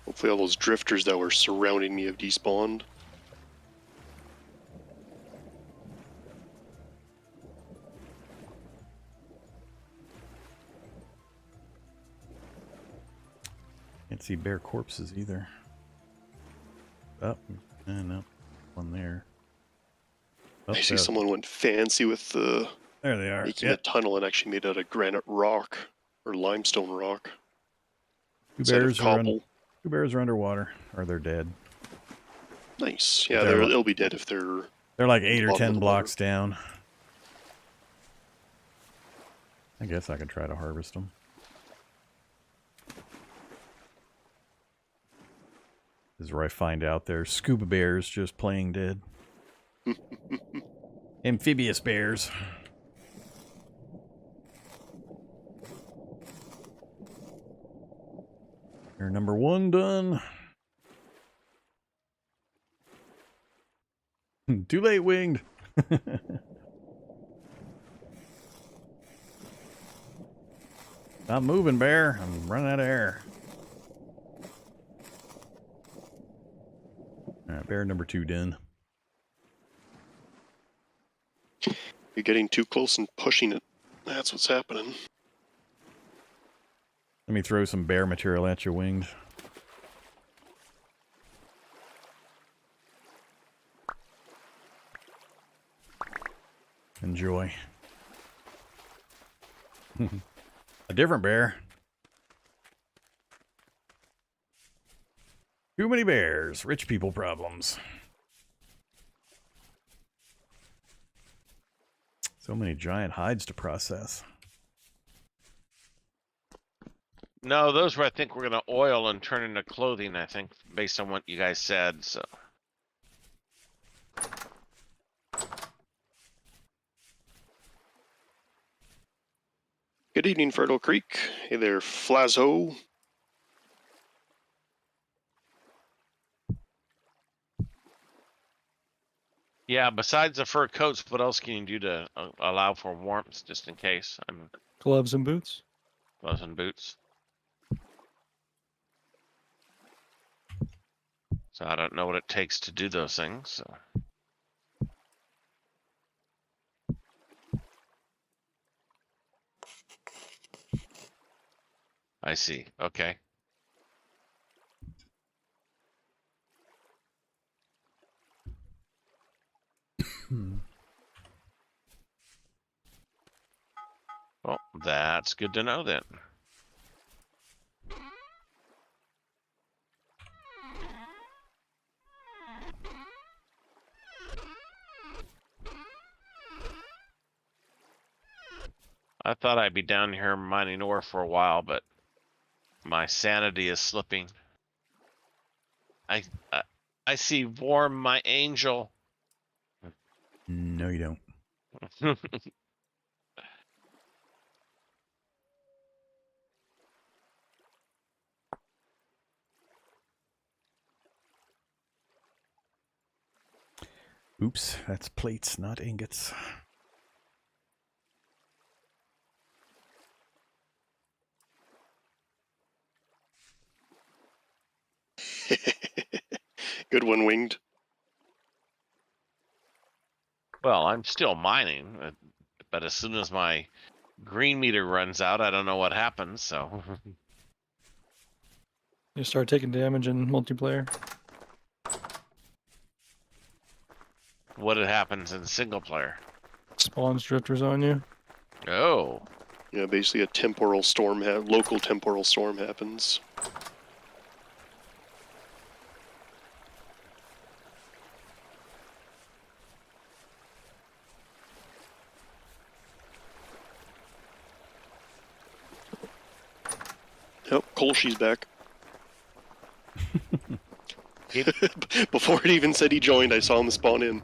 Hopefully all those drifters that were surrounding me have despawned. Can't see bear corpses either. Oh, no. One there. Oh, I see there. someone went fancy with the There they are. making Yep. a tunnel and actually made out of granite rock or limestone rock. Two instead of bears are cobble. Two bears are underwater, or they're dead. Nice. Yeah, They're- they'll be dead if they're... They're like 8 or Bottom of 10 the blocks down. I guess I can try to harvest them. This is where I find out there's scuba bears just playing dead. Amphibious bears. Bear number 1 done. Too late, winged. Stop moving, bear. I'm running out of air. Alright, bear number 2 done. You're getting too close and pushing it. That's what's happening. Let me throw some bear material at you, winged. Enjoy. A different bear. Too many bears. Rich people problems. So many giant hides to process. No, those were, I think, we're going to oil and turn into clothing, I think, based on what you guys said, so. Good evening, Fertile Creek. Hey there, Flazzo. Yeah, besides the fur coats, what else can you do to allow for warmth, just in case? I'm Gloves and boots. gloves and boots. So I don't know what it takes to do those things, so. I see, okay. Well, that's good to know then. I thought I'd be down here mining ore for a while, but my sanity is slipping. I see Vorm, my angel. No, you don't. Oops, that's plates, not ingots. Good one, Winged. Well, I'm still mining, but as soon as my green meter runs out, I don't know what happens, so. You start taking damage in multiplayer. What happens in single player? Spawns drifters on you. Oh, Yeah, basically a temporal storm, local temporal storm happens. Kolshi's back. Before it even said he joined, I saw him spawn in.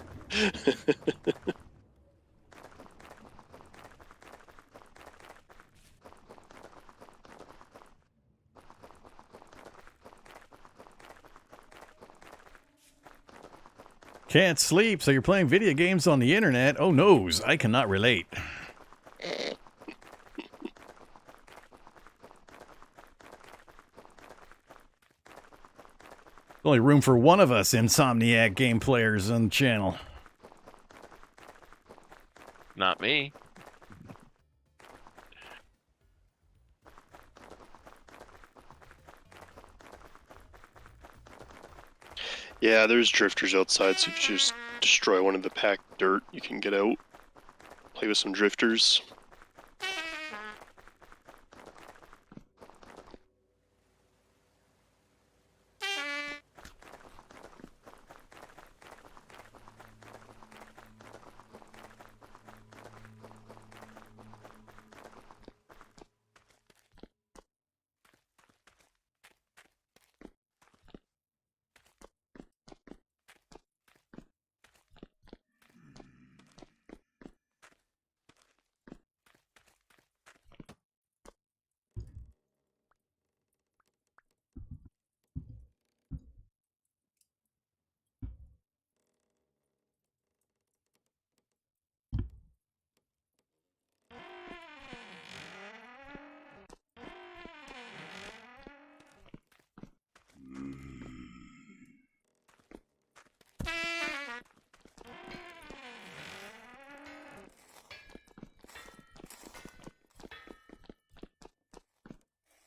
Can't sleep, so you're playing video games on the internet? Oh noes, I cannot relate. Only room for one of us insomniac game players on the channel. Not me. Yeah, there's drifters outside, so if you just destroy one of the packed dirt, you can get out. Play with some drifters.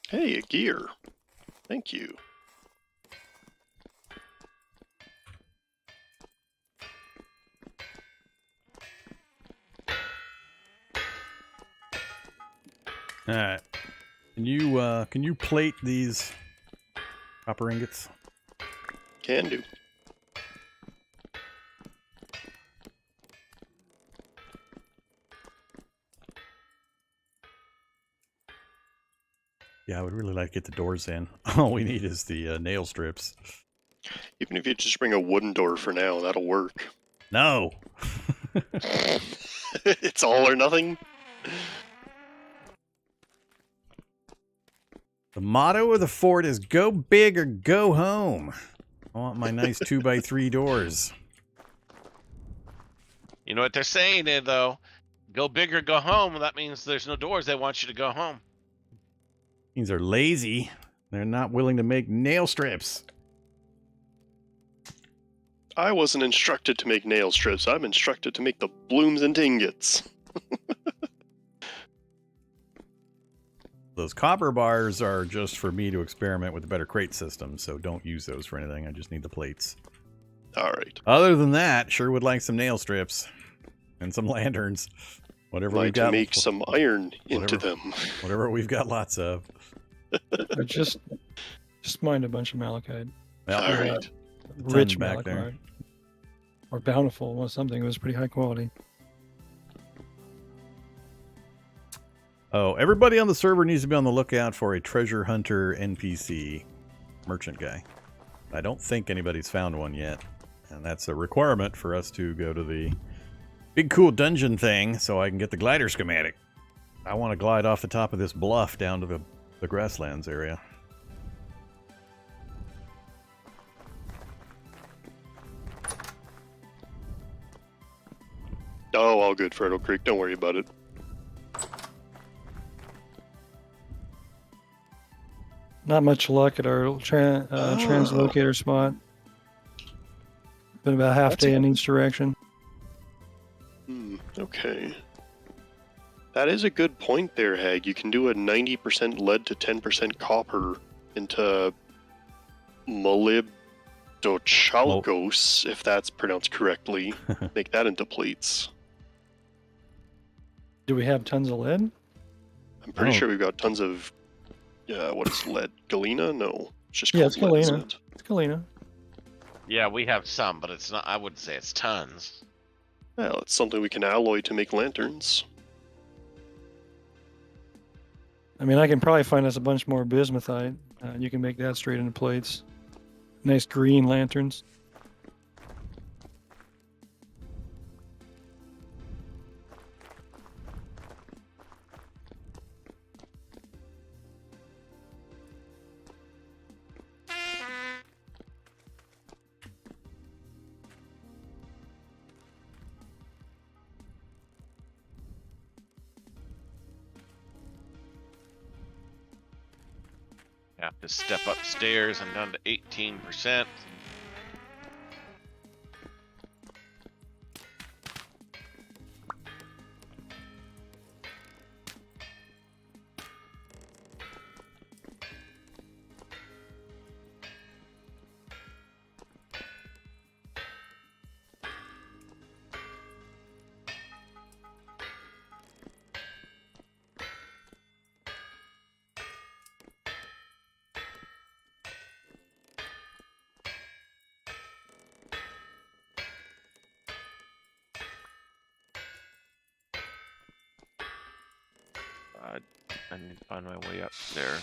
Hey, a gear. Thank you. Alright. Can you plate these copper ingots? Can do. Yeah, I would really like to get the doors in. All we need is the nail strips. Even if you just bring a wooden door for now, that'll work. No! It's all or nothing. The motto of the fort is go big or go home. I want my nice 2x3 doors. You know what they're saying there, though? Go big or go home. That means there's no doors. They want you to go home. These are lazy. They're not willing to make nail strips. I wasn't instructed to make nail strips. I'm instructed to make the blooms and ingots. Those copper bars are just for me to experiment with a better crate system, so don't use those for anything. I just need the plates. Alright. Other than that, sure would like some nail strips and some lanterns. Whatever we've Like got. to make some iron into them. Whatever we've got lots of. Or just mine a bunch of malachite. Well, Alright. Rich back malachite. there. Or bountiful was something that was pretty high quality. Oh, everybody on the server needs to be on the lookout for a treasure hunter NPC merchant guy. I don't think anybody's found one yet. And that's a requirement for us to go to the big cool dungeon thing so I can get the glider schematic. I want to glide off the top of this bluff down to the grasslands area. Oh, all good, Fertile Creek. Don't worry about it. Not much luck at our translocator spot. Been about half That's day in each direction. Okay. That is a good point there, Hag. You can do a 90% lead to 10% copper into molybdochalcos, if that's pronounced correctly. Make that into plates. Do we have tons of lead? I'm pretty Oh. sure we've got tons of... what is lead? Galena? No. It's just Yeah, called it's lead, isn't galena. it? It's galena. Yeah, we have some, but it's not. I wouldn't say it's tons. Well, it's something we can alloy to make lanterns. I mean, I can probably find us a bunch more bismuthite. You can make that straight into plates. Nice green lanterns. Have to step upstairs and down to 18%. I need to find my way upstairs.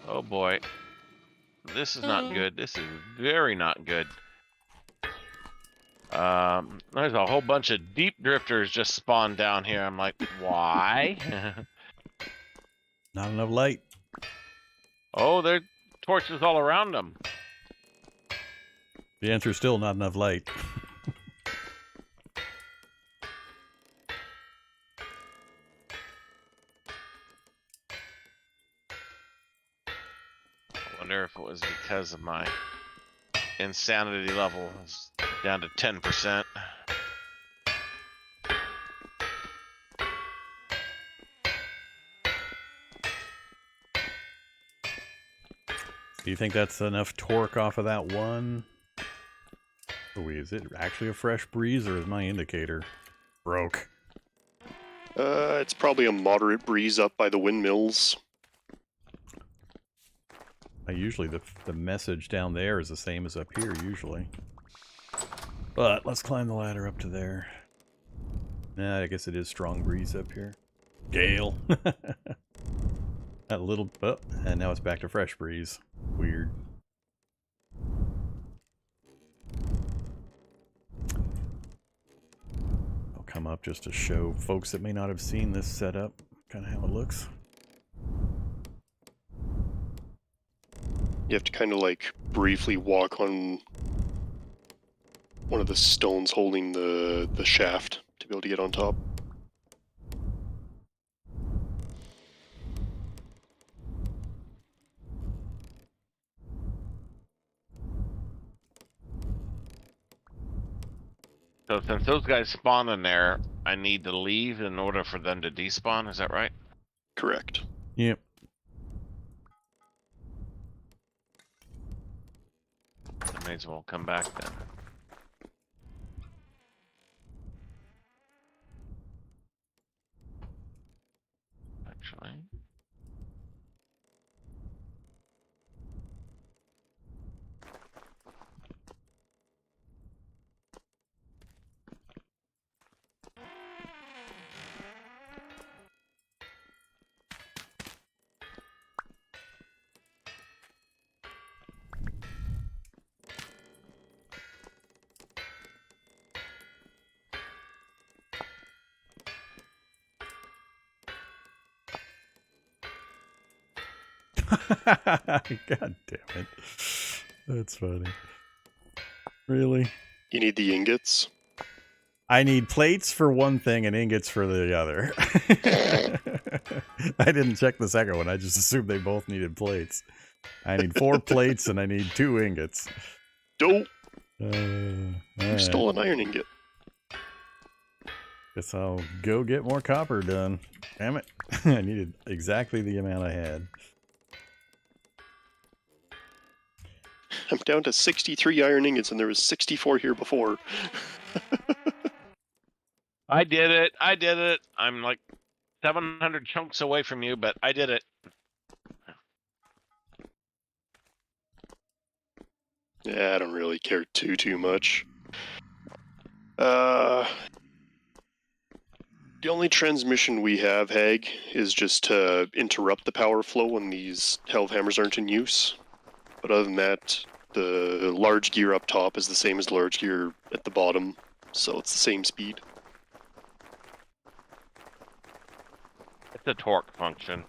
Oh boy. This is not good. This is very not good. There's a whole bunch of deep drifters just spawned down here. I'm like, why? Not enough light. Oh, there's torches all around them. The answer is still not enough light. I wonder if it was because of my insanity level is down to 10%. Do you think that's enough torque off of that one? Oh, is it actually a fresh breeze, or is my indicator broke? It's probably a moderate breeze up by the windmills. Usually the message down there is the same as up here, usually. But let's climb the ladder up to there. Nah, I guess it is strong breeze up here. Gale. That little... Oh, and now it's back to fresh breeze. Weird. I'll come up just to show folks that may not have seen this setup kind of how it looks. You have to kind of like briefly walk on one of the stones holding the shaft to be able to get on top. So since those guys spawn in there, I need to leave in order for them to despawn, is that right? Correct. Yep. I may as well come back then. Actually. God damn it. That's funny. Really? You need the ingots. I need plates for one thing and ingots for the other. I didn't check the second one. I just assumed they both needed plates. I need 4 plates and I need 2 ingots. Dope. You You stole an iron ingot. Guess I'll go get more copper done. Damn it. I needed exactly the amount I had. I'm down to 63 iron ingots and there was 64 here before. I did it. I did it. I'm like 700 chunks away from you, but I did it. Yeah, I don't really care too much. The only transmission we have, Hag, is just to interrupt the power flow when these Hellhammers aren't in use. But other than that, the large gear up top is the same as large gear at the bottom, so it's the same speed. It's a torque function.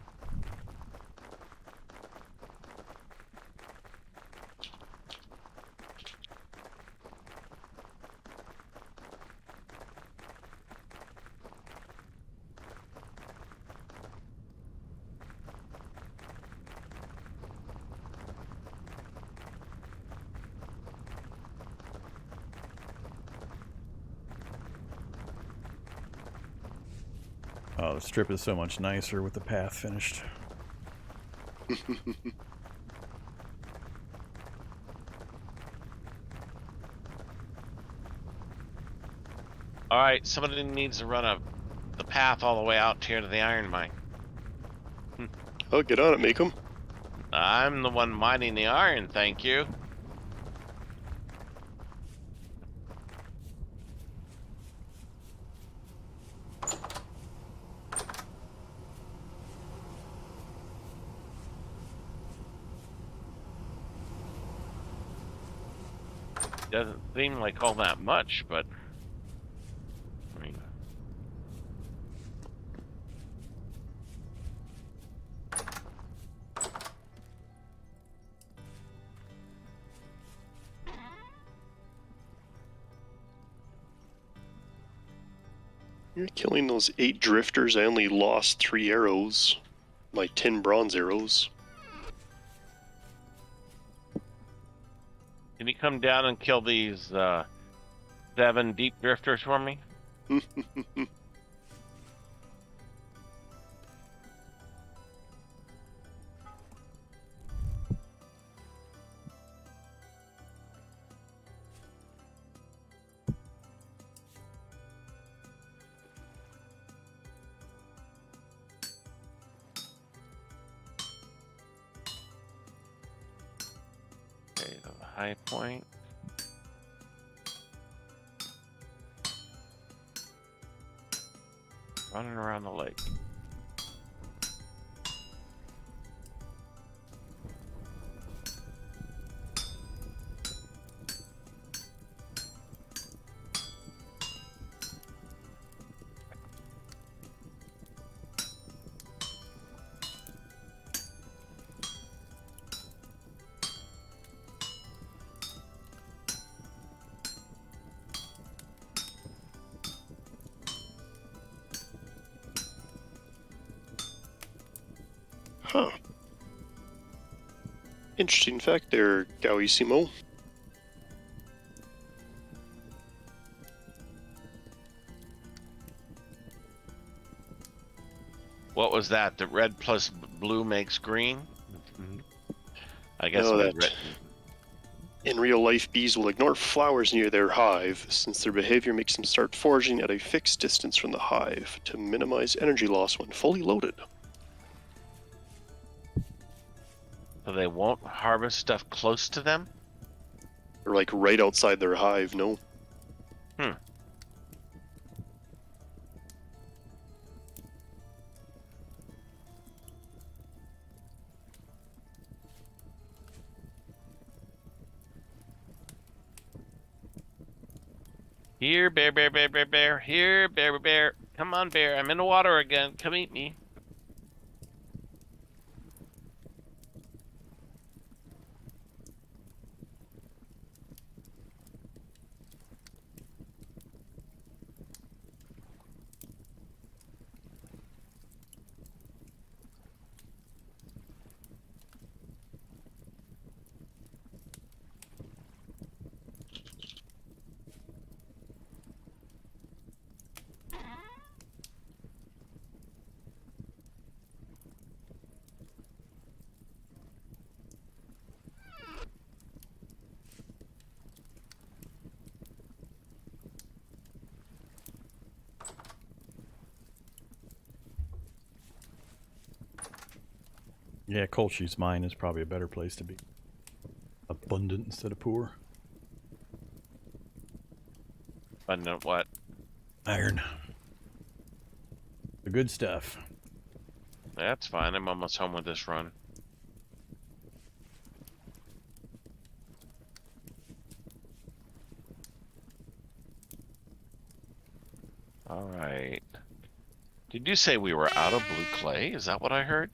Oh, the strip is so much nicer with the path finished. Alright, somebody needs to run the path all the way out here to the iron mine. Oh, get on it, make 'em. I'm the one mining the iron, thank you. Doesn't seem like all that much, but I mean, You're killing those 8 drifters. I only lost 3 arrows. My 10 bronze arrows. can you come down and kill these 7 deep drifters for me? Okay, the high point. Running around the lake. Huh. Interesting fact there, Gauissimo. What was that? The red plus blue makes green? I guess No, we that- read- In real life, bees will ignore flowers near their hive, since their behavior makes them start foraging at a fixed distance from the hive to minimize energy loss when fully loaded. so they won't harvest stuff close to them? Or like right outside their hive, no? Here, bear, bear, bear, bear, bear. Here, bear, bear, bear. Come on, bear. I'm in the water again. Come eat me. Yeah, Colchi's mine is probably a better place to be. Abundant instead of poor. Abundant what? Iron. good stuff. That's fine. I'm almost home with this run. All right. Did you say we were out of blue clay? Is that what I heard?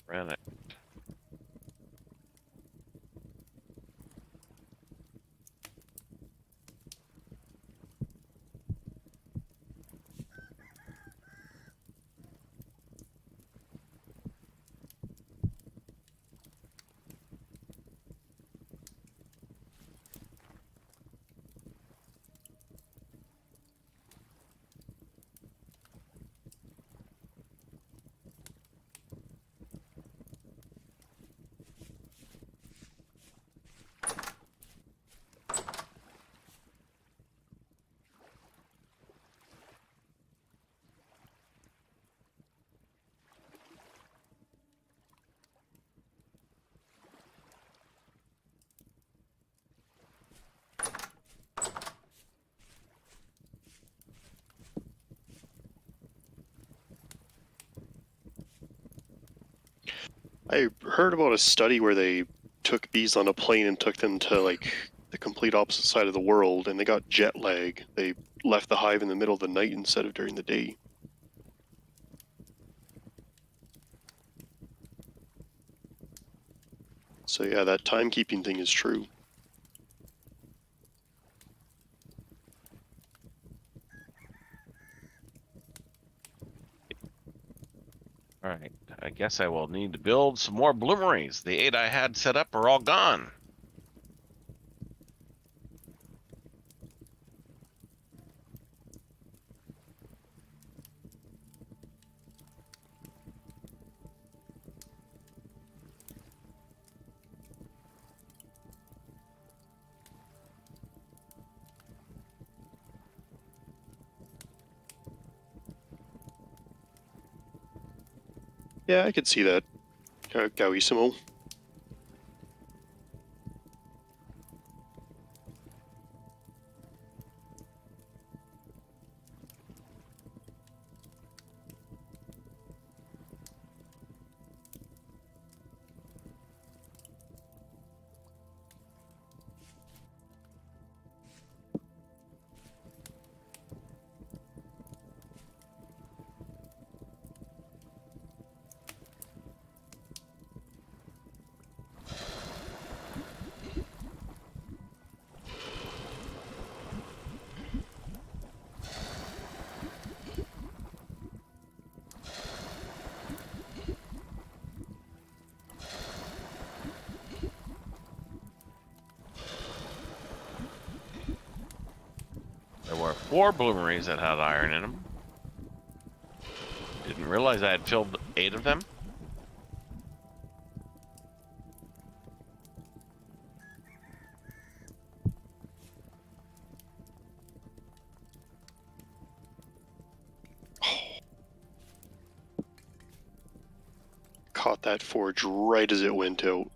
Ran it. I heard about a study where they took bees on a plane and took them to like the complete opposite side of the world, and they got jet lag. They left the hive in the middle of the night instead of during the day. So yeah, that timekeeping thing is true. All right. I guess I will need to build some more bloomeries. The 8 I had set up are all gone. Yeah, I could see that. Gauissimo. There were 4 bloomeries that had iron in them. Didn't realize I had filled 8 of them. Caught that forge right as it went out.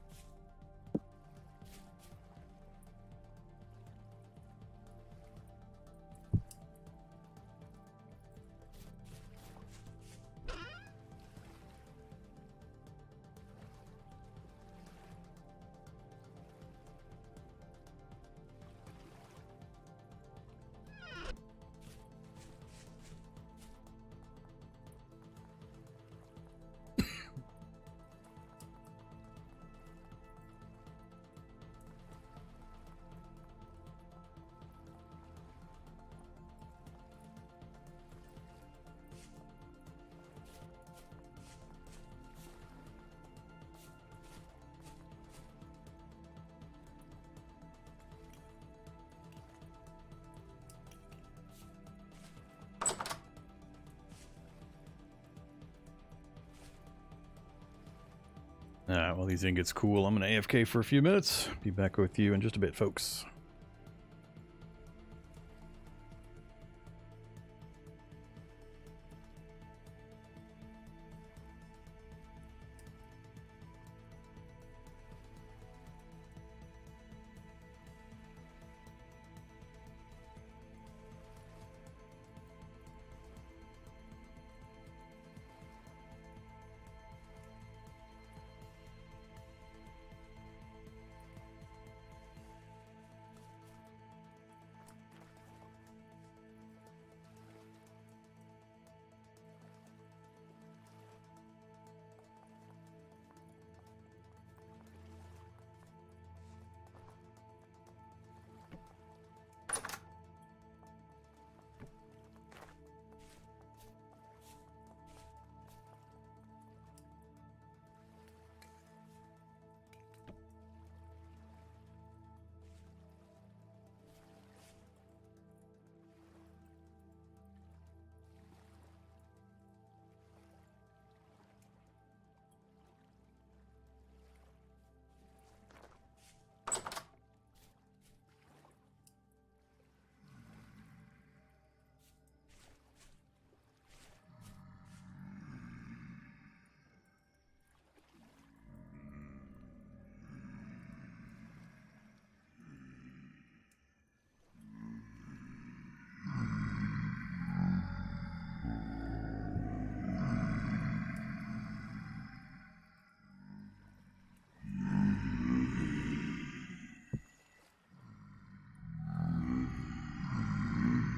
Alright, well, these ingots cool. I'm going to AFK for a few minutes. Be back with you in just a bit, folks.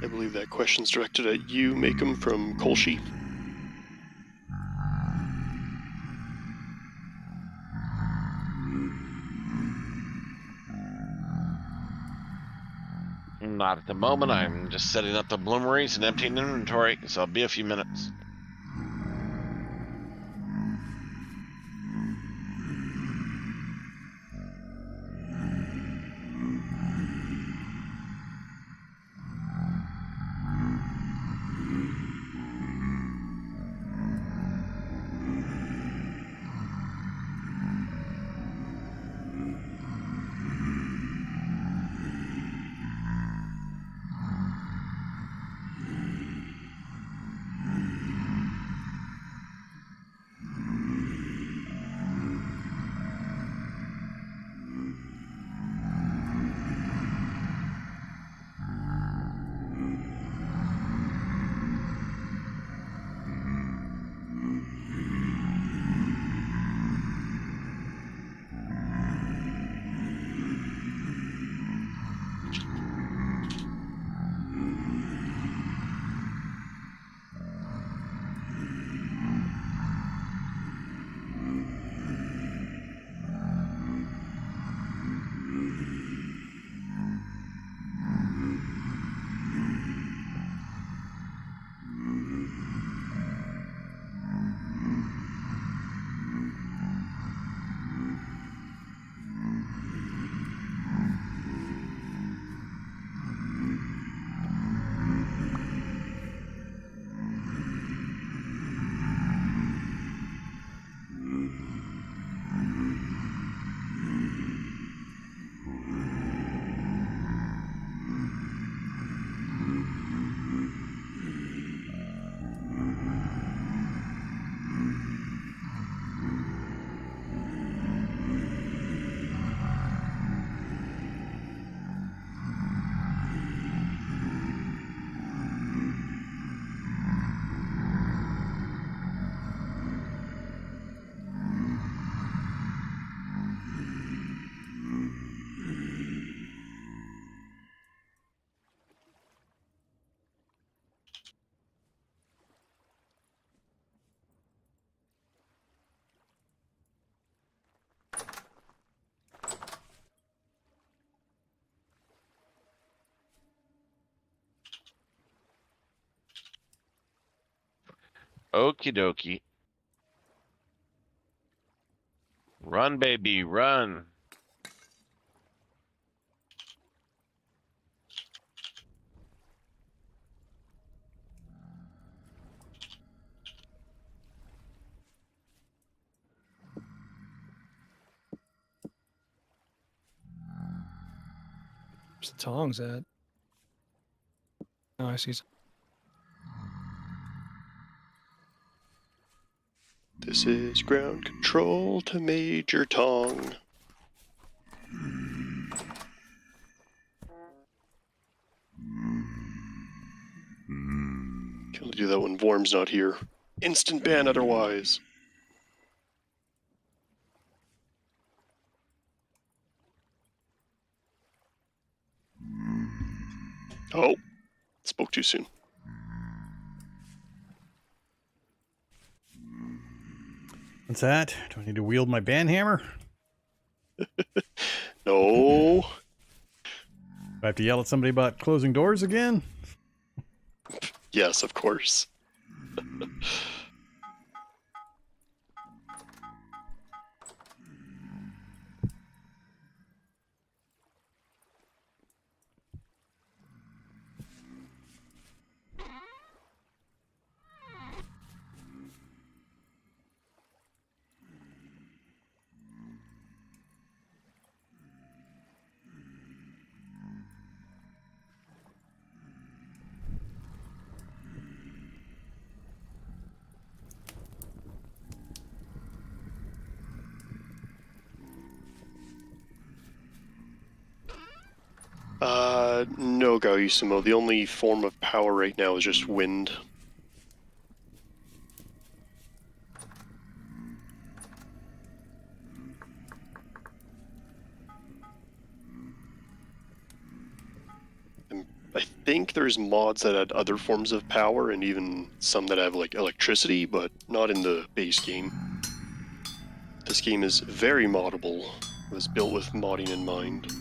I believe that question's directed at you, Makem, from Kolshi. Not at the moment. I'm just setting up the bloomeries and emptying inventory, so I'll be a few minutes. Okie dokie. Run, baby, run. Where's the tongs at? Oh, I see. This is ground control to Major Tong. Can only do that when Vorm's not here. Instant ban otherwise. Oh, spoke too soon. What's that? Do I need to wield my ban hammer? No. Do I have to yell at somebody about closing doors again? Yes, of course. No, Gaoyusumo. The only form of power right now is just wind. And I think there's mods that add other forms of power, and even some that have like electricity, but not in the base game. This game is very moddable. It was built with modding in mind.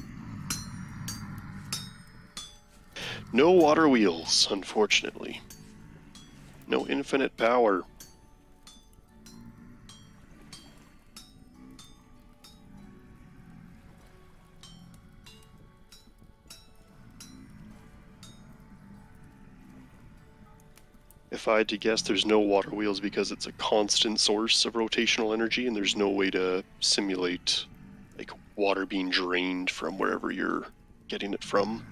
No water wheels, unfortunately. No infinite power. If I had to guess, there's no water wheels because it's a constant source of rotational energy, and there's no way to simulate like water being drained from wherever you're getting it from.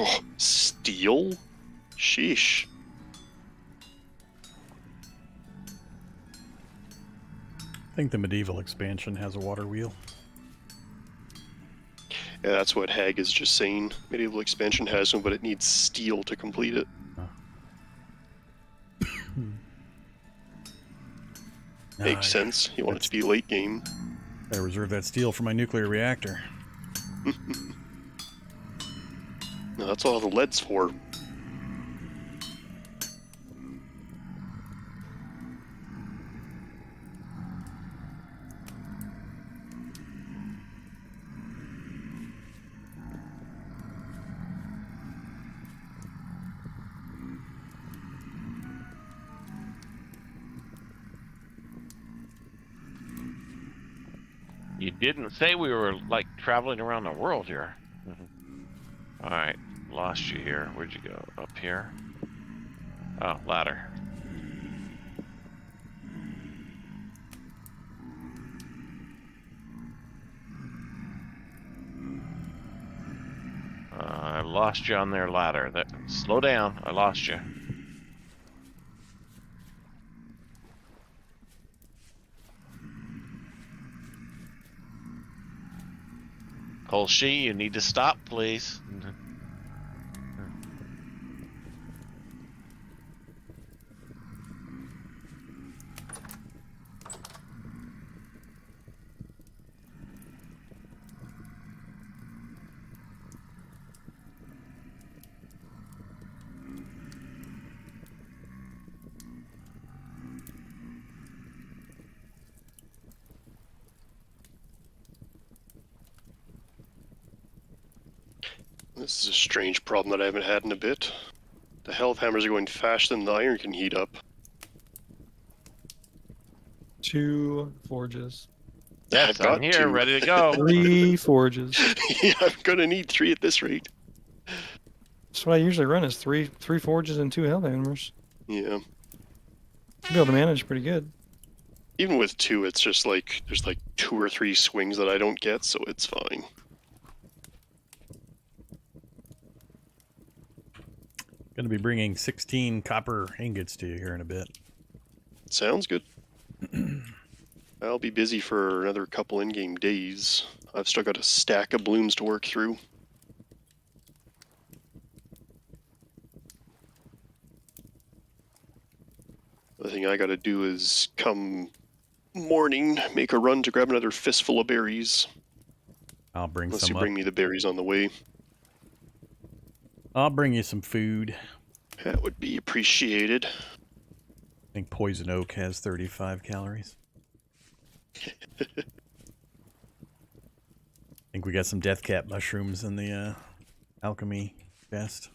Oh, steel? Sheesh. I think the medieval expansion has a water wheel. Yeah, that's what Hag is just saying. Medieval expansion has one, but it needs steel to complete it. Makes sense. You want it to be late game. Gotta reserve that steel for my nuclear reactor. No, that's all the lead's for. You didn't say we were like traveling around the world here. All right, lost you here. Where'd you go? Up here? Oh, ladder. I lost you on their ladder. Slow down. I lost you. Kolshi, you need to stop, please. This is a strange problem that I haven't had in a bit. The health hammers are going faster than the iron can heat up. 2 forges. Yes, I've got I'm here, 2. ready to go. 3 forges. Yeah, I'm gonna need 3 at this rate. That's what I usually run is three forges and 2 hellhammers. Yeah. You'll be able to manage pretty good. Even with 2, it's just like there's like 2 or 3 swings that I don't get, so it's fine. Going to be bringing 16 copper ingots to you here in a bit. Sounds good. I'll be busy for another couple in-game days. I've still got a stack of blooms to work through. The thing I gotta do is come morning, make a run to grab another fistful of berries. I'll bring Unless some you up. bring me the berries on the way. I'll bring you some food. That would be appreciated. I think poison oak has 35 calories. I think we got some death cap mushrooms in the alchemy chest.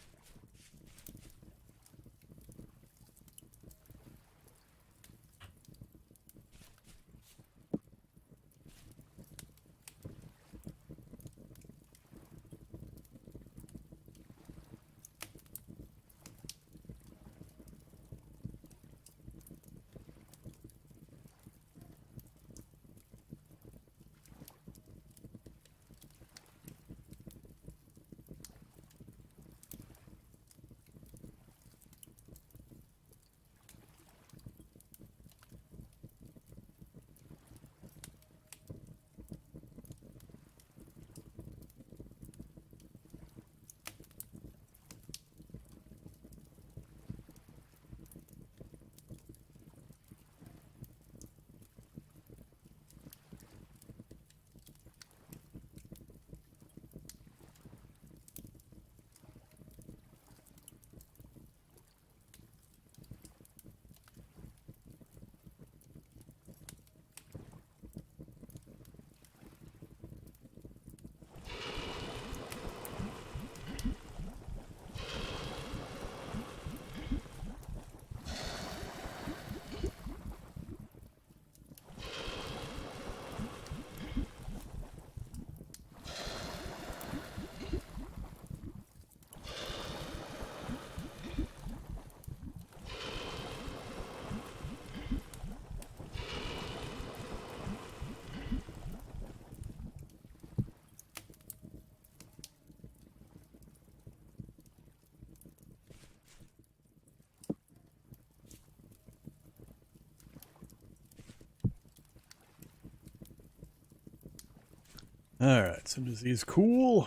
Alright, some disease cool.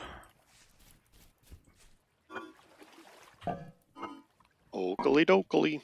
Oakley dokley.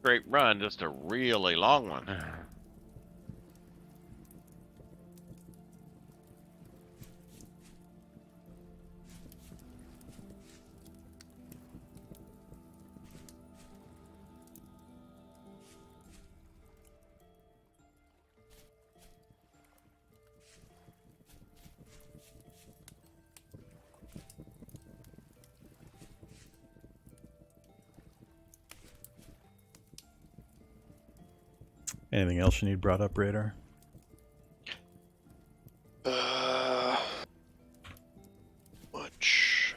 Great run, just a really long one. Anything else you need brought up, Radar? Much.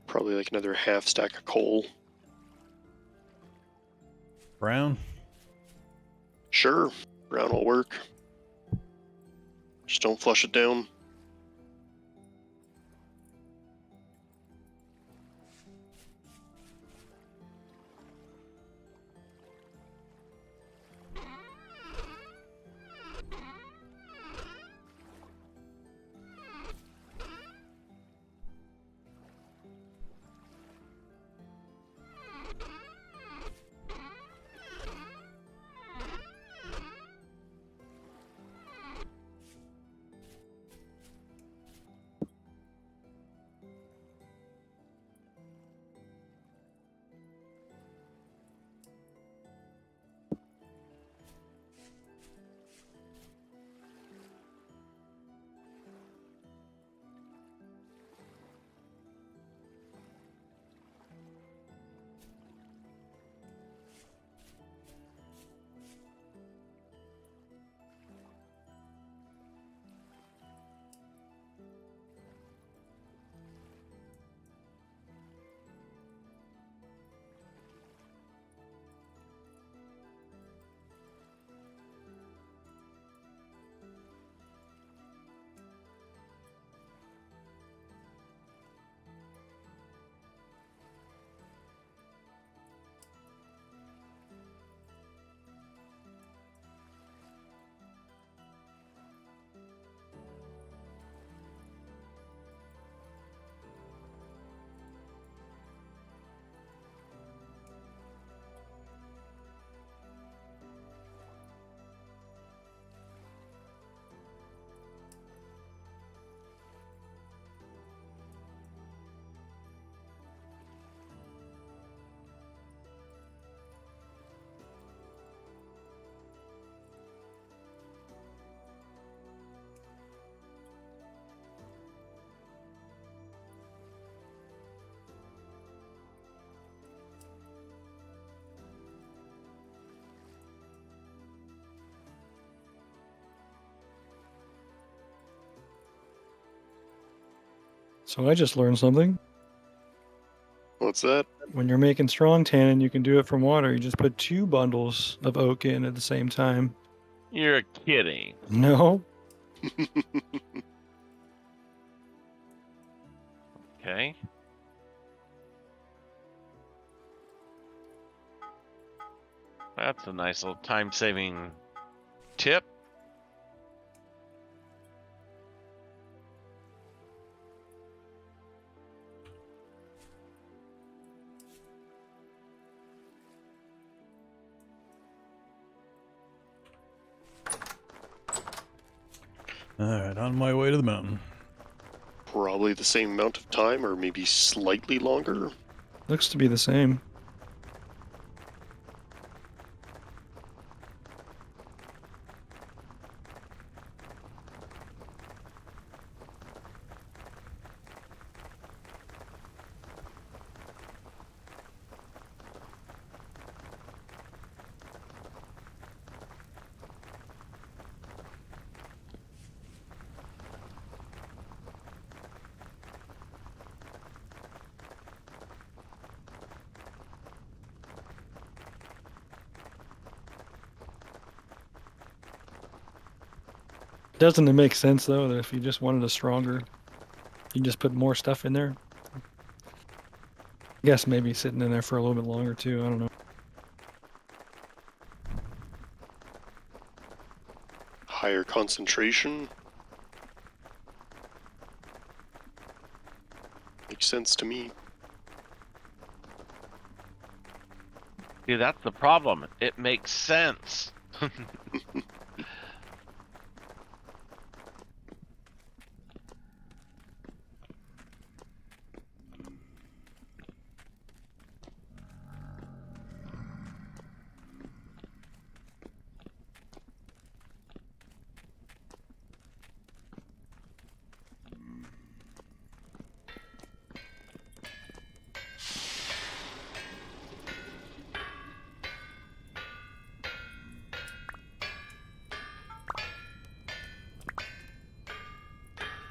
Probably like another half stack of coal. Brown? Sure, brown will work. Just don't flush it down. So I just learned something. What's that? When you're making strong tannin, you can do it from water. You just put 2 bundles of oak in at the same time. You're kidding. No? Okay. That's a nice little time-saving tip. Alright, on my way to the mountain. Probably the same amount of time, or maybe slightly longer. Looks to be the same. Doesn't it make sense, though, that if you just wanted a stronger, you just put more stuff in there? I guess maybe sitting in there for a little bit longer, too. I don't know. Higher concentration. Makes sense to me. See, that's the problem. It makes sense.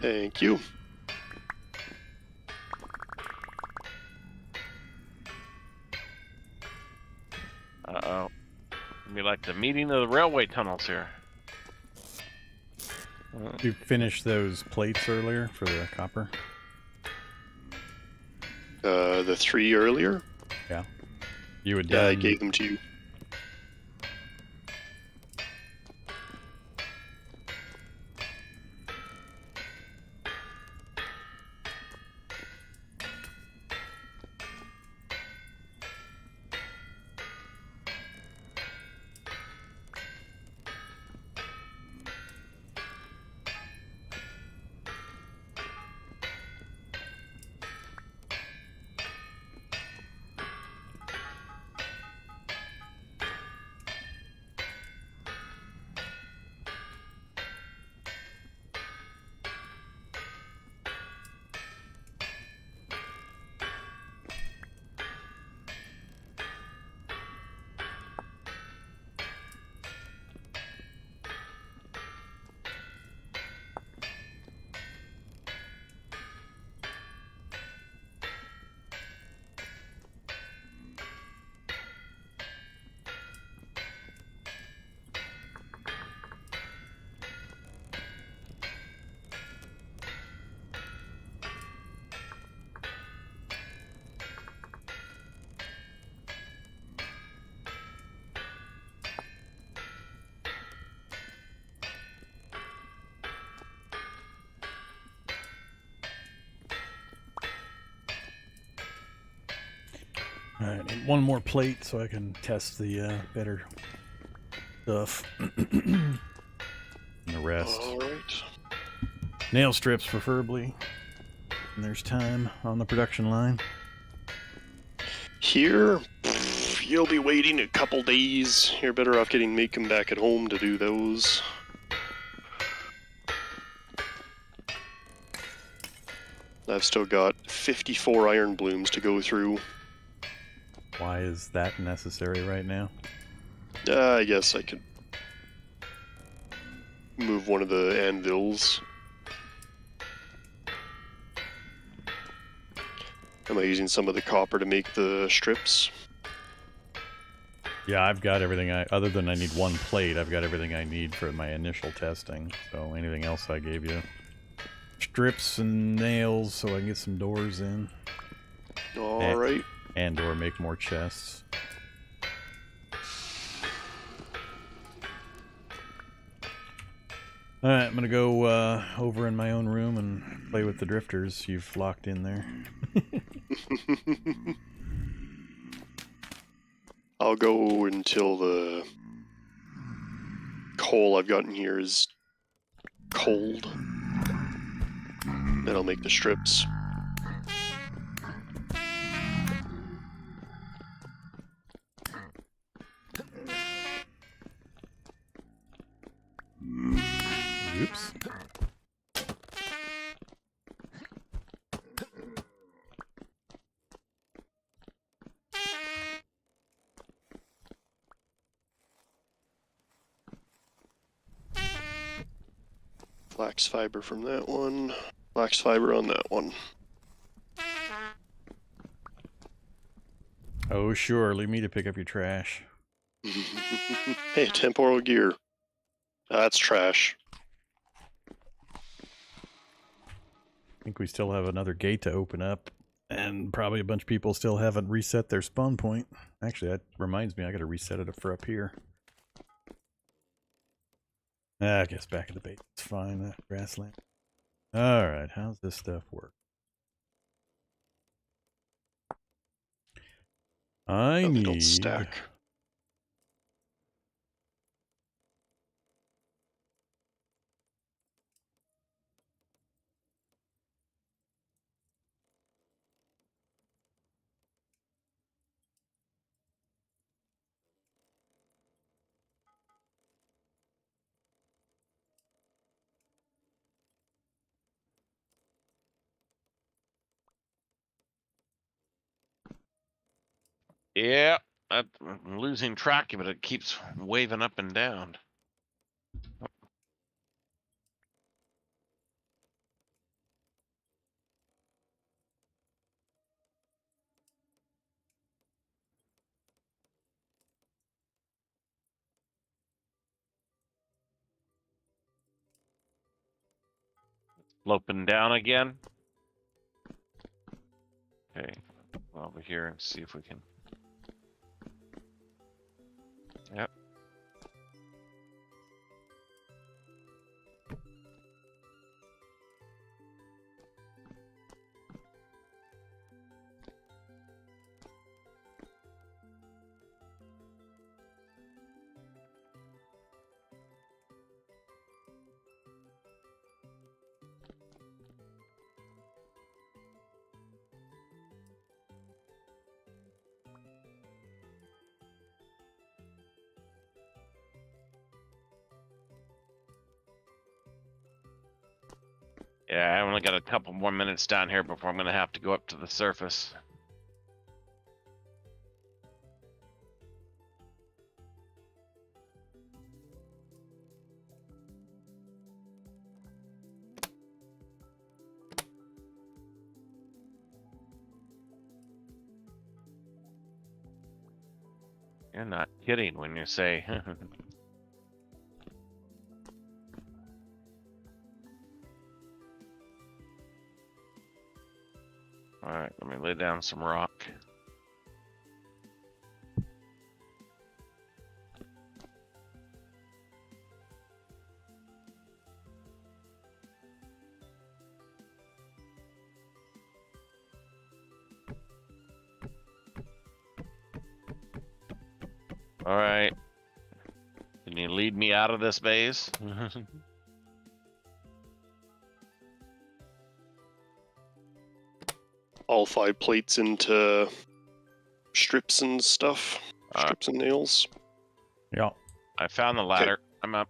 Thank you. Uh-oh. It'll be like the meeting of the railway tunnels here. You finished those plates earlier for the copper? The 3 earlier? Yeah. You had Yeah, I done... gave them to you. Alright, need one more plate so I can test the better stuff. And the rest. Alright. Nail strips, preferably. And there's time on the production line. Here, you'll be waiting a couple days. You're better off getting Macon back at home to do those. I've still got 54 iron blooms to go through. Why is that necessary right now? I guess I could move one of the anvils. Am I using some of the copper to make the strips? Yeah, I've got everything other than I need one plate, I've got everything I need for my initial testing. So anything else I gave you. Strips and nails so I can get some doors in. Alright. And or make more chests. Alright, I'm gonna go over in my own room and play with the drifters you've locked in there. I'll go until the coal I've got in here is cold. Then I'll make the strips. Oops. Flax fiber from that one. Flax fiber on that one. Oh, sure. Leave me to pick up your trash. Hey, temporal gear. That's trash. I think we still have another gate to open up, and probably a bunch of people still haven't reset their spawn point. Actually, that reminds me, I gotta reset it for up here. I guess back at the base. It's fine, that grassland. Alright, how's this stuff work? I They need... don't stack. Yeah, I'm losing track of it. It keeps waving up and down. Sloping down again. Okay, over here and see if we can. Yep. Yeah, I only got a couple more minutes down here before I'm gonna have to go up to the surface. You're not kidding when you say. Alright, let me lay down some rock. Alright. Can you lead me out of this maze? All 5 plates into strips and stuff. Strips and nails. Yeah. I found the ladder. I'm up.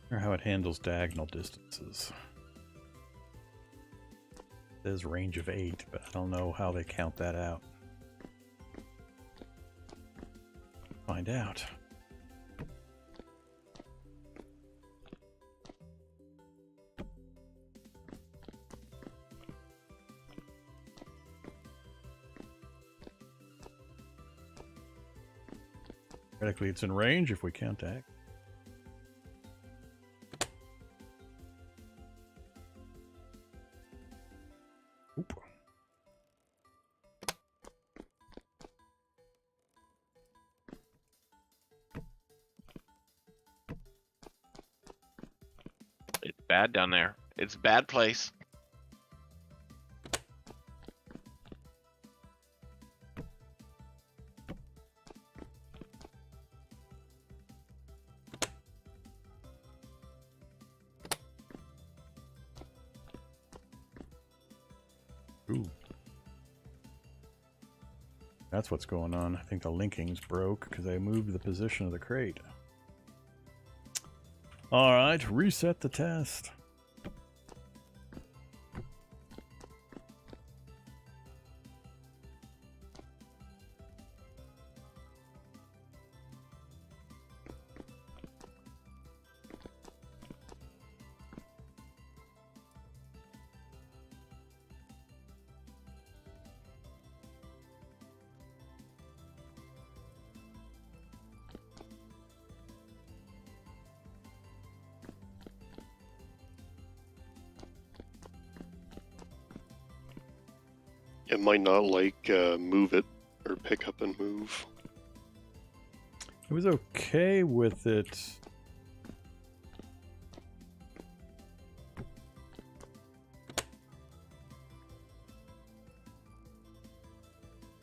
Or how it handles diagonal distances. It says range of 8, but I don't know how they count that out. Find out. Theoretically, it's in range if we count that. Oop. It's bad down there. It's a bad place. Ooh. That's what's going on. I think the linking's broke because I moved the position of the crate. Alright, reset the test. It might not like move it or pick up and move. It was okay with it.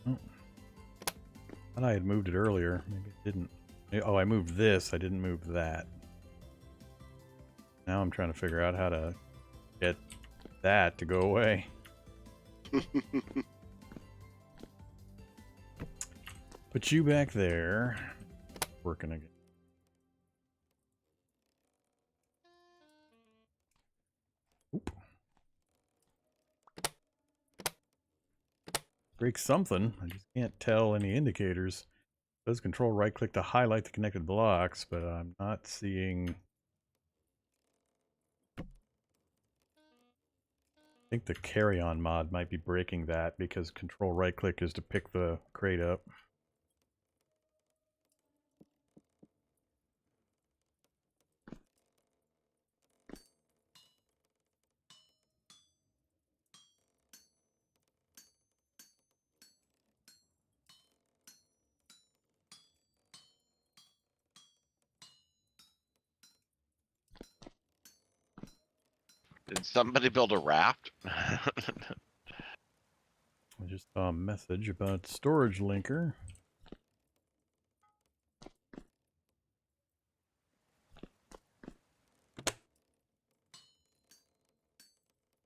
Oh. I thought I had moved it earlier. Maybe it didn't. Oh, I moved this. I didn't move that. Now I'm trying to figure out how to get that to go away. Put you back there. Working again. Oop. Break something. I just can't tell any indicators. It does control right click to highlight the connected blocks, but I'm not seeing. I think the carry-on mod might be breaking that because control right click is to pick the crate up. Did somebody build a raft? I just saw a message about storage linker.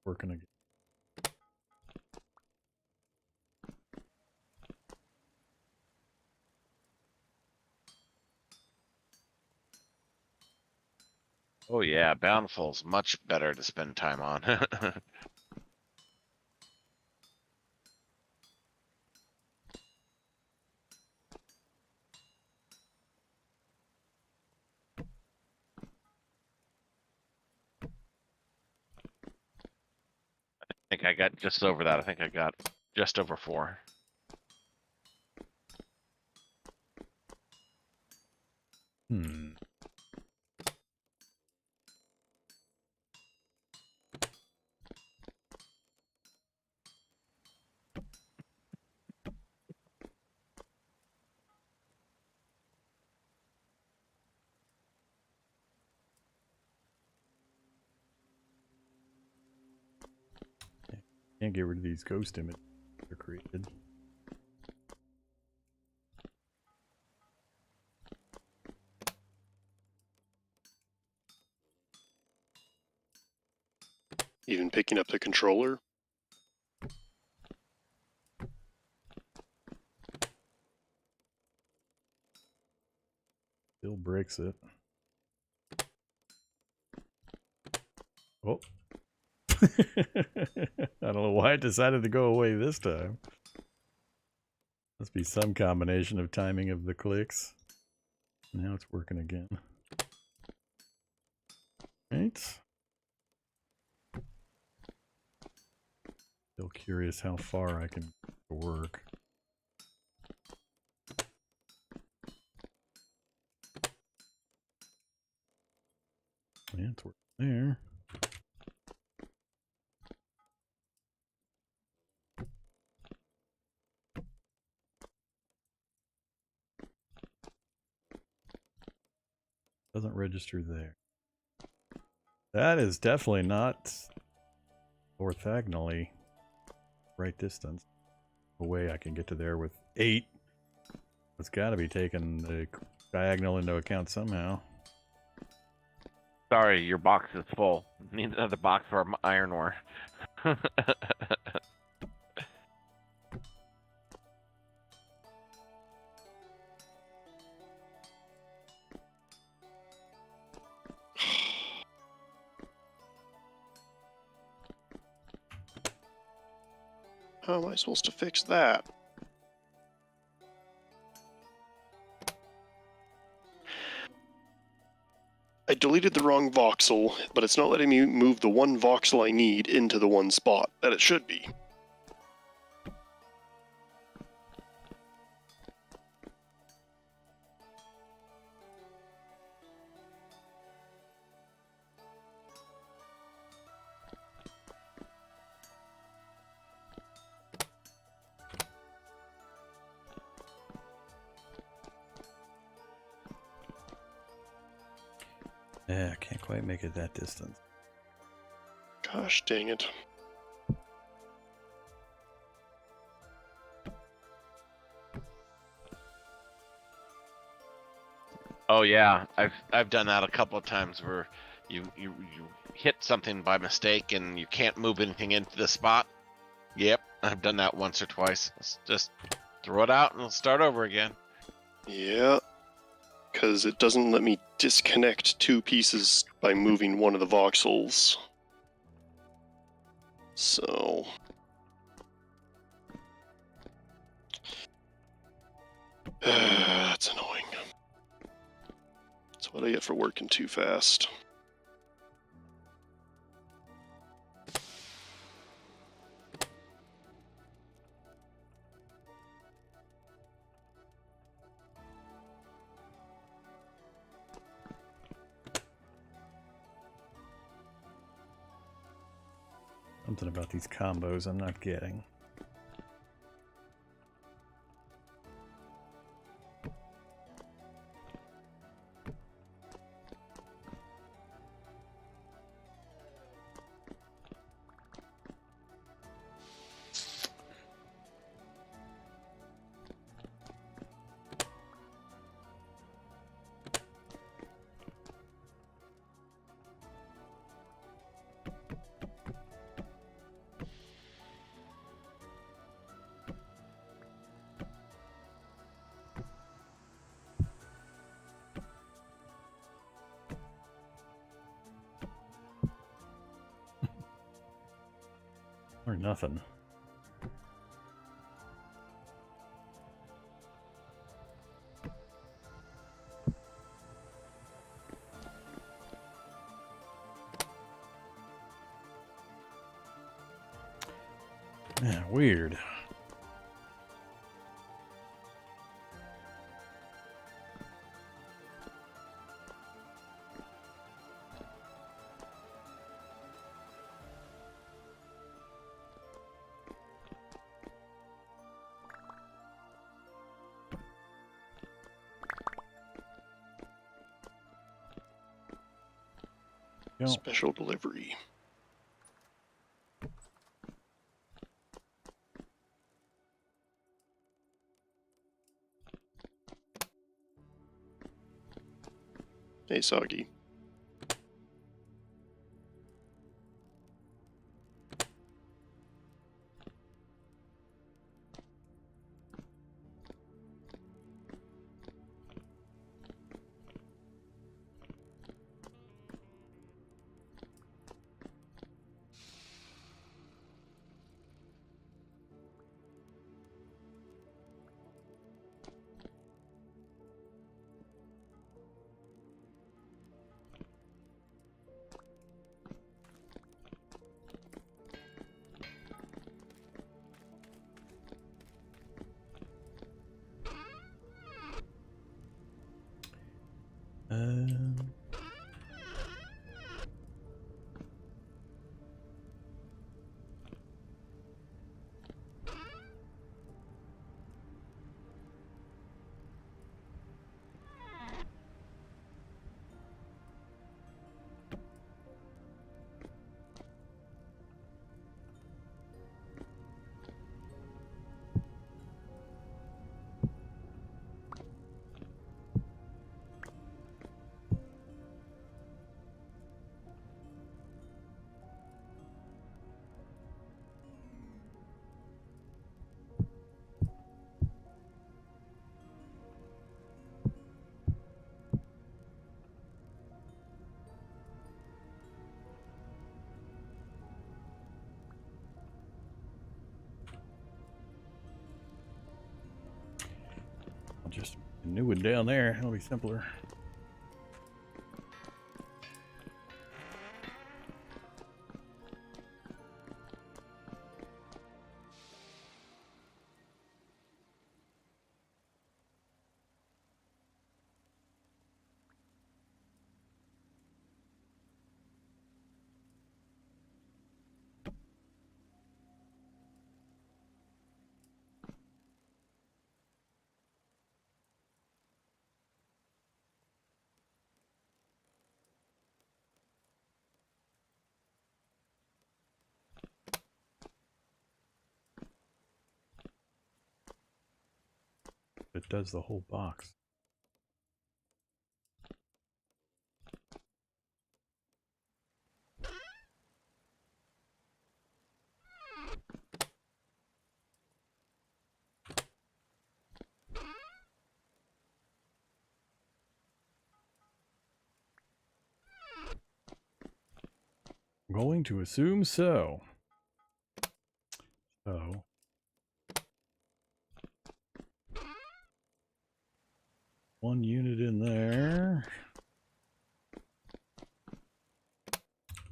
Working again. Oh yeah, Bountiful's much better to spend time on. I think I got just over that. I think I got just over 4. Hmm. Can't get rid of these ghost images they're created. Even picking up the controller. Still breaks it. Oh. I don't know why it decided to go away this time. Must be some combination of timing of the clicks. Now it's working again. Right. Still curious how far I can work. Yeah, it's working there. Doesn't register there. That is definitely not orthogonally right distance. A way I can get to there with 8. It's got to be taking the diagonal into account somehow. Sorry, your box is full. Need another box for iron ore. How am I supposed to fix that? I deleted the wrong voxel, but it's not letting me move the one voxel I need into the one spot that it should be. Yeah, I can't quite make it that distance. Gosh dang it. Oh yeah, I've done that a couple of times where you hit something by mistake and you can't move anything into the spot. Yep, I've done that once or twice. Let's just throw it out and we'll start over again. Yeah, because it doesn't let me disconnect two pieces by moving one of the voxels. So... that's annoying. That's what I get for working too fast. Something about these combos I'm not getting. Or nothing. Yeah, weird. Yo. Special delivery. Hey, Soggy. Um, I'll just a new one down there. It'll be simpler. It does the whole box. I'm going to assume so. So. One unit in there.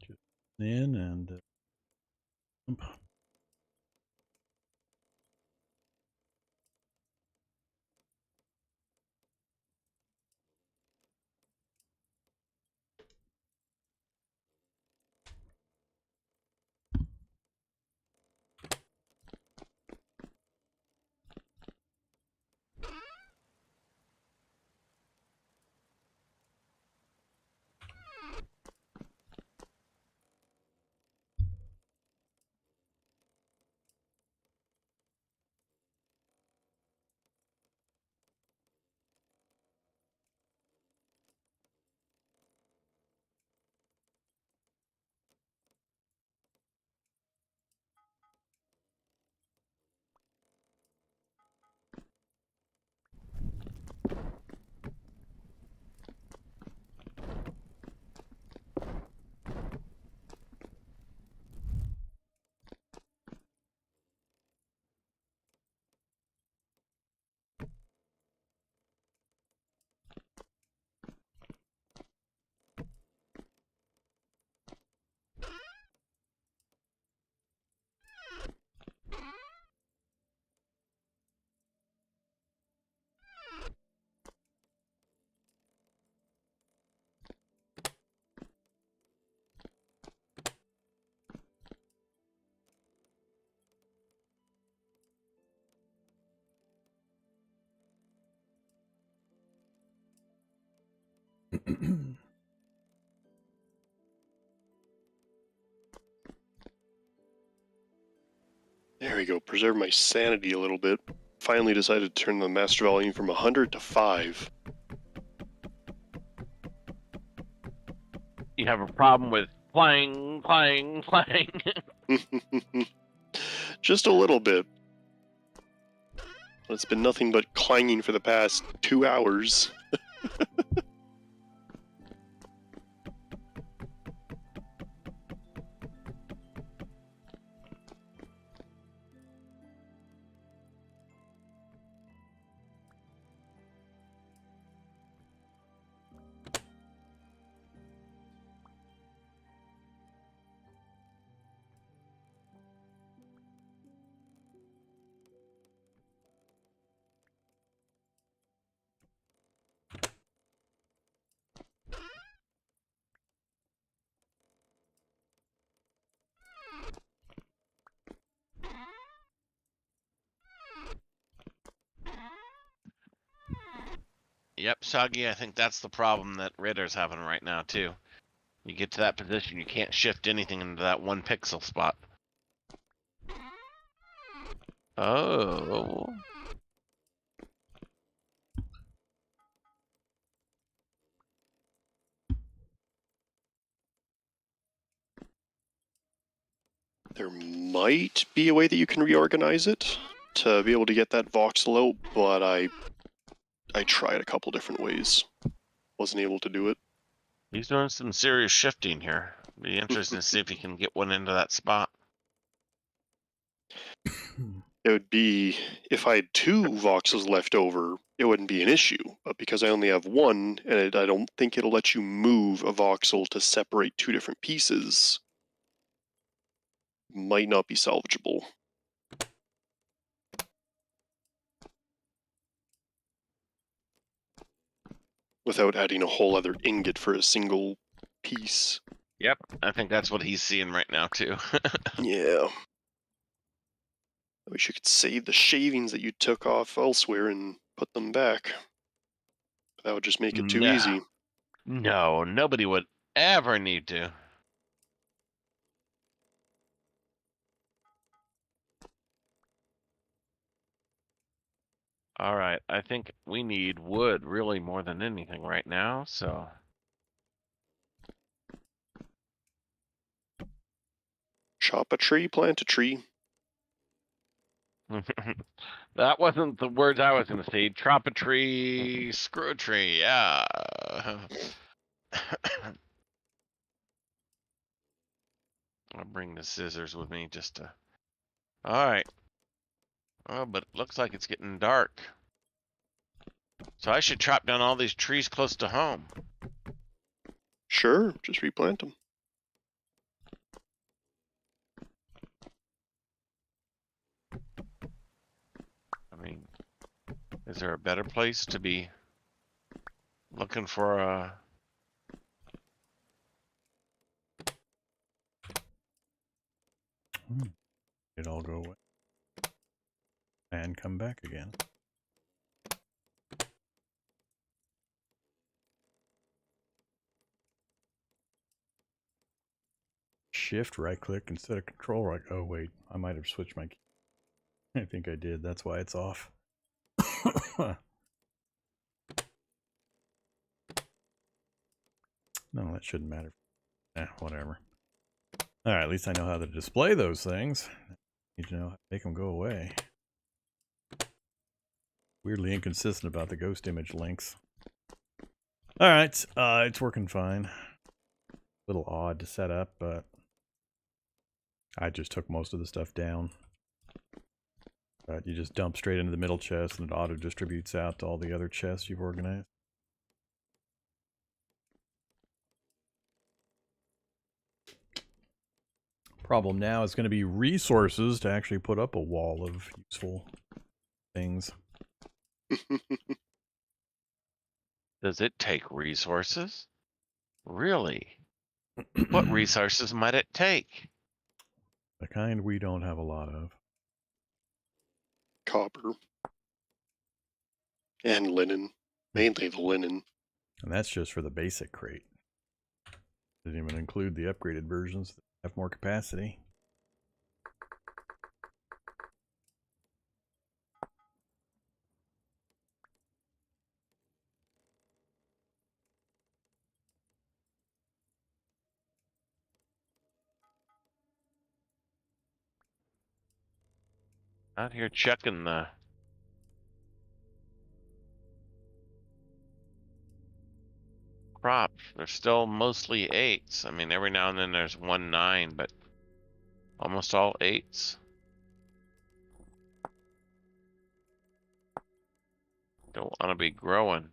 Just in and There we go. Preserve my sanity a little bit. Finally decided to turn the master volume from 100 to 5. You have a problem with clang, clang, clang. Just a little bit. It's been nothing but clanging for the past 2 hours. Yep, Soggy, I think that's the problem that Ritter's having right now, too. You get to that position, you can't shift anything into that 1 pixel spot. Oh. There might be a way that you can reorganize it to be able to get that voxel out, but I tried a couple different ways. Wasn't able to do it. He's doing some serious shifting here. Be interesting to see if he can get one into that spot. It would be, if I had 2 voxels left over, it wouldn't be an issue. But because I only have 1, and I don't think it'll let you move a voxel to separate 2 different pieces, might not be salvageable. Without adding a whole other ingot for a single piece. Yep, I think that's what he's seeing right now, too. Yeah. I wish you could save the shavings that you took off elsewhere and put them back. That would just make it too easy. No, nobody would ever need to. All right, I think we need wood really more than anything right now, so. Chop a tree, plant a tree. That wasn't the words I was going to say. Chop a tree, screw a tree, yeah. I'll bring the scissors with me just to. All right. Oh, but it looks like it's getting dark. So I should chop down all these trees close to home. Sure, just replant them. I mean, is there a better place to be looking for a... It all go away. And come back again. Shift right click instead of control right. Oh wait, I might have switched my key. I think I did. That's why it's off. No, that shouldn't matter. Whatever. Alright, at least I know how to display those things. Need to know how to make them go away. Weirdly inconsistent about the ghost image links. Alright, it's working fine. A little odd to set up, but I just took most of the stuff down. But you just dump straight into the middle chest and it auto distributes out to all the other chests you've organized. Problem now is going to be resources to actually put up a wall of useful things. Does it take resources? Really? What resources might it take? The kind we don't have a lot of. Copper. And linen. Mainly the linen. And that's just for the basic crate. Didn't even include the upgraded versions that have more capacity. Out here checking the crops. They're still mostly 8s. I mean, every now and then there's 1 9, but almost all 8s. Don't want to be growing.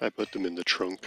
I put them in the trunk.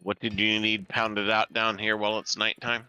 What did you need pounded out down here while it's nighttime?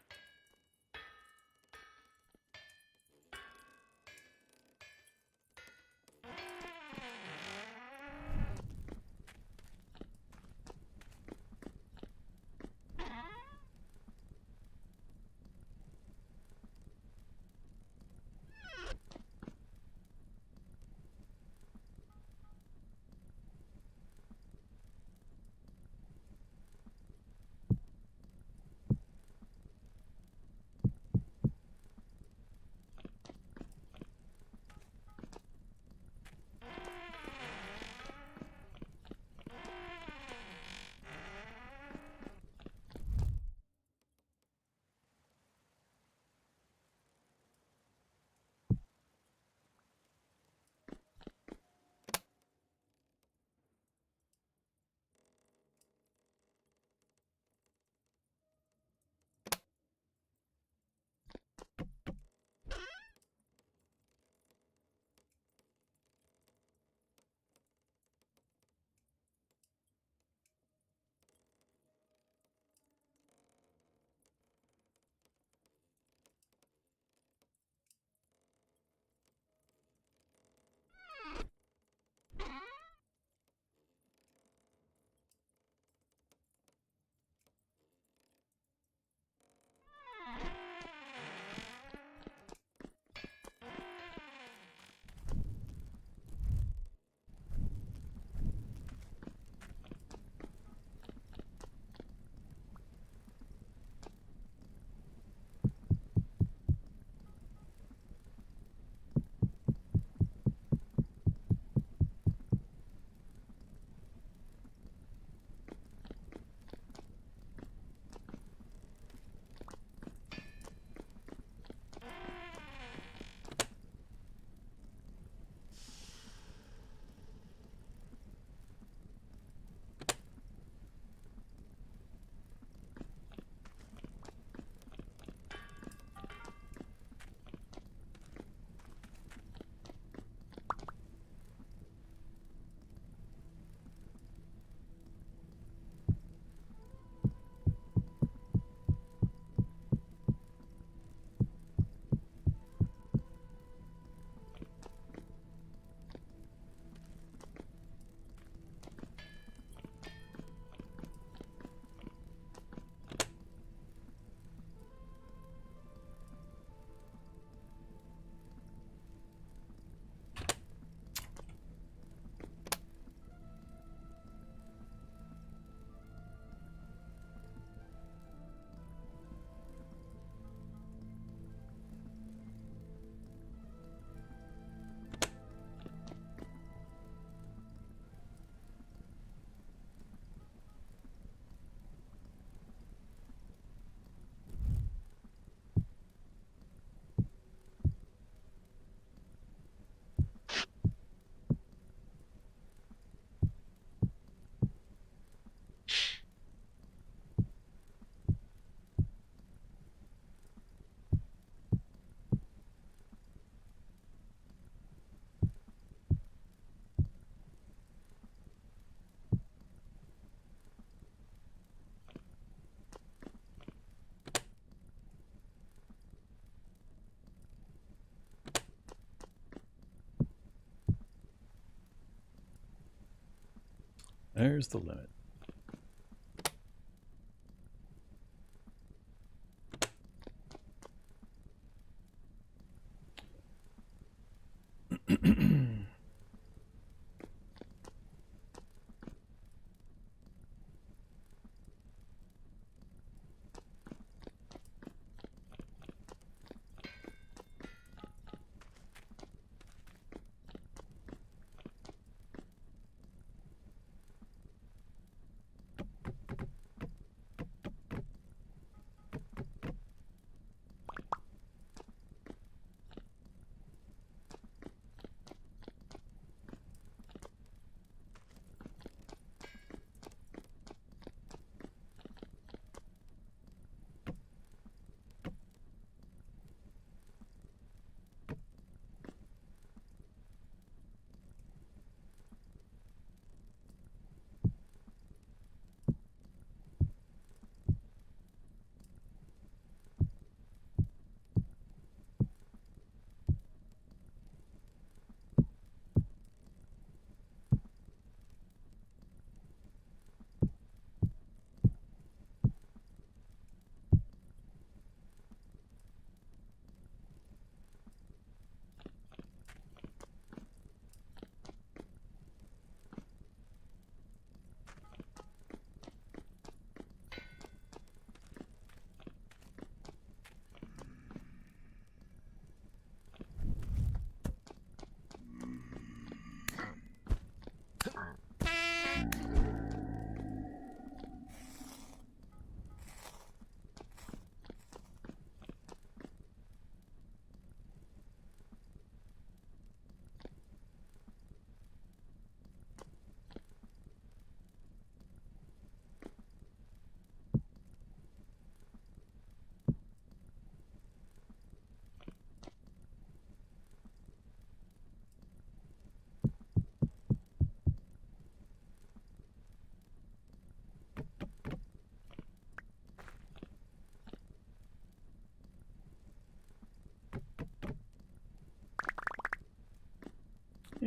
There's the limit.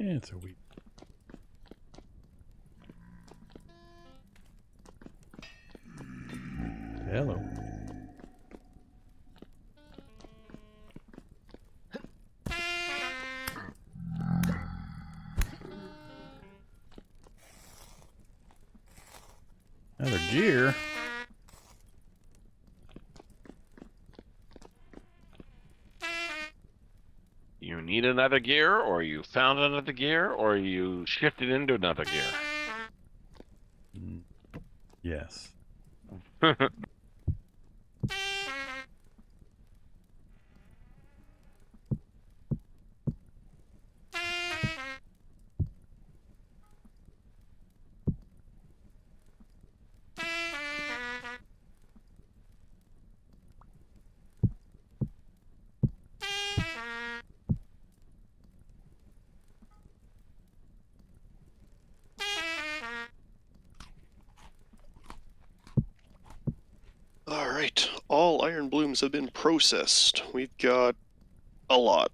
Yeah, it's a week. Hello. Another gear. You need another gear, or you found another gear, or you shifted into another gear. Yes. Alright, all iron blooms have been processed. We've got a lot.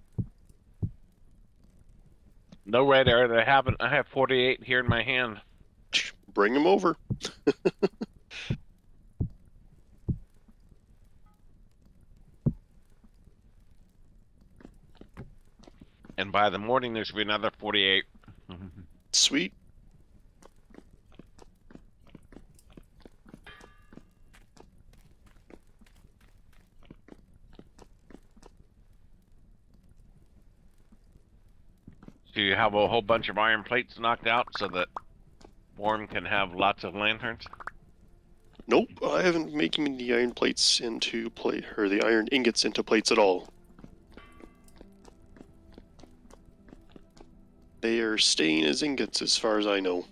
No radar. I have 48 here in my hand. Bring them over. And by the morning, there should be another 48. Sweet. So you have a whole bunch of iron plates knocked out so that Vorm can have lots of lanterns? Nope, I haven't making the iron plates into plate, or the iron ingots into plates at all. They are staying as ingots as far as I know.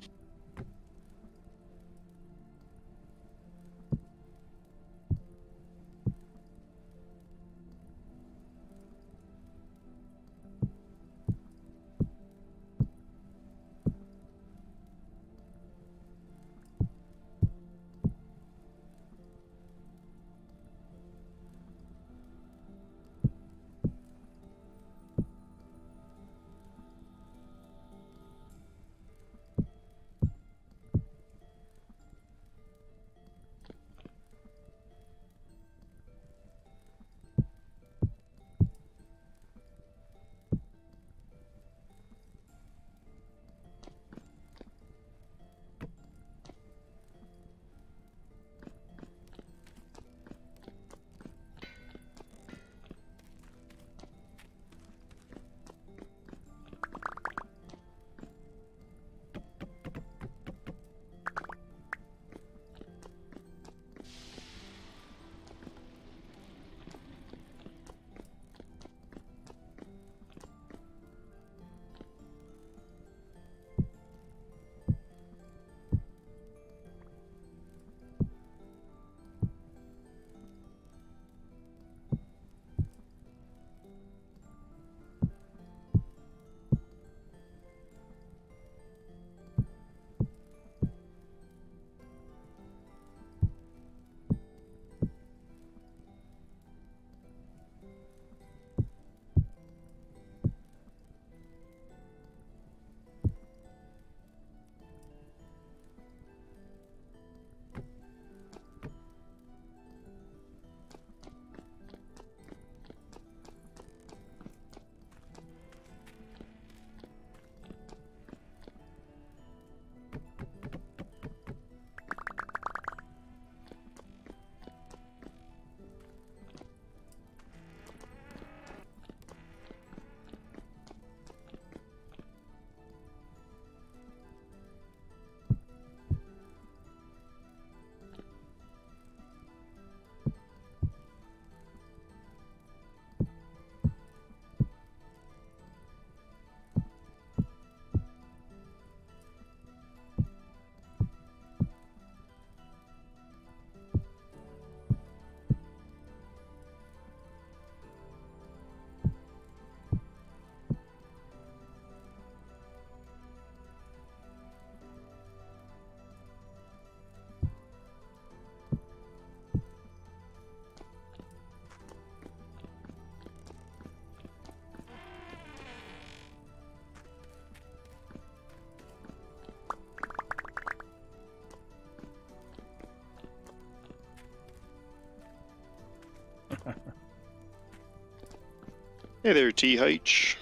Hey there, TH.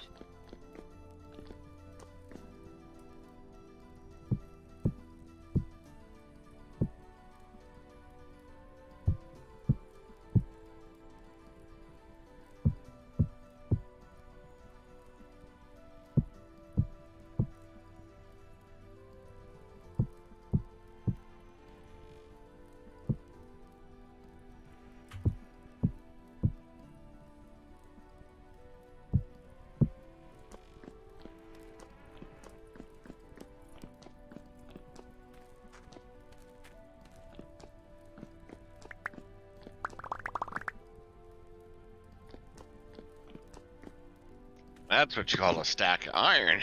That's what you call a stack of iron.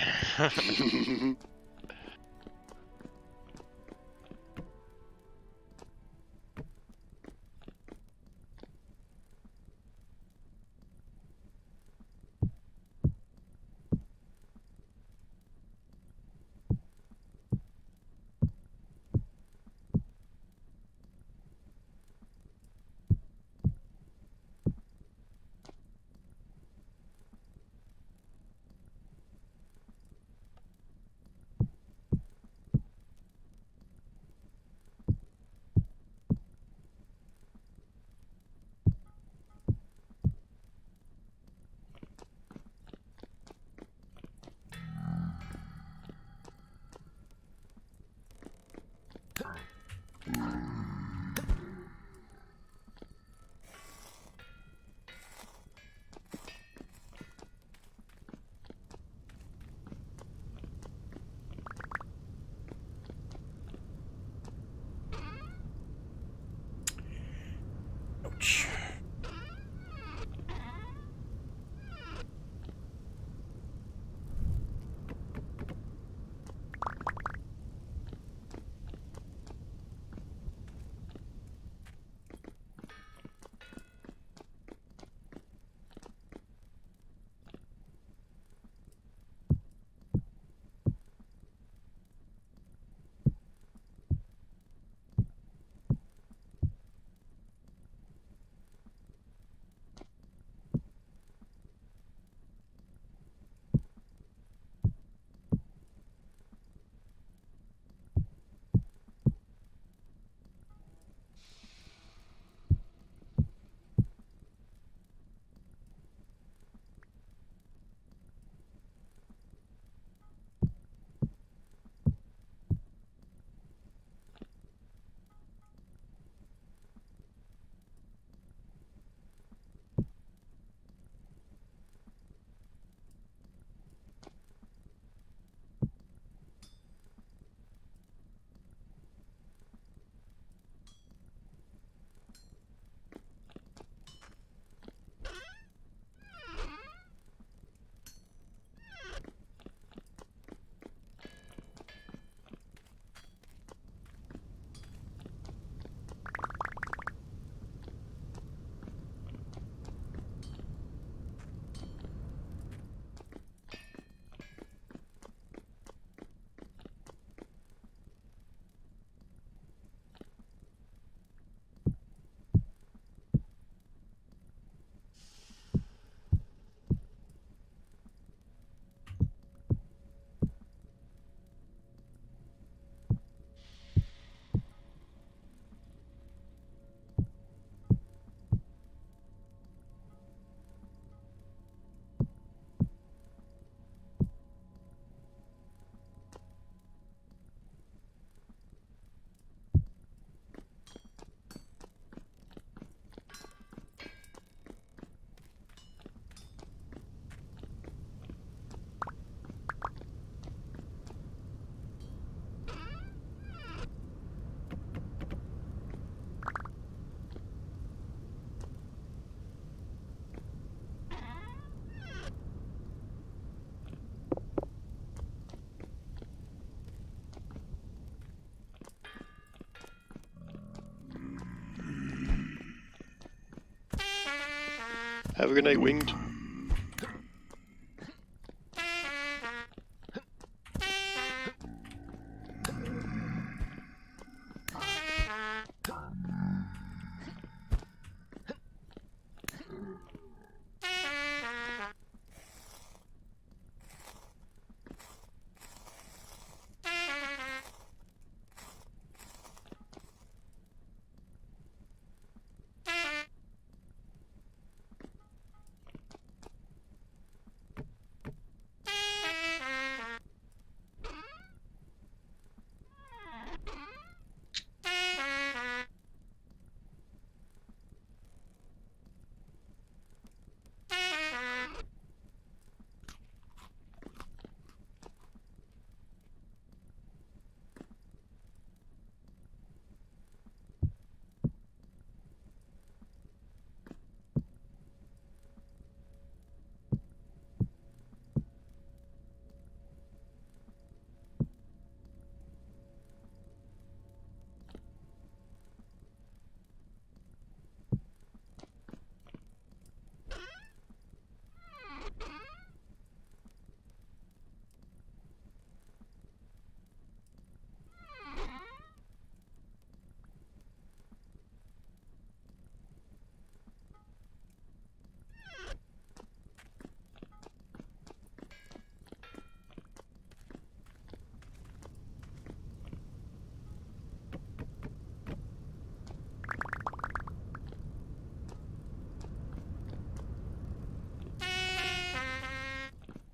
Ouch. Have a good night, Winged.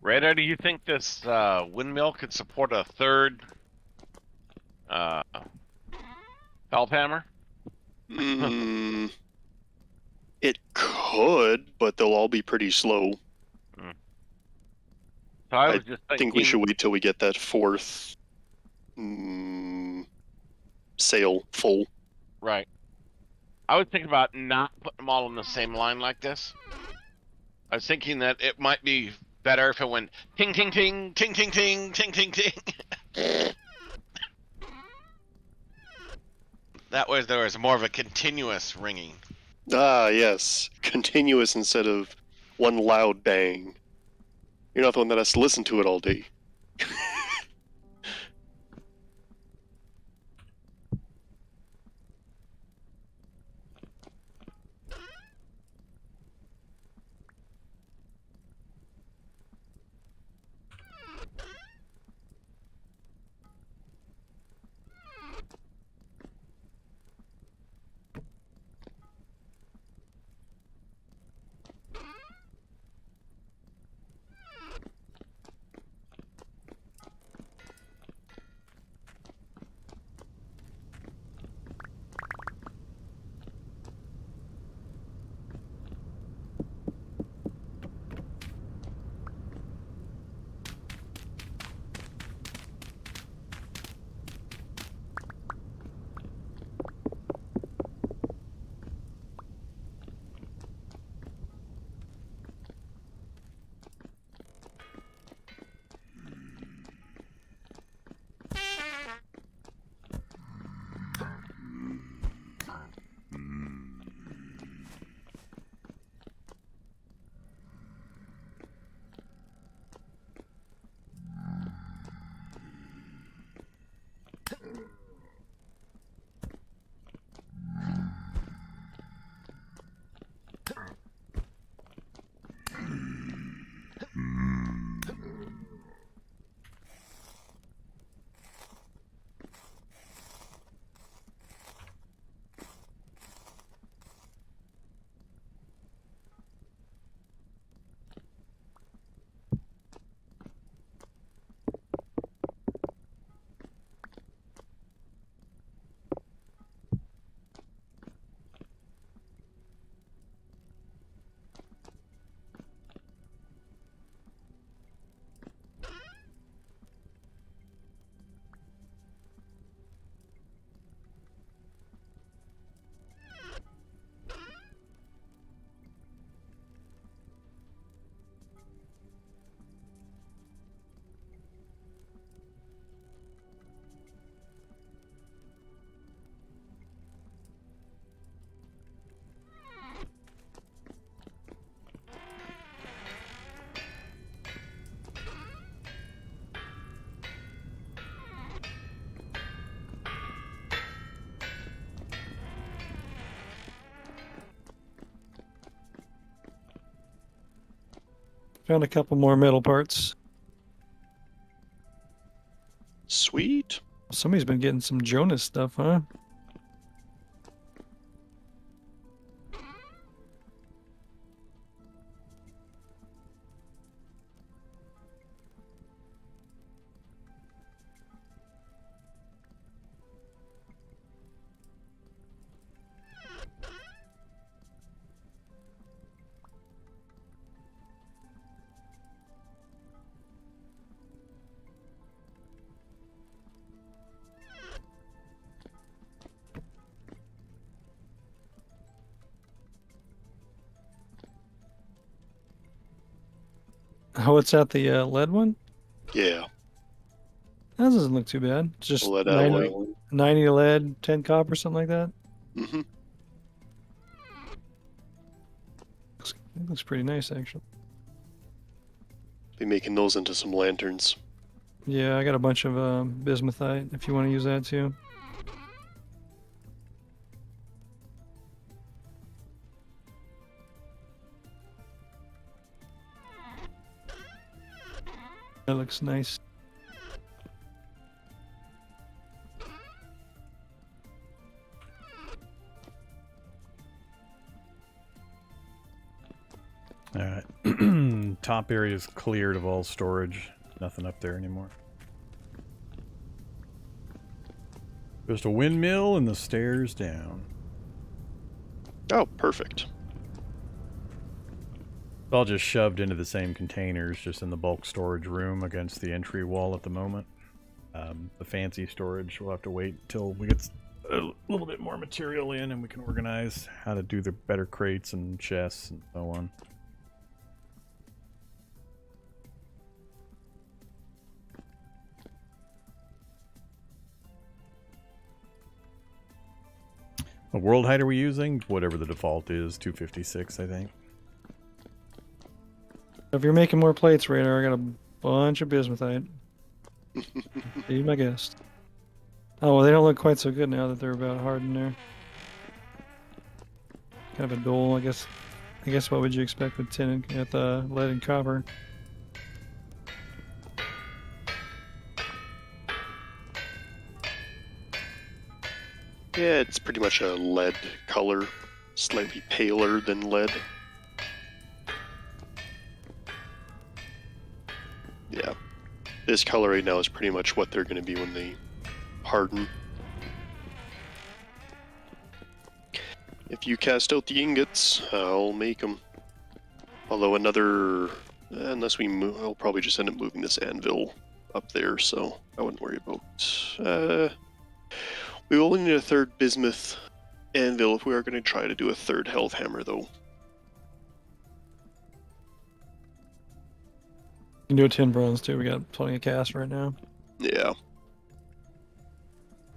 Radar, do you think this windmill could support a third help hammer? Mm, it could, but they'll all be pretty slow. So I was just I think we should wait till we get that fourth sail full. Right. I was thinking about not putting them all in the same line like this. I was thinking that it might be better if it went ting ting ting ting ting ting ting ting ting. That way there was more of a continuous ringing. Ah, yes. Continuous instead of one loud bang. You're not the one that has to listen to it all day. Found a couple more metal parts. Sweet. Somebody's been getting some Jonas stuff, huh? Oh, it's at the lead one? Yeah. That doesn't look too bad. It's just Lead 90, alloy. 90 lead, 10 copper, something like that. Mm-hmm. It looks pretty nice, actually. Be making those into some lanterns. Yeah, I got a bunch of bismuthite if you want to use that too. That looks nice. All right. top area is cleared of all storage. Nothing up there anymore. Just a windmill and the stairs down. Oh, perfect. It's all just shoved into the same containers, just in the bulk storage room against the entry wall at the moment. The fancy storage, we'll have to wait until we get a little bit more material in and we can organize how to do the better crates and chests and so on. What world height are we using? Whatever the default is, 256, I think. If you're making more plates, Radar, I got a bunch of bismuthite. Be my guest. Oh, well, they don't look quite so good now that they're about hardened there. Kind of a dull, I guess. I guess what would you expect with tin and lead and copper? Yeah, it's pretty much a lead color, slightly paler than lead. Yeah, this color right now is pretty much what they're going to be when they harden. If you cast out the ingots, I'll make them. Although unless we move, I'll probably just end up moving this anvil up there, so I wouldn't worry about. We will need a third bismuth anvil if we are going to try to do a third health hammer, though. You can do a tin bronze too. We got plenty of cast right now. Yeah.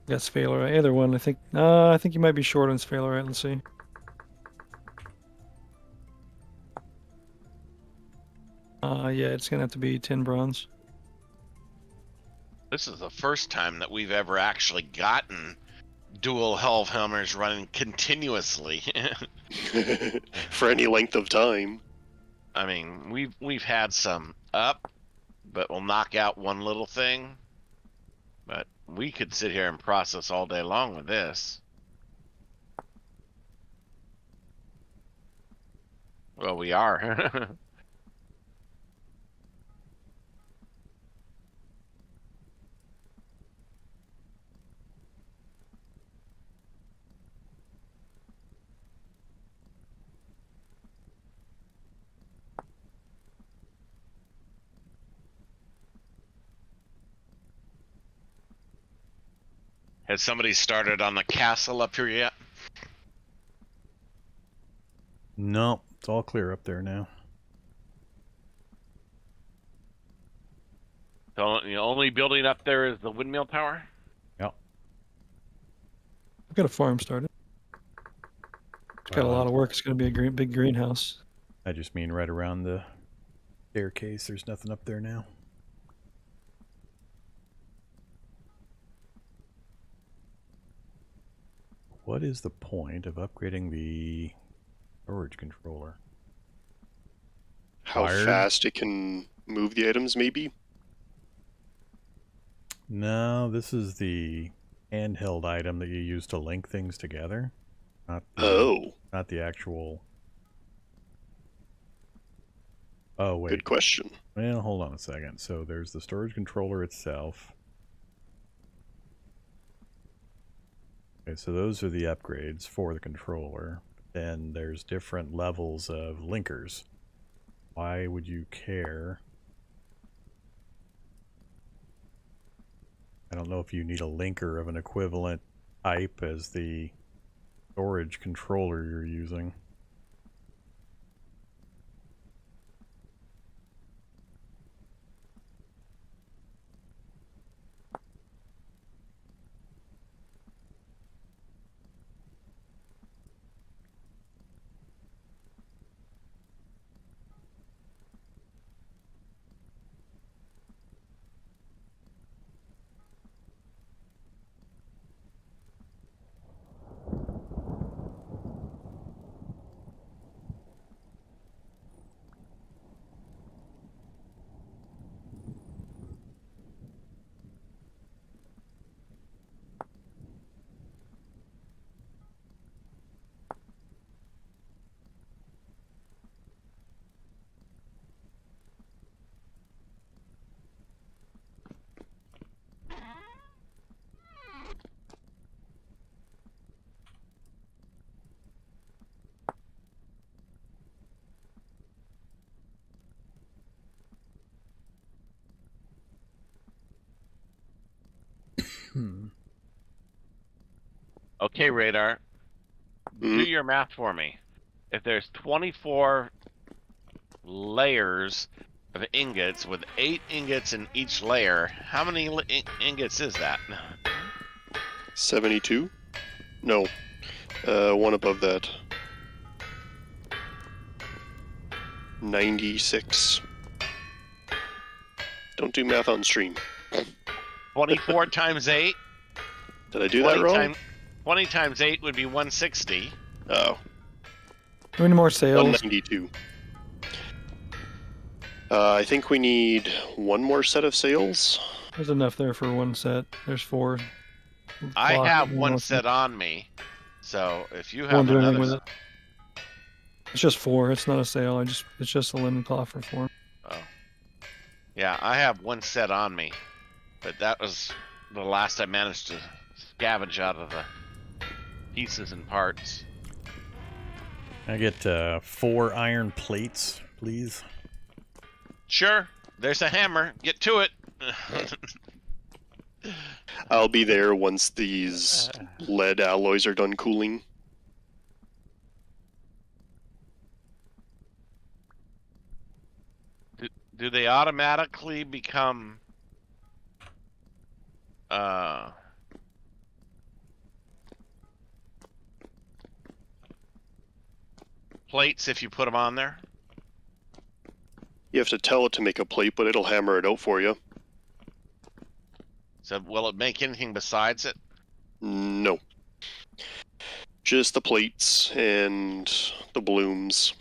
Got sphalerite. Either one, I think. I think you might be short on sphalerite. Let's see. Yeah, it's gonna have to be tin bronze. This is the first time that we've ever actually gotten dual Hellhammers running continuously. For any length of time. I mean, we've had some up, but we'll knock out one little thing. But we could sit here and process all day long with this. Well, we are. Has somebody started on the castle up here yet? No, it's all clear up there now. So the only building up there is the windmill tower? Yep. I've got a farm started. It's got a lot of work. It's gonna be a big greenhouse. I just mean right around the staircase. There's nothing up there now. What is the point of upgrading the storage controller? How Wired? fast it can move the items, maybe? No, this is the handheld item that you use to link things together. Not the actual... Oh, wait. Good question. Well, hold on a second. So there's the storage controller itself. Okay, so those are the upgrades for the controller. Then there's different levels of linkers. Why would you care? I don't know if you need a linker of an equivalent type as the storage controller you're using. Okay, Radar. Do your math for me. If there's 24 layers of ingots with 8 ingots in each layer, how many ingots is that? 72? No. One above that. 96. Don't do math on stream. 24 times 8? Did I do that wrong? 20 times 8 would be 160. Oh. How many more sails? 192. I think we need one more set of sails. There's enough there for one set. There's 4. I Clock, have one one more set on me. So if you Won't have do anything another... with it. It's just 4. It's not a sail. It's just a linen cloth for 4. Oh. Yeah, I have one set on me. But that was the last I managed to scavenge out of the pieces and parts. I get 4 iron plates, please. Sure, there's a hammer. Get to it. I'll be there once these lead alloys are done cooling. Do they automatically become plates if you put them on there? You have to tell it to make a plate, but it'll hammer it out for you. So will it make anything besides it? No. Just the plates and the blooms.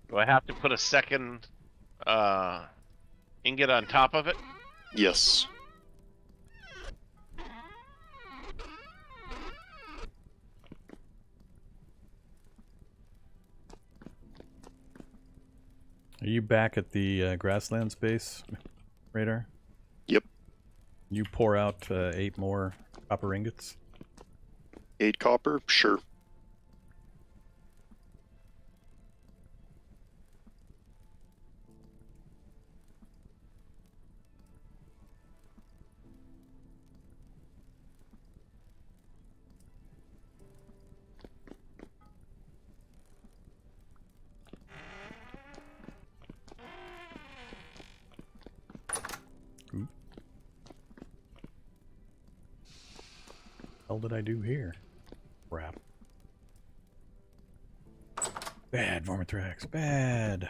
Do I have to put a second ingot on top of it? Yes. Are you back at the grassland space, Radar? Yep. You pour out 8 more copper ingots? 8 copper? Sure. What did I do here? Crap. Bad, Vormithrax, bad.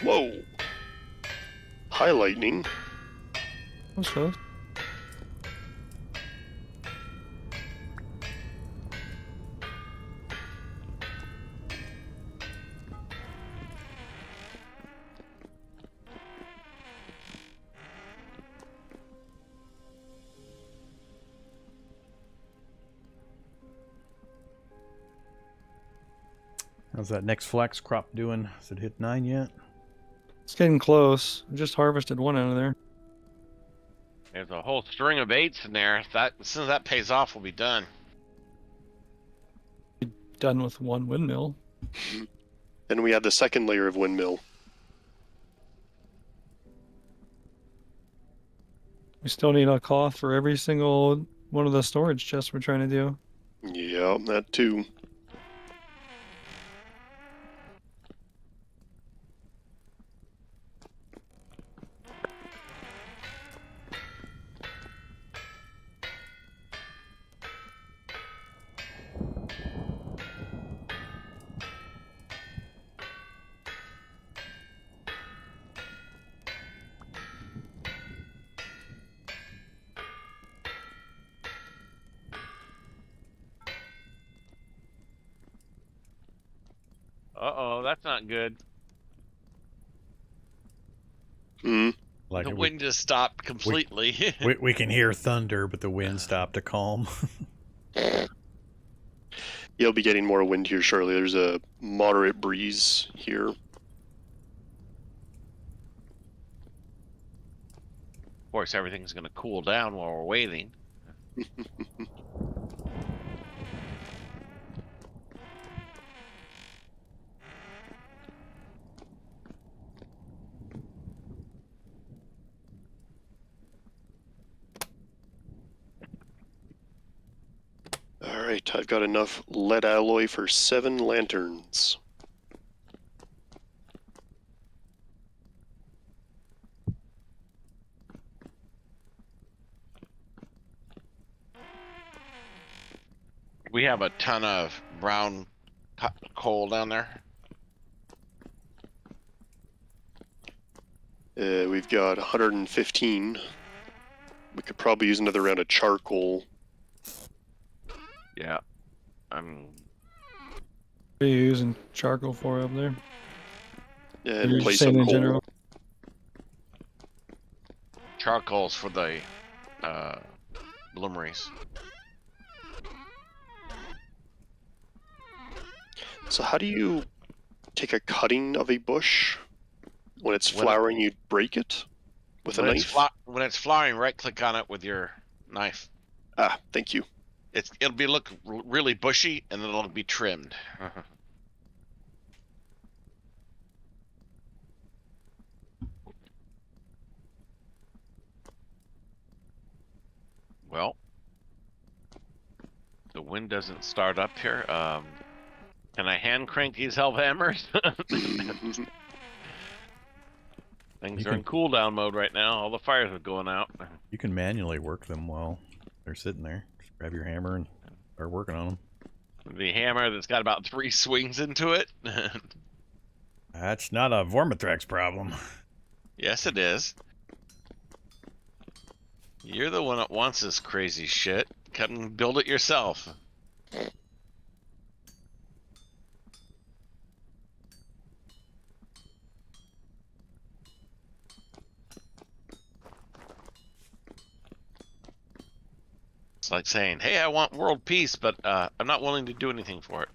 Whoa! High lightning. What's close? How's that next flax crop doing? Has it hit 9 yet? It's getting close. I just harvested one out of there. There's a whole string of 8s in there. As soon as that pays off, we'll be done. Done with one windmill. Then we have the second layer of windmill. We still need a cloth for every single one of the storage chests we're trying to do. Yeah, that too. that's not good. Hmm. Like The we, wind just stopped completely. we can hear thunder, but the wind stopped to calm. You'll be getting more wind here shortly. There's a moderate breeze here. Of course, everything's going to cool down while we're waiting. Alright, I've got enough lead alloy for 7 lanterns. We have a ton of brown coal down there. We've got 115. We could probably use another round of charcoal. Yeah. What are you using charcoal for up there? And You're place saying some in coal. general? Charcoals for the bloomeries. So how do you take a cutting of a bush? When it's When it- flowering, you break it with a When knife? when it's flowering, right click on it with your knife. Ah, thank you. It'll be look really bushy, and then it'll be trimmed. Well, the wind doesn't start up here. Can I hand crank these help hammers? Things You are in cooldown mode right now. All the fires are going out. You can manually work them while they're sitting there. Just grab your hammer and start working on them. The hammer that's got about 3 swings into it. That's not a Vormithrax problem. Yes, it is. You're the one that wants this crazy shit. Come and build it yourself. It's like saying, hey, I want world peace, but I'm not willing to do anything for it.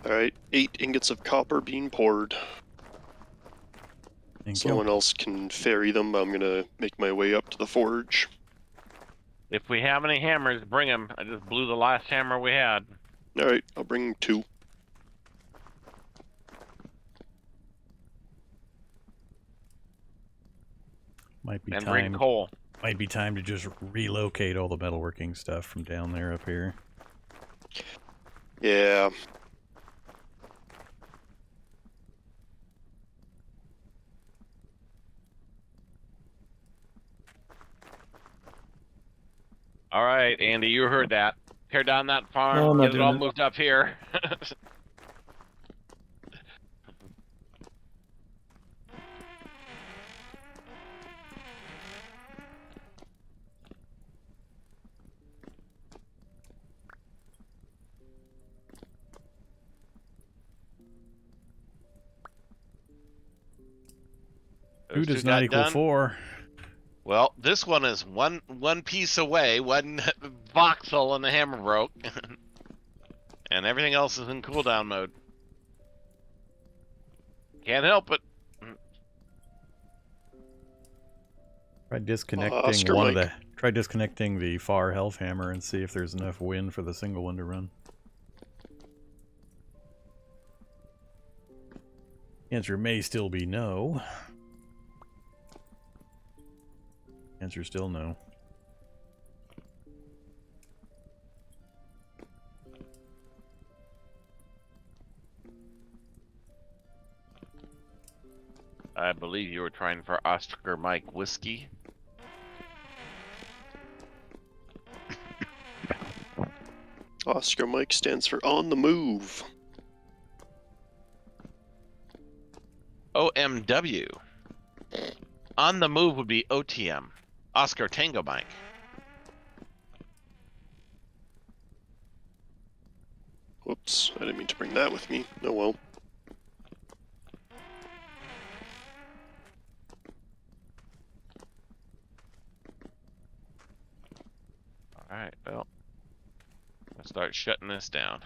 Alright, 8 ingots of copper being poured. Thank Someone you. else can ferry them. I'm gonna make my way up to the forge. If we have any hammers, bring them. I just blew the last hammer we had. Alright, I'll bring 2. Might be And bring time. coal. Might be time to just relocate all the metalworking stuff from down there up here. Yeah. All right, Andy, you heard that. Tear down that farm, No, I'm not get it doing all it. moved up here. Who Those two does got not equal done. 4? Well, this one is one piece away, one voxel, and the hammer broke, and everything else is in cooldown mode. Can't help it. Try disconnecting Oscar Mike. Try disconnecting the far health hammer and see if there's enough wind for the single one to run. Answer may still be no. Answer still no. I believe you were trying for Oscar Mike whiskey. Oscar Mike stands for on the move. OMW. On the move would be OTM. Oscar Tango Mike. Whoops, I didn't mean to bring that with me. Oh well. Alright, well. Let's start shutting this down.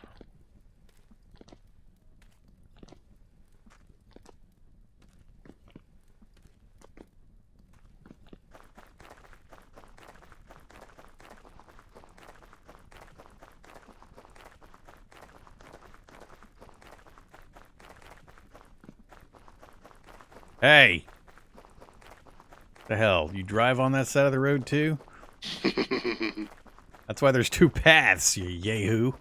Hey! The hell? You drive on that side of the road too? That's why there's two paths, you yahoo.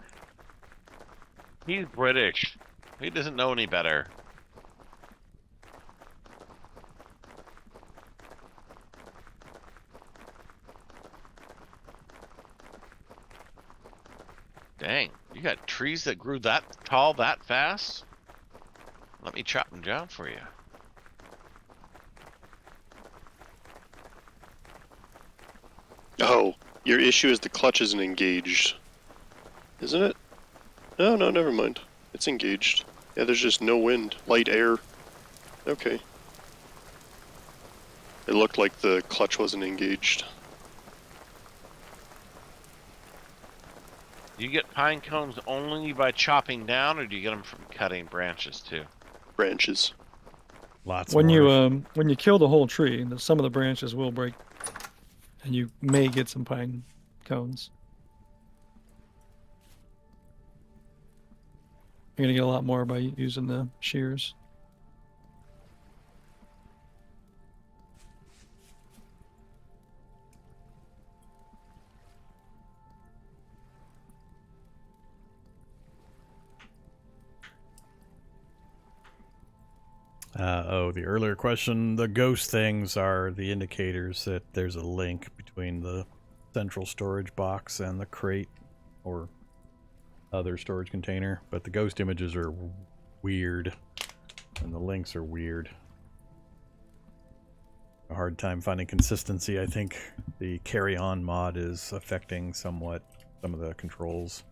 He's British. He doesn't know any better. Dang, you got trees that grew that tall that fast? Let me chop them down for you. Oh, your issue is the clutch isn't engaged. Isn't it? No, never mind. It's engaged. Yeah, there's just no wind. Light air. Okay. It looked like the clutch wasn't engaged. Do you get pine cones only by chopping down, or do you get them from cutting branches too? Branches. Lots When more. you kill the whole tree, some of the branches will break, and you may get some pine cones. You're gonna get a lot more by using the shears. The earlier question, the ghost things are the indicators that there's a link between the central storage box and the crate or other storage container, but the ghost images are weird and the links are weird. A hard time finding consistency. I think the carry on mod is affecting somewhat some of the controls.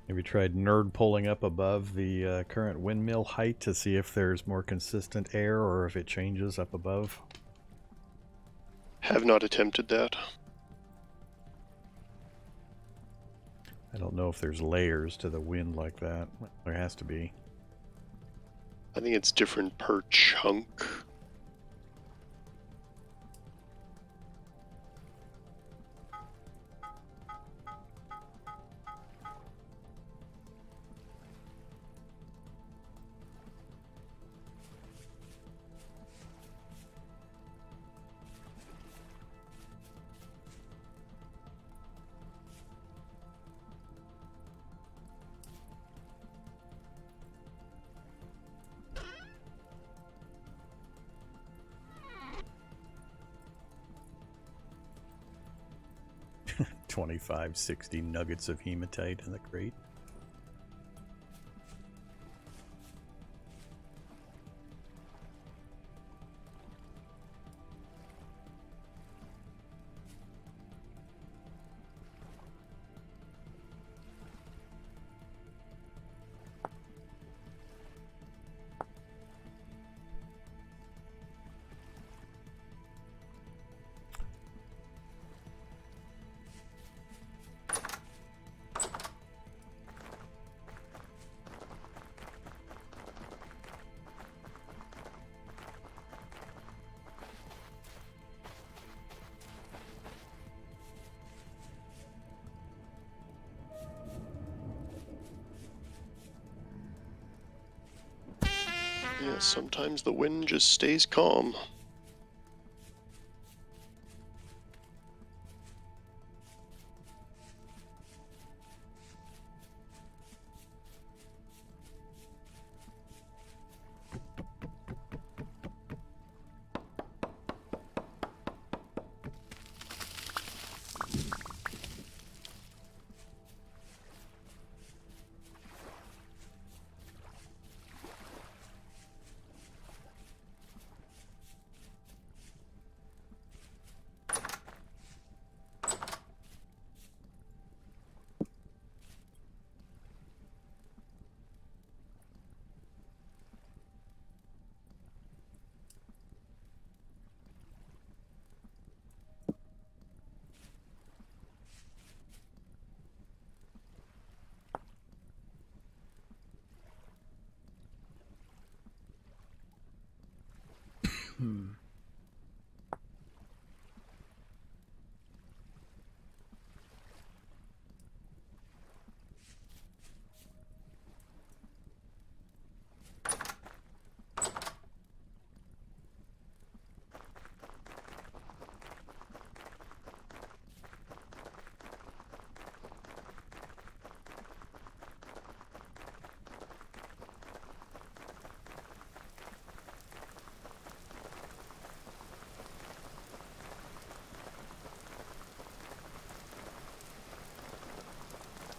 Have you tried nerd pulling up above the current windmill height to see if there's more consistent air or if it changes up above? Have not attempted that. I don't know if there's layers to the wind like that. There has to be. I think it's different per chunk. 2560 nuggets of hematite in the crate. Yeah, sometimes the wind just stays calm.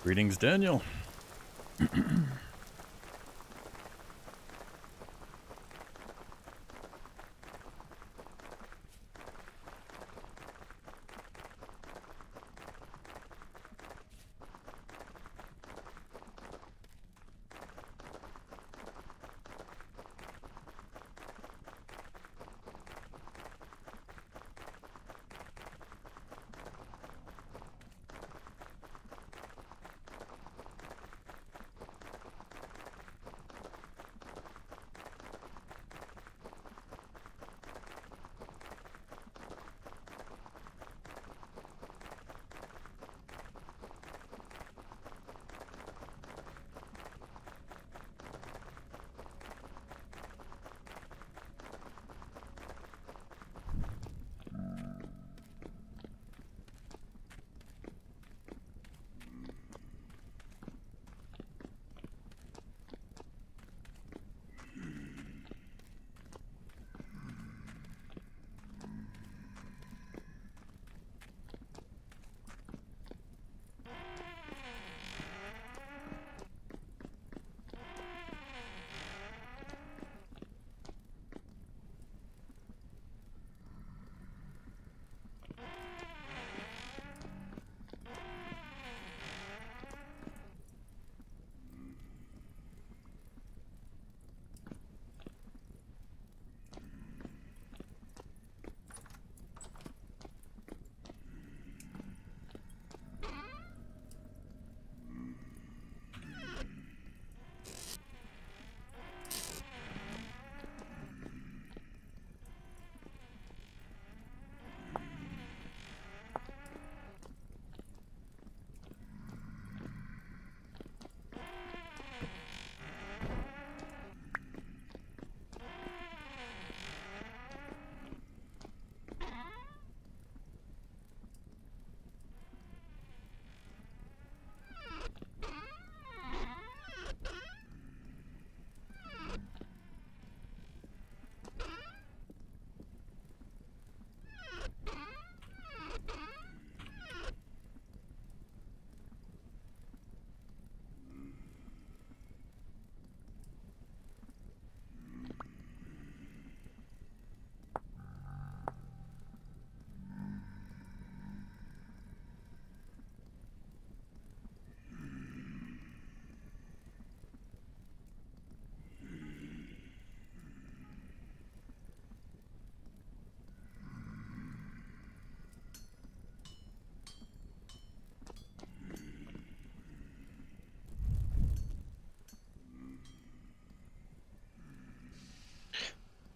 Greetings, Daniel.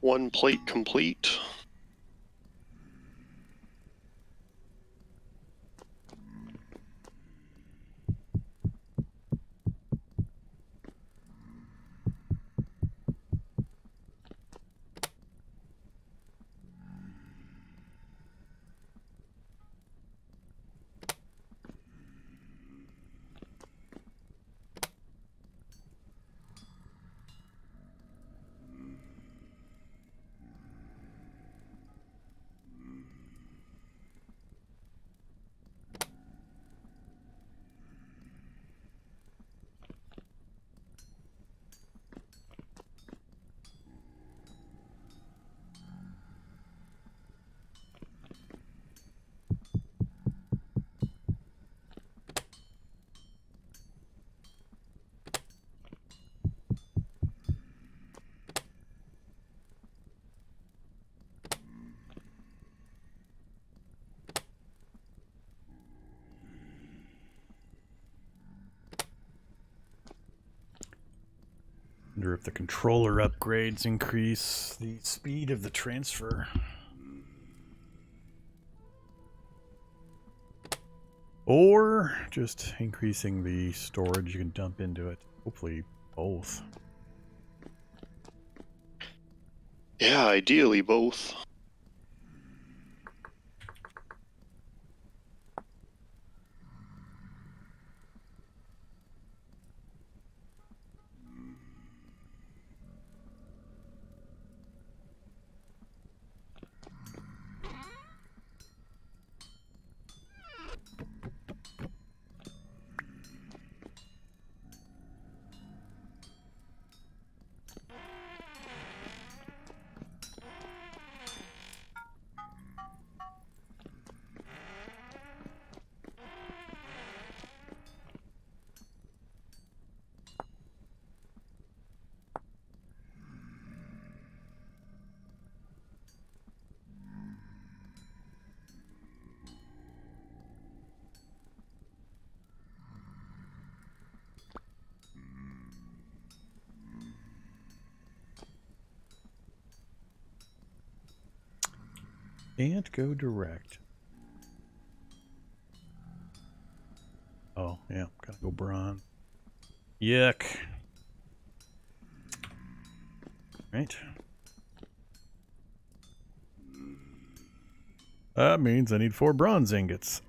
One plate complete. Wonder if the controller upgrades increase the speed of the transfer. Or just increasing the storage you can dump into it. Hopefully both. Yeah, ideally both. Can't go direct. Oh, yeah, gotta go bronze. Yuck. Right. That means I need 4 bronze ingots.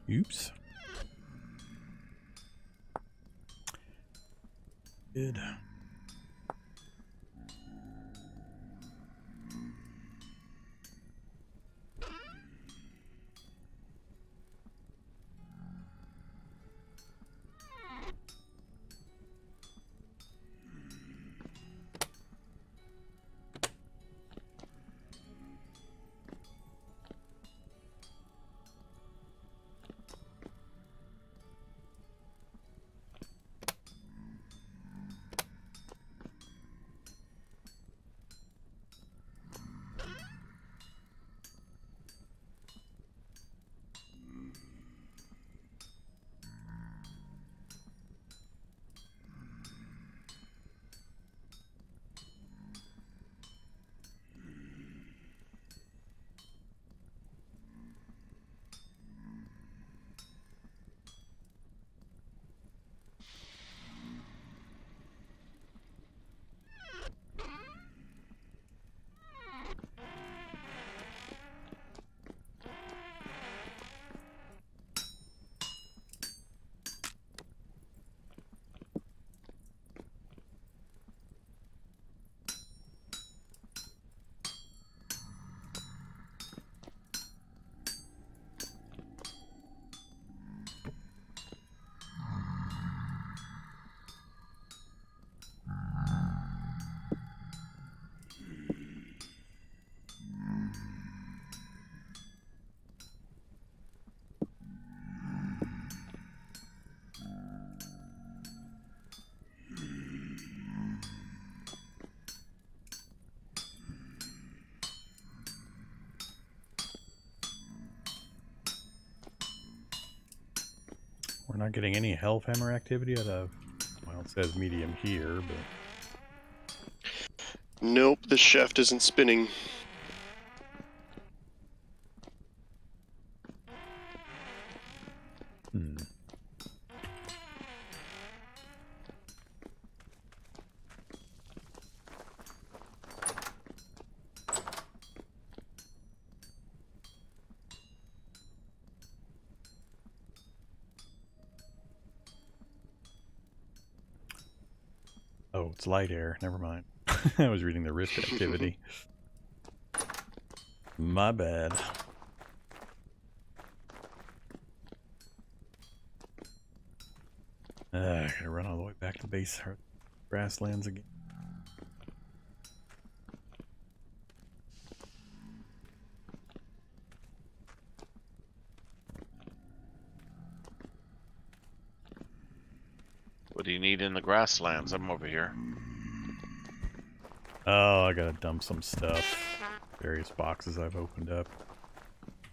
Oops. Good. We're not getting any Hellhammer activity out of... Well, it says medium here, but... Nope, the shaft isn't spinning. Hmm. Oh, it's light air. Never mind. I was reading the risk activity. My bad. I gotta run all the way back to base grasslands again. What do you need in the grasslands? I'm over here. Oh, I gotta dump some stuff. Various boxes I've opened up.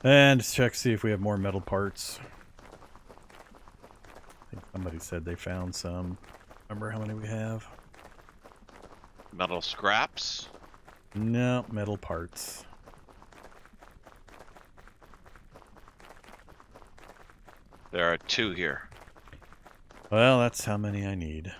And just check to see if we have more metal parts. I think somebody said they found some. Remember how many we have? Metal scraps? No, metal parts. There are 2 here. Well, that's how many I need.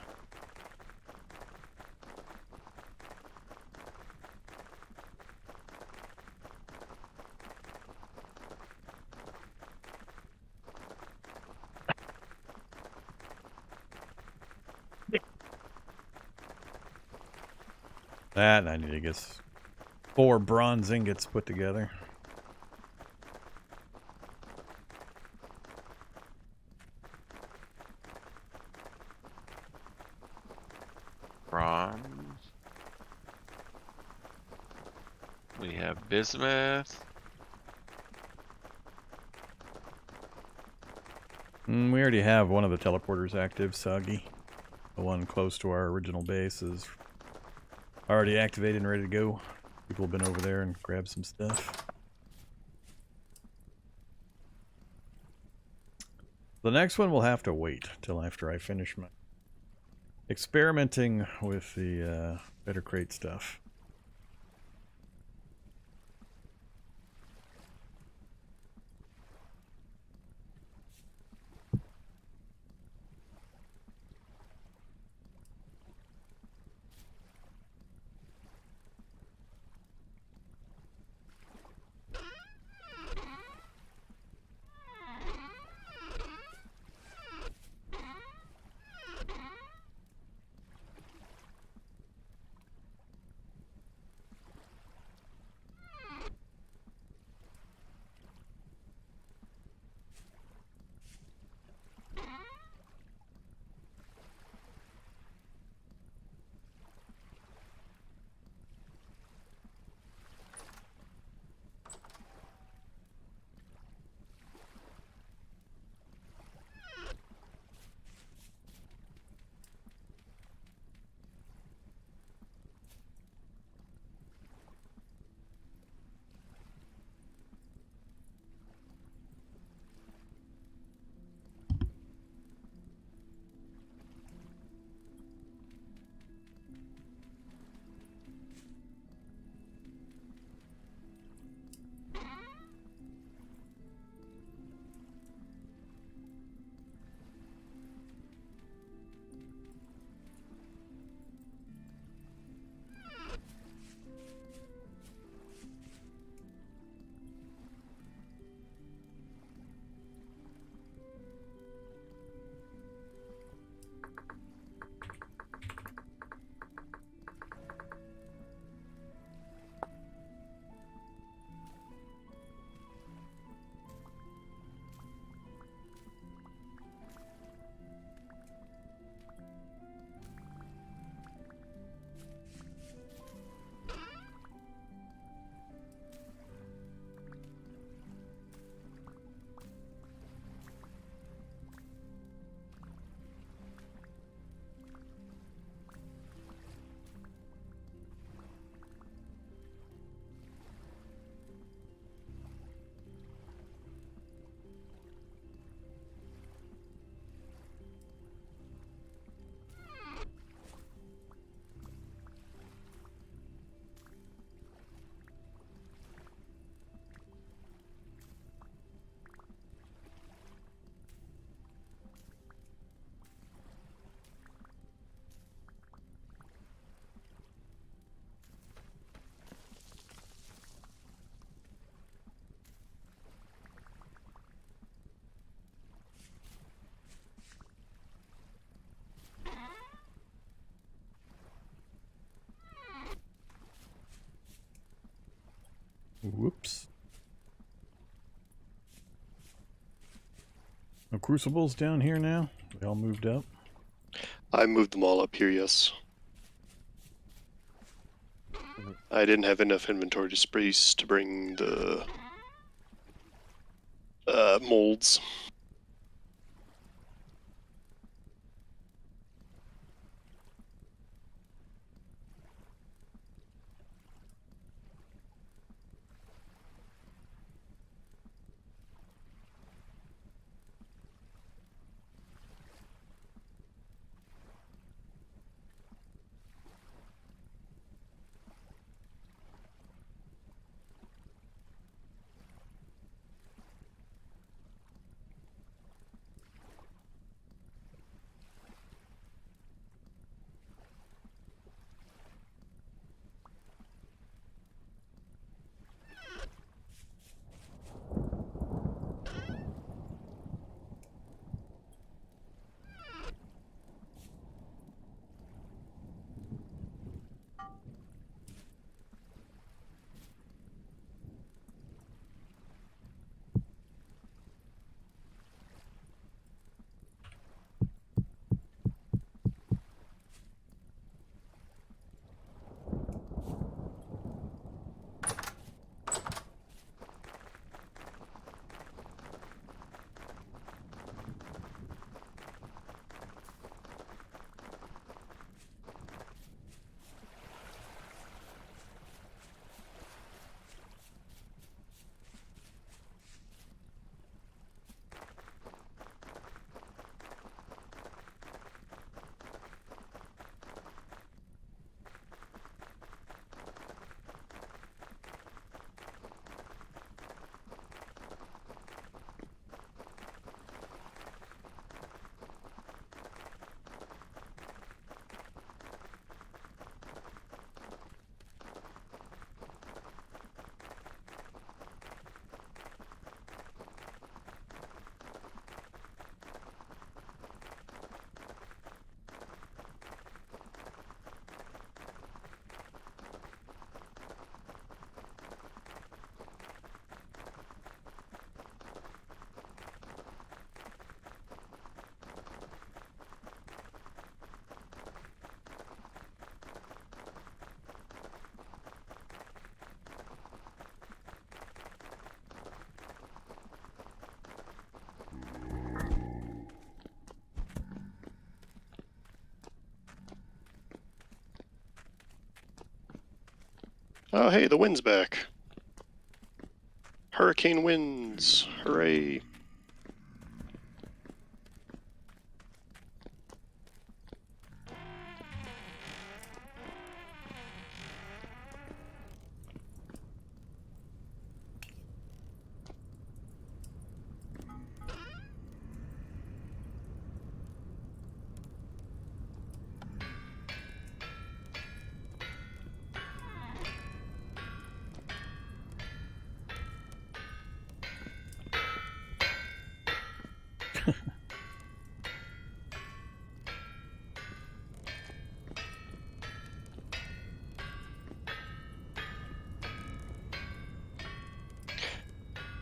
That, I need to get 4 bronze ingots put together. Bronze. We have bismuth. We already have one of the teleporters active, Soggy. The one close to our original base is already activated and ready to go. People have been over there and grabbed some stuff. The next one will have to wait till after I finish my experimenting with the better crate stuff. crucibles down here now? They all moved up? I moved them all up here, yes. I didn't have enough inventory space to bring the molds. Oh, hey, the wind's back. Hurricane winds. Hooray.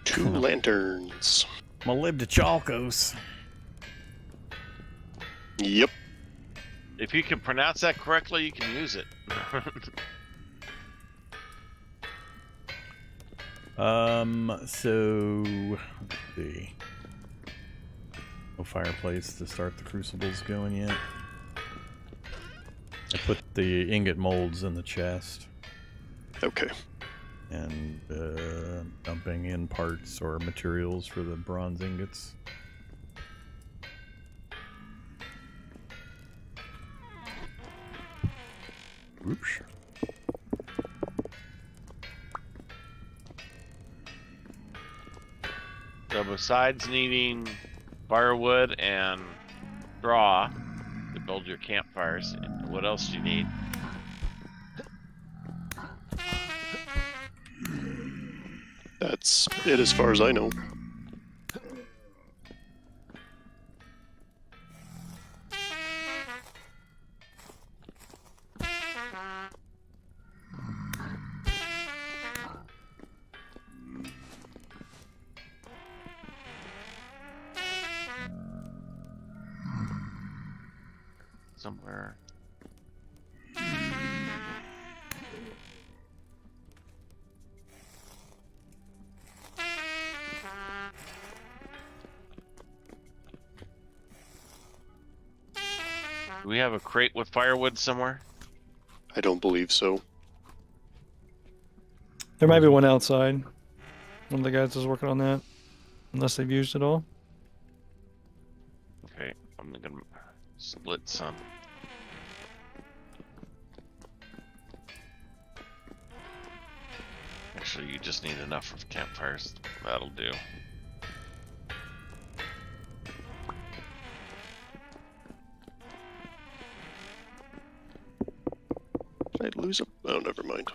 Two lanterns. Molybdechalkos. Yep. If you can pronounce that correctly, you can use it. So let's see. No fireplace to start the crucibles going yet. I put the ingot molds in the chest Okay. and dumping in parts or materials for the bronze ingots. Oops. So besides needing firewood and straw to build your campfires, what else do you need? That's it as far as I know. somewhere. Do we have a crate with firewood somewhere? I don't believe so. There might be one outside. One of the guys is working on that. Unless they've used it all. Okay, I'm gonna split some. Actually, you just need enough of campfires. That'll do. Did I lose a... Oh, never mind.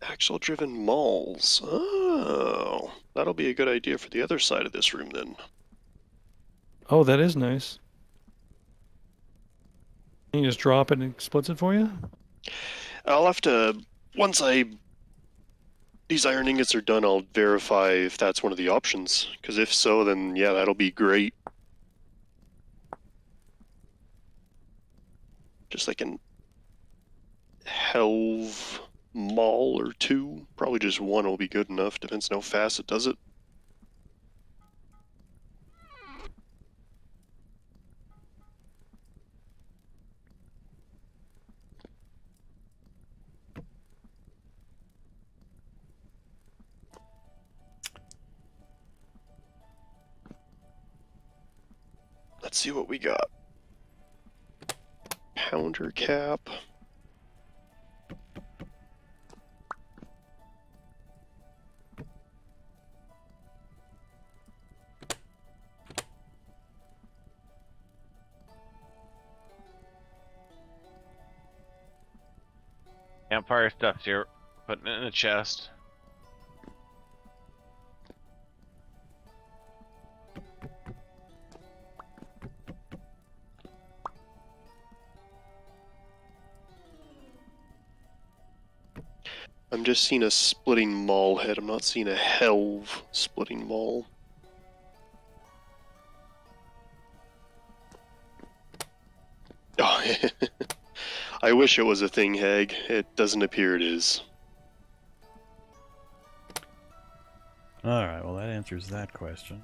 Axle-driven malls. Oh, that'll be a good idea for the other side of this room then. Oh, that is nice. You just drop it and it splits it for you? I'll have to, once these iron ingots are done, I'll verify if that's one of the options. Because if so, then yeah, that'll be great. Just like an Helve mall or two. Probably just one will be good enough. Depends on how fast it does it. Let's see what we got. Pounder cap. Campfire stuff's here. Putting it in a chest. I'm just seeing a splitting maul head. I'm not seeing a Helve splitting maul. Oh, I wish it was a thing, Hag. It doesn't appear it is. Alright, well that answers that question.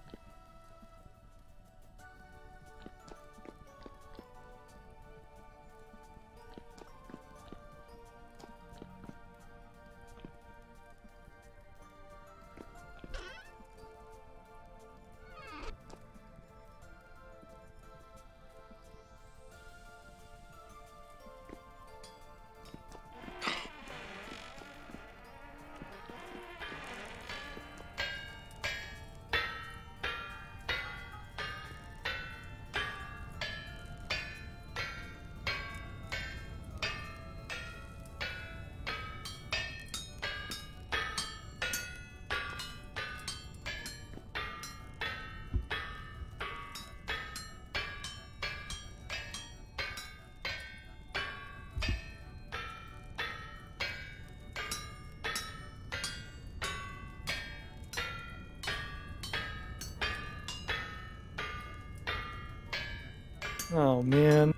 Oh, man.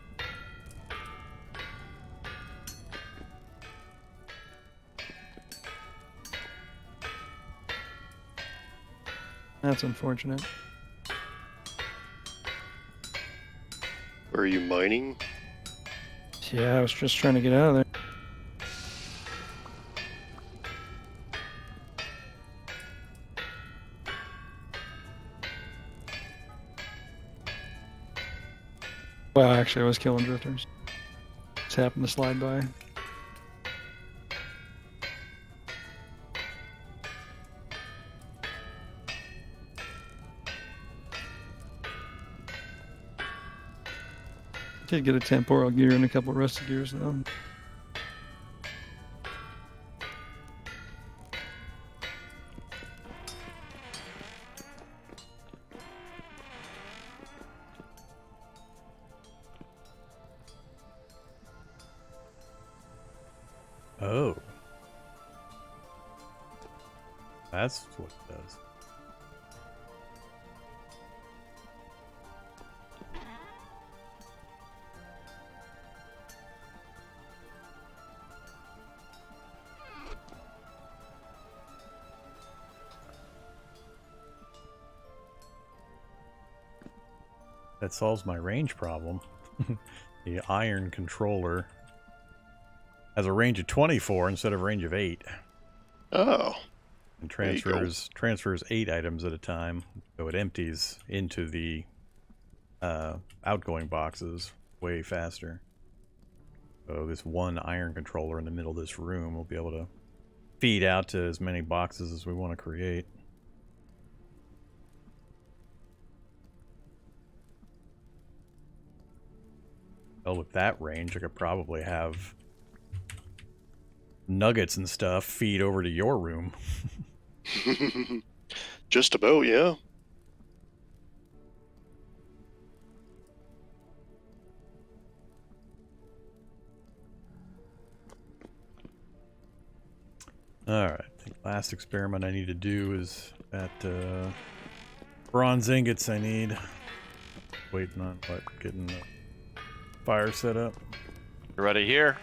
That's unfortunate. Are you mining? Yeah, I was just trying to get out of there. Well, actually, I was killing drifters. Just happened to slide by. Did get a temporal gear and a couple rusty gears though. Oh. That's what it does. That solves my range problem. The iron controller has a range of 24 instead of a range of 8. Oh. And transfers 8 items at a time. So it empties into the outgoing boxes way faster. So this one iron controller in the middle of this room will be able to feed out to as many boxes as we want to create. Well, with that range, I could probably have nuggets and stuff feed over to your room. Just about, yeah. Alright, the last experiment I need to do is that bronze ingots I need. Waiting on getting the fire set up. You ready here?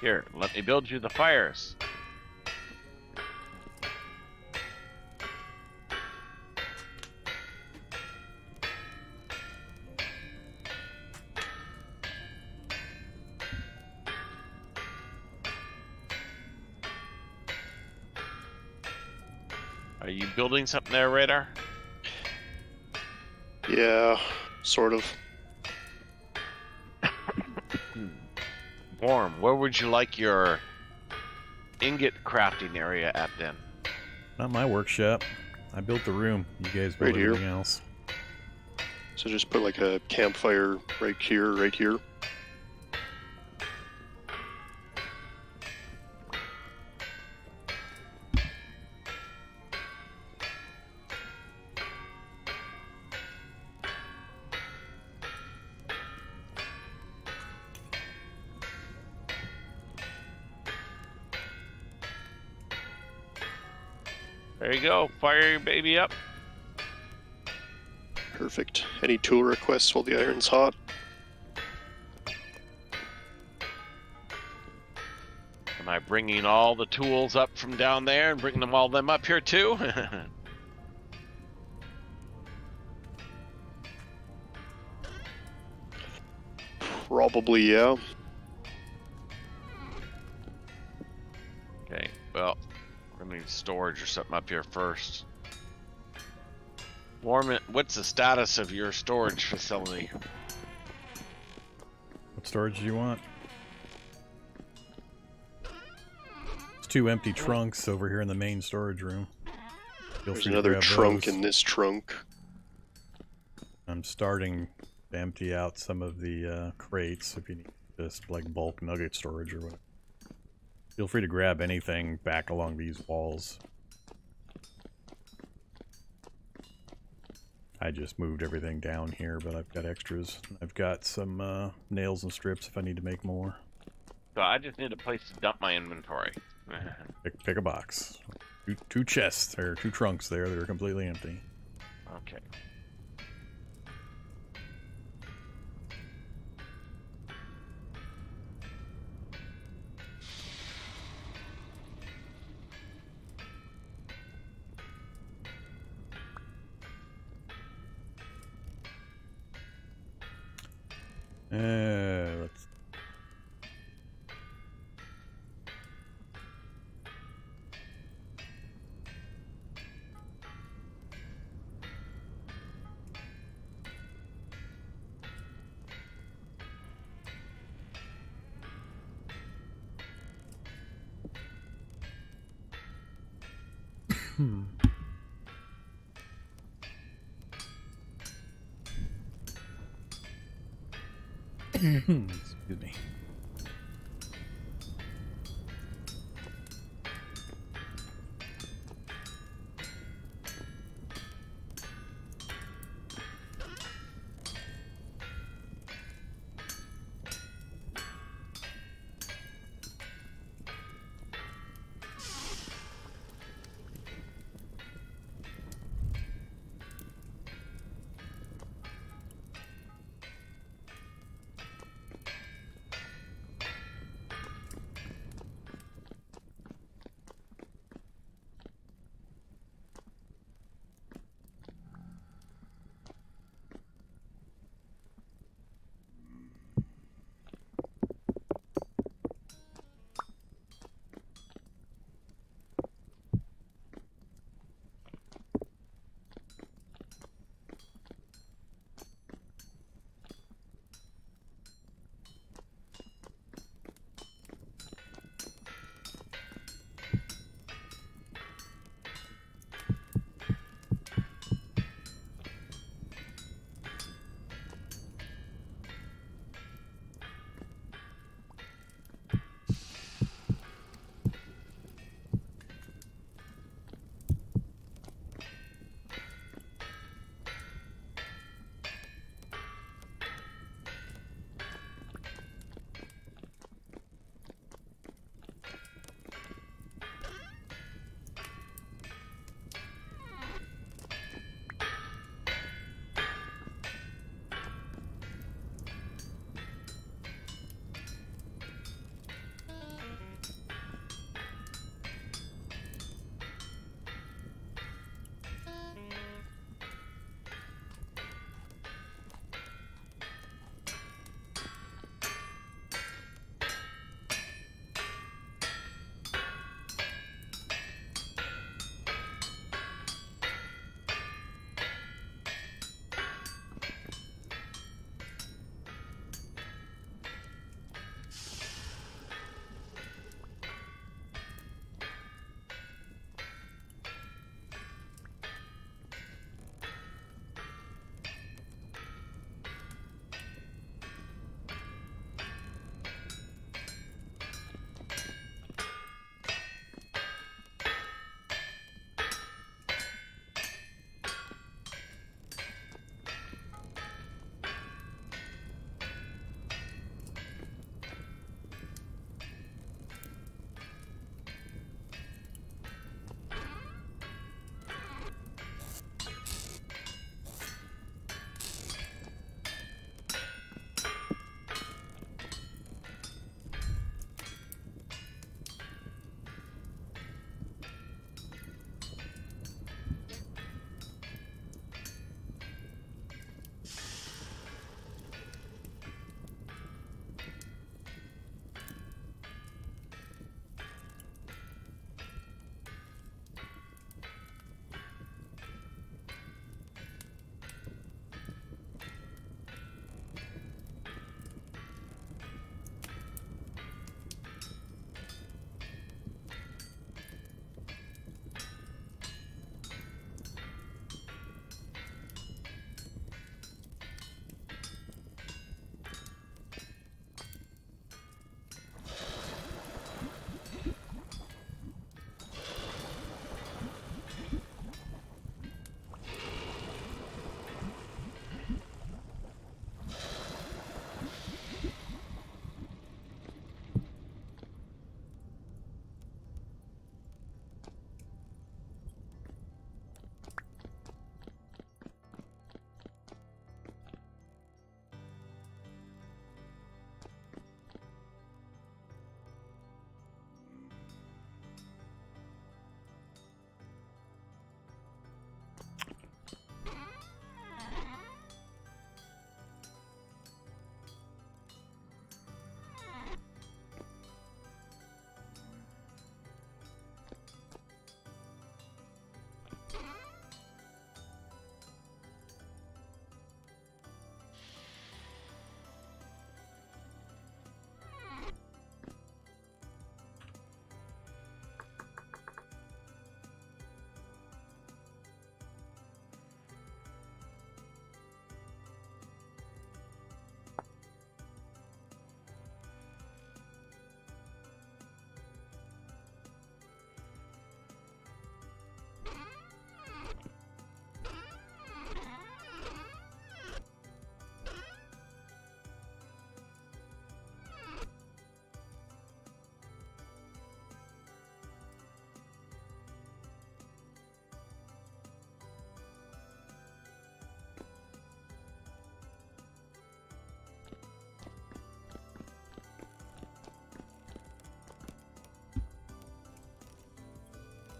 Here, let me build you the fires. Are you building something there, Radar? Yeah, sort of. Vorm, where would you like your ingot crafting area at then? Not my workshop. I built the room. You guys built Right here. everything else. So just put like a campfire right here, right here. There you go. Fire your baby up. Perfect. Any tool requests while the iron's hot? Am I bringing all the tools up from down there and bringing them up here too? Probably, yeah. Okay, well, we're gonna need storage or something up here first. Vorm, what's the status of your storage facility? What storage do you want? There's 2 empty trunks over here in the main storage room. Feel There's free to another grab trunk those. in this trunk. I'm starting to empty out some of the crates if you need just like bulk nugget storage or whatever. Feel free to grab anything back along these walls. I just moved everything down here, but I've got extras. I've got some nails and strips if I need to make more. So I just need a place to dump my inventory. Pick a box. Two chests, or 2 trunks there that are completely empty. Okay. Let's. Excuse me.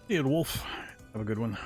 See you, Wolf. Have a good one.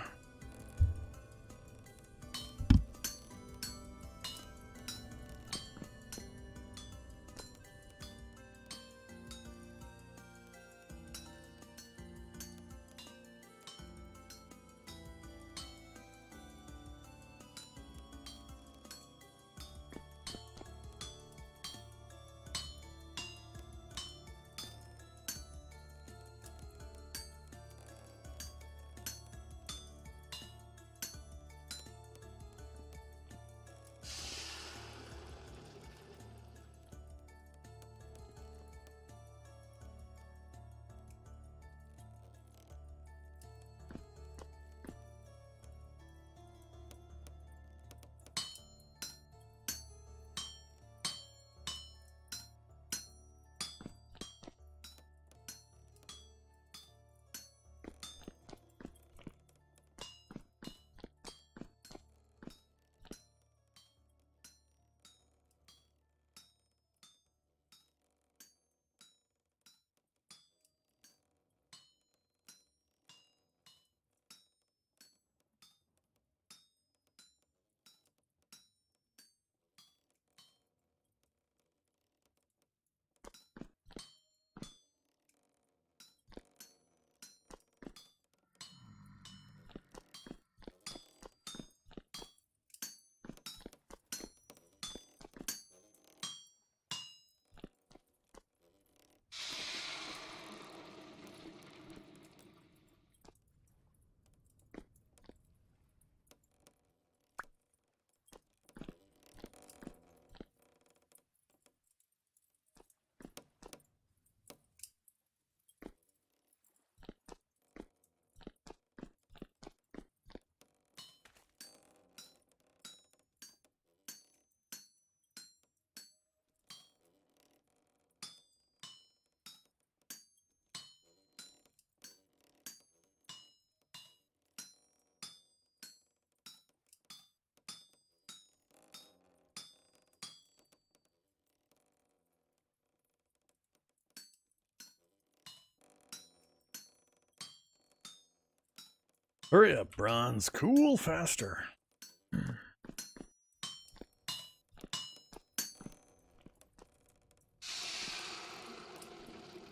Hurry up, Bronze. Cool faster.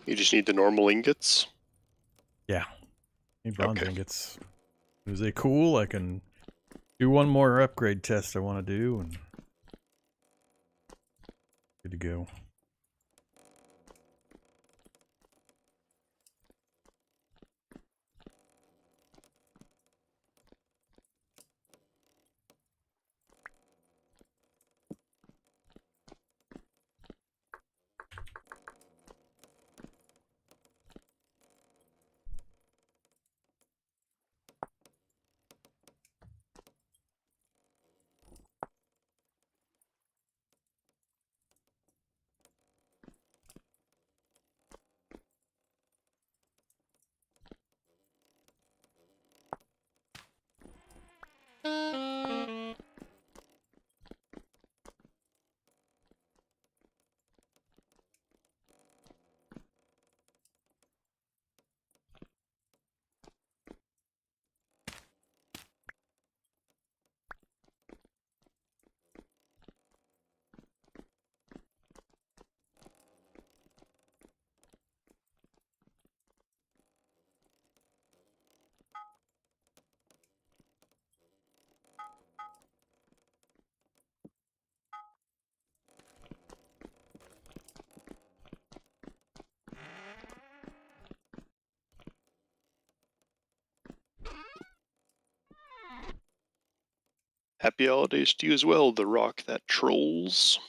You just need the normal ingots. Yeah. Need bronze Okay. ingots. Is they cool? I can do one more upgrade test I want to do and good to go. Happy holidays to you as well, the rock that trolls.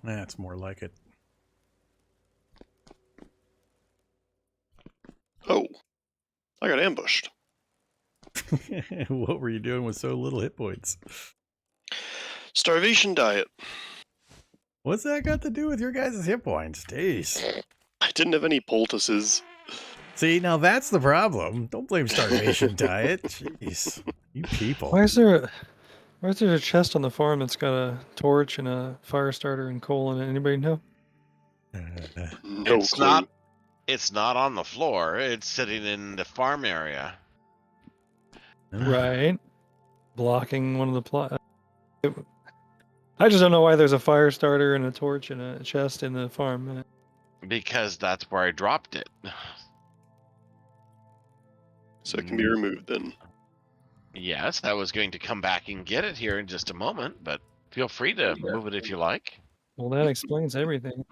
That's more like it. Oh, I got ambushed. What were you doing with so little hit points? Starvation diet. What's that got to do with your guys' hit points? Jeez. I didn't have any poultices. See, now that's the problem. Don't blame starvation diet. Jeez. You people. Why is there a chest on the farm that's got a torch and a fire starter and coal in it? Anybody know? No It's clue. not. It's not on the floor. It's sitting in the farm area. Right. Blocking one of the plot. I just don't know why there's a fire starter and a torch and a chest in the farm. Because that's where I dropped it. So it can be removed then. Yes, I was going to come back and get it here in just a moment, but feel free to move it if you like. Well, that explains everything.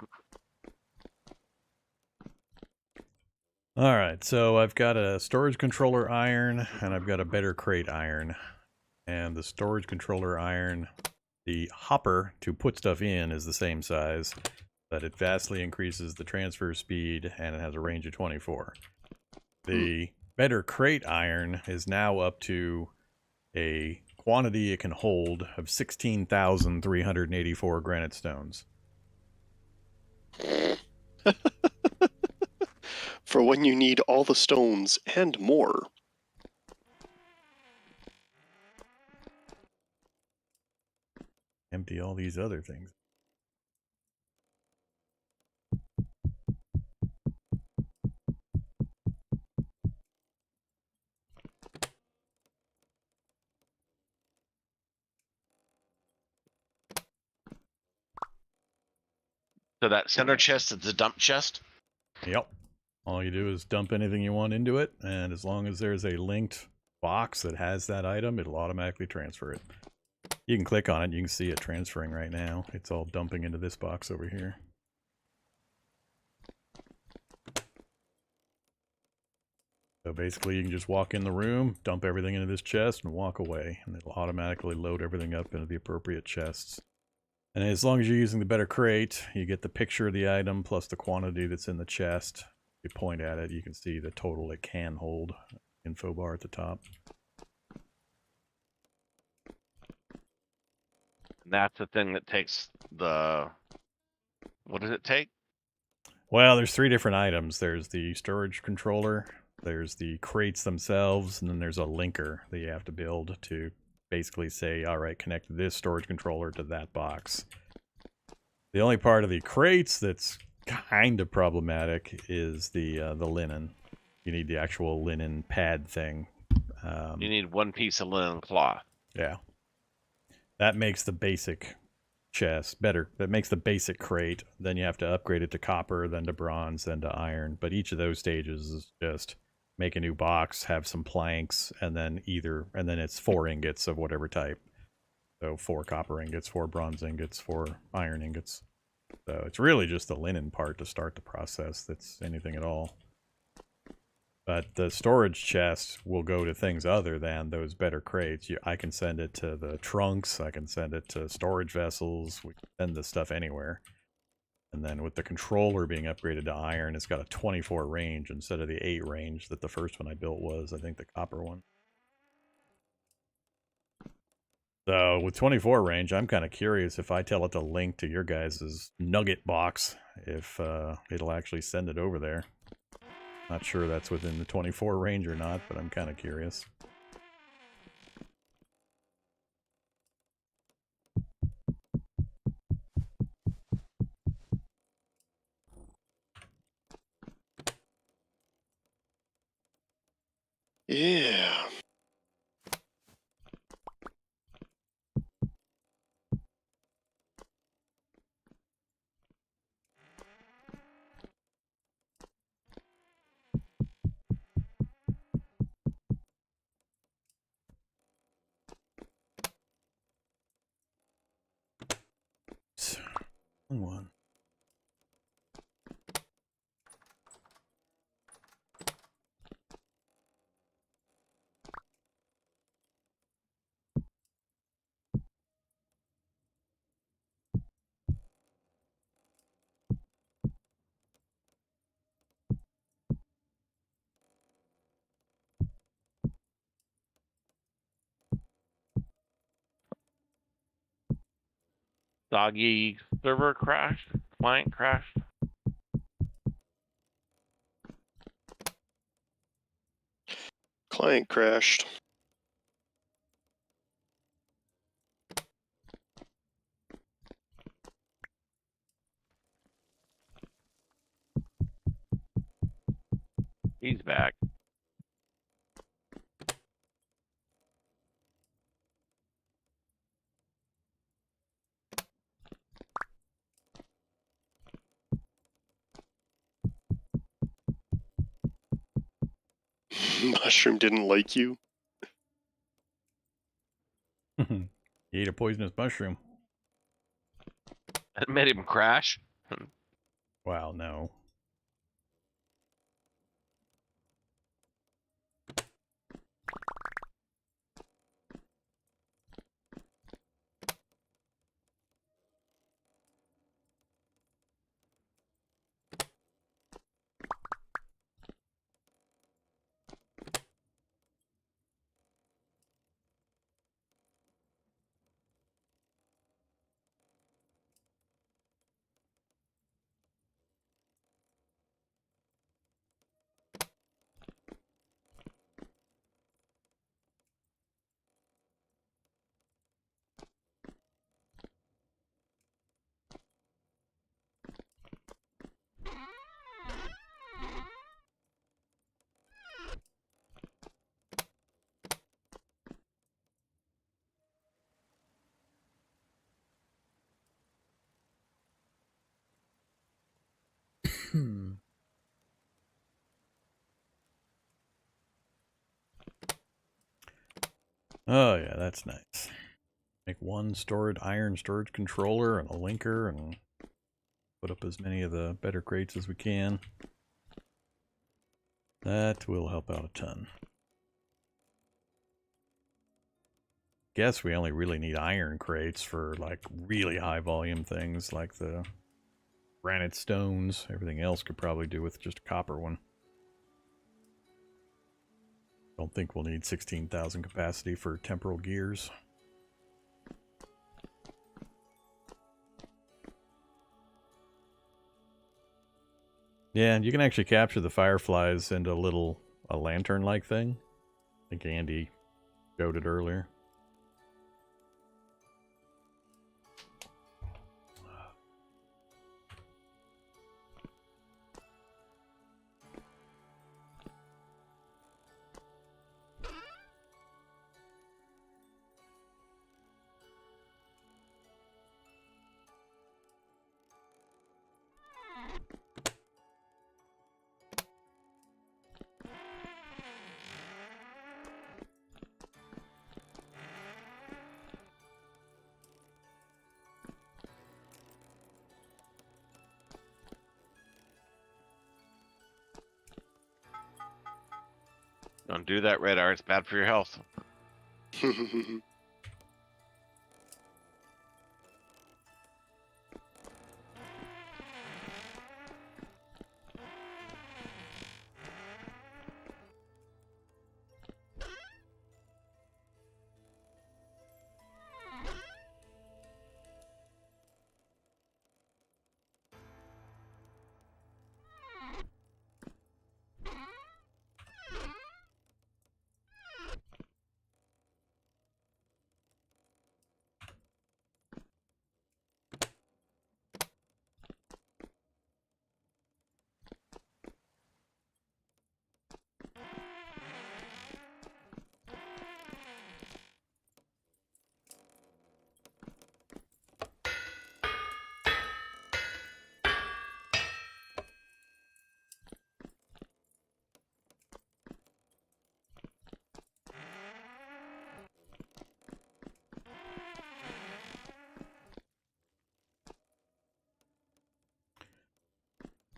All right, so I've got a storage controller iron and I've got a better crate iron. And the storage controller iron, the hopper to put stuff in is the same size, but it vastly increases the transfer speed and it has a range of 24. The better crate iron is now up to a quantity it can hold of 16,384 granite stones. For when you need all the stones and more. Empty all these other things. So that center chest is the dump chest? Yep. All you do is dump anything you want into it, and as long as there's a linked box that has that item, it'll automatically transfer it. You can click on it, you can see it transferring right now. It's all dumping into this box over here. So basically you can just walk in the room, dump everything into this chest, and walk away, and it'll automatically load everything up into the appropriate chests. And as long as you're using the better crate, you get the picture of the item plus the quantity that's in the chest. If you point at it, you can see the total it can hold. Info bar at the top. That's the thing that takes the... What does it take? Well, there's 3 different items. There's the storage controller, there's the crates themselves, and then there's a linker that you have to build to basically say, all right, connect this storage controller to that box. The only part of the crates that's kind of problematic is the linen. You need the actual linen pad thing. You need one piece of linen cloth. Yeah. That makes the basic chest better. That makes the basic crate. Then you have to upgrade it to copper, then to bronze, then to iron. But each of those stages is just make a new box, have some planks, and then it's 4 ingots of whatever type. So 4 copper ingots, 4 bronze ingots, 4 iron ingots. So it's really just the linen part to start the process that's anything at all. But the storage chest will go to things other than those better crates. I can send it to the trunks, I can send it to storage vessels, we can send this stuff anywhere. And then with the controller being upgraded to iron, it's got a 24 range instead of the 8 range that the first one I built was, I think the copper one. So with 24 range, I'm kind of curious if I tell it to link to your guys' nugget box, if it'll actually send it over there. Not sure that's within the 24 range or not, but I'm kind of curious. Yeah. One. Doggy server crashed. Client crashed. Client crashed. He's back. Mushroom didn't like you. You ate a poisonous mushroom. That made him crash. Wow, no. Oh yeah, that's nice. Make one iron storage controller and a linker and put up as many of the better crates as we can. That will help out a ton. Guess we only really need iron crates for like really high volume things like the granite stones. Everything else could probably do with just a copper one. Don't think we'll need 16,000 capacity for temporal gears. Yeah, and you can actually capture the fireflies into a lantern-like thing. I think Andy showed it earlier. Don't do that, Radar. It's bad for your health.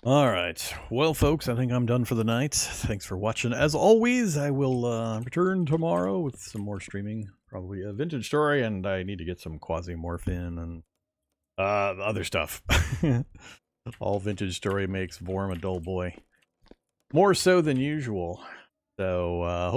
Alright, well folks, I think I'm done for the night. Thanks for watching. As always, I will return tomorrow with some more streaming. Probably a vintage story, and I need to get some quasi-morphin and other stuff. All vintage story makes Vorm a dull boy. More so than usual. So,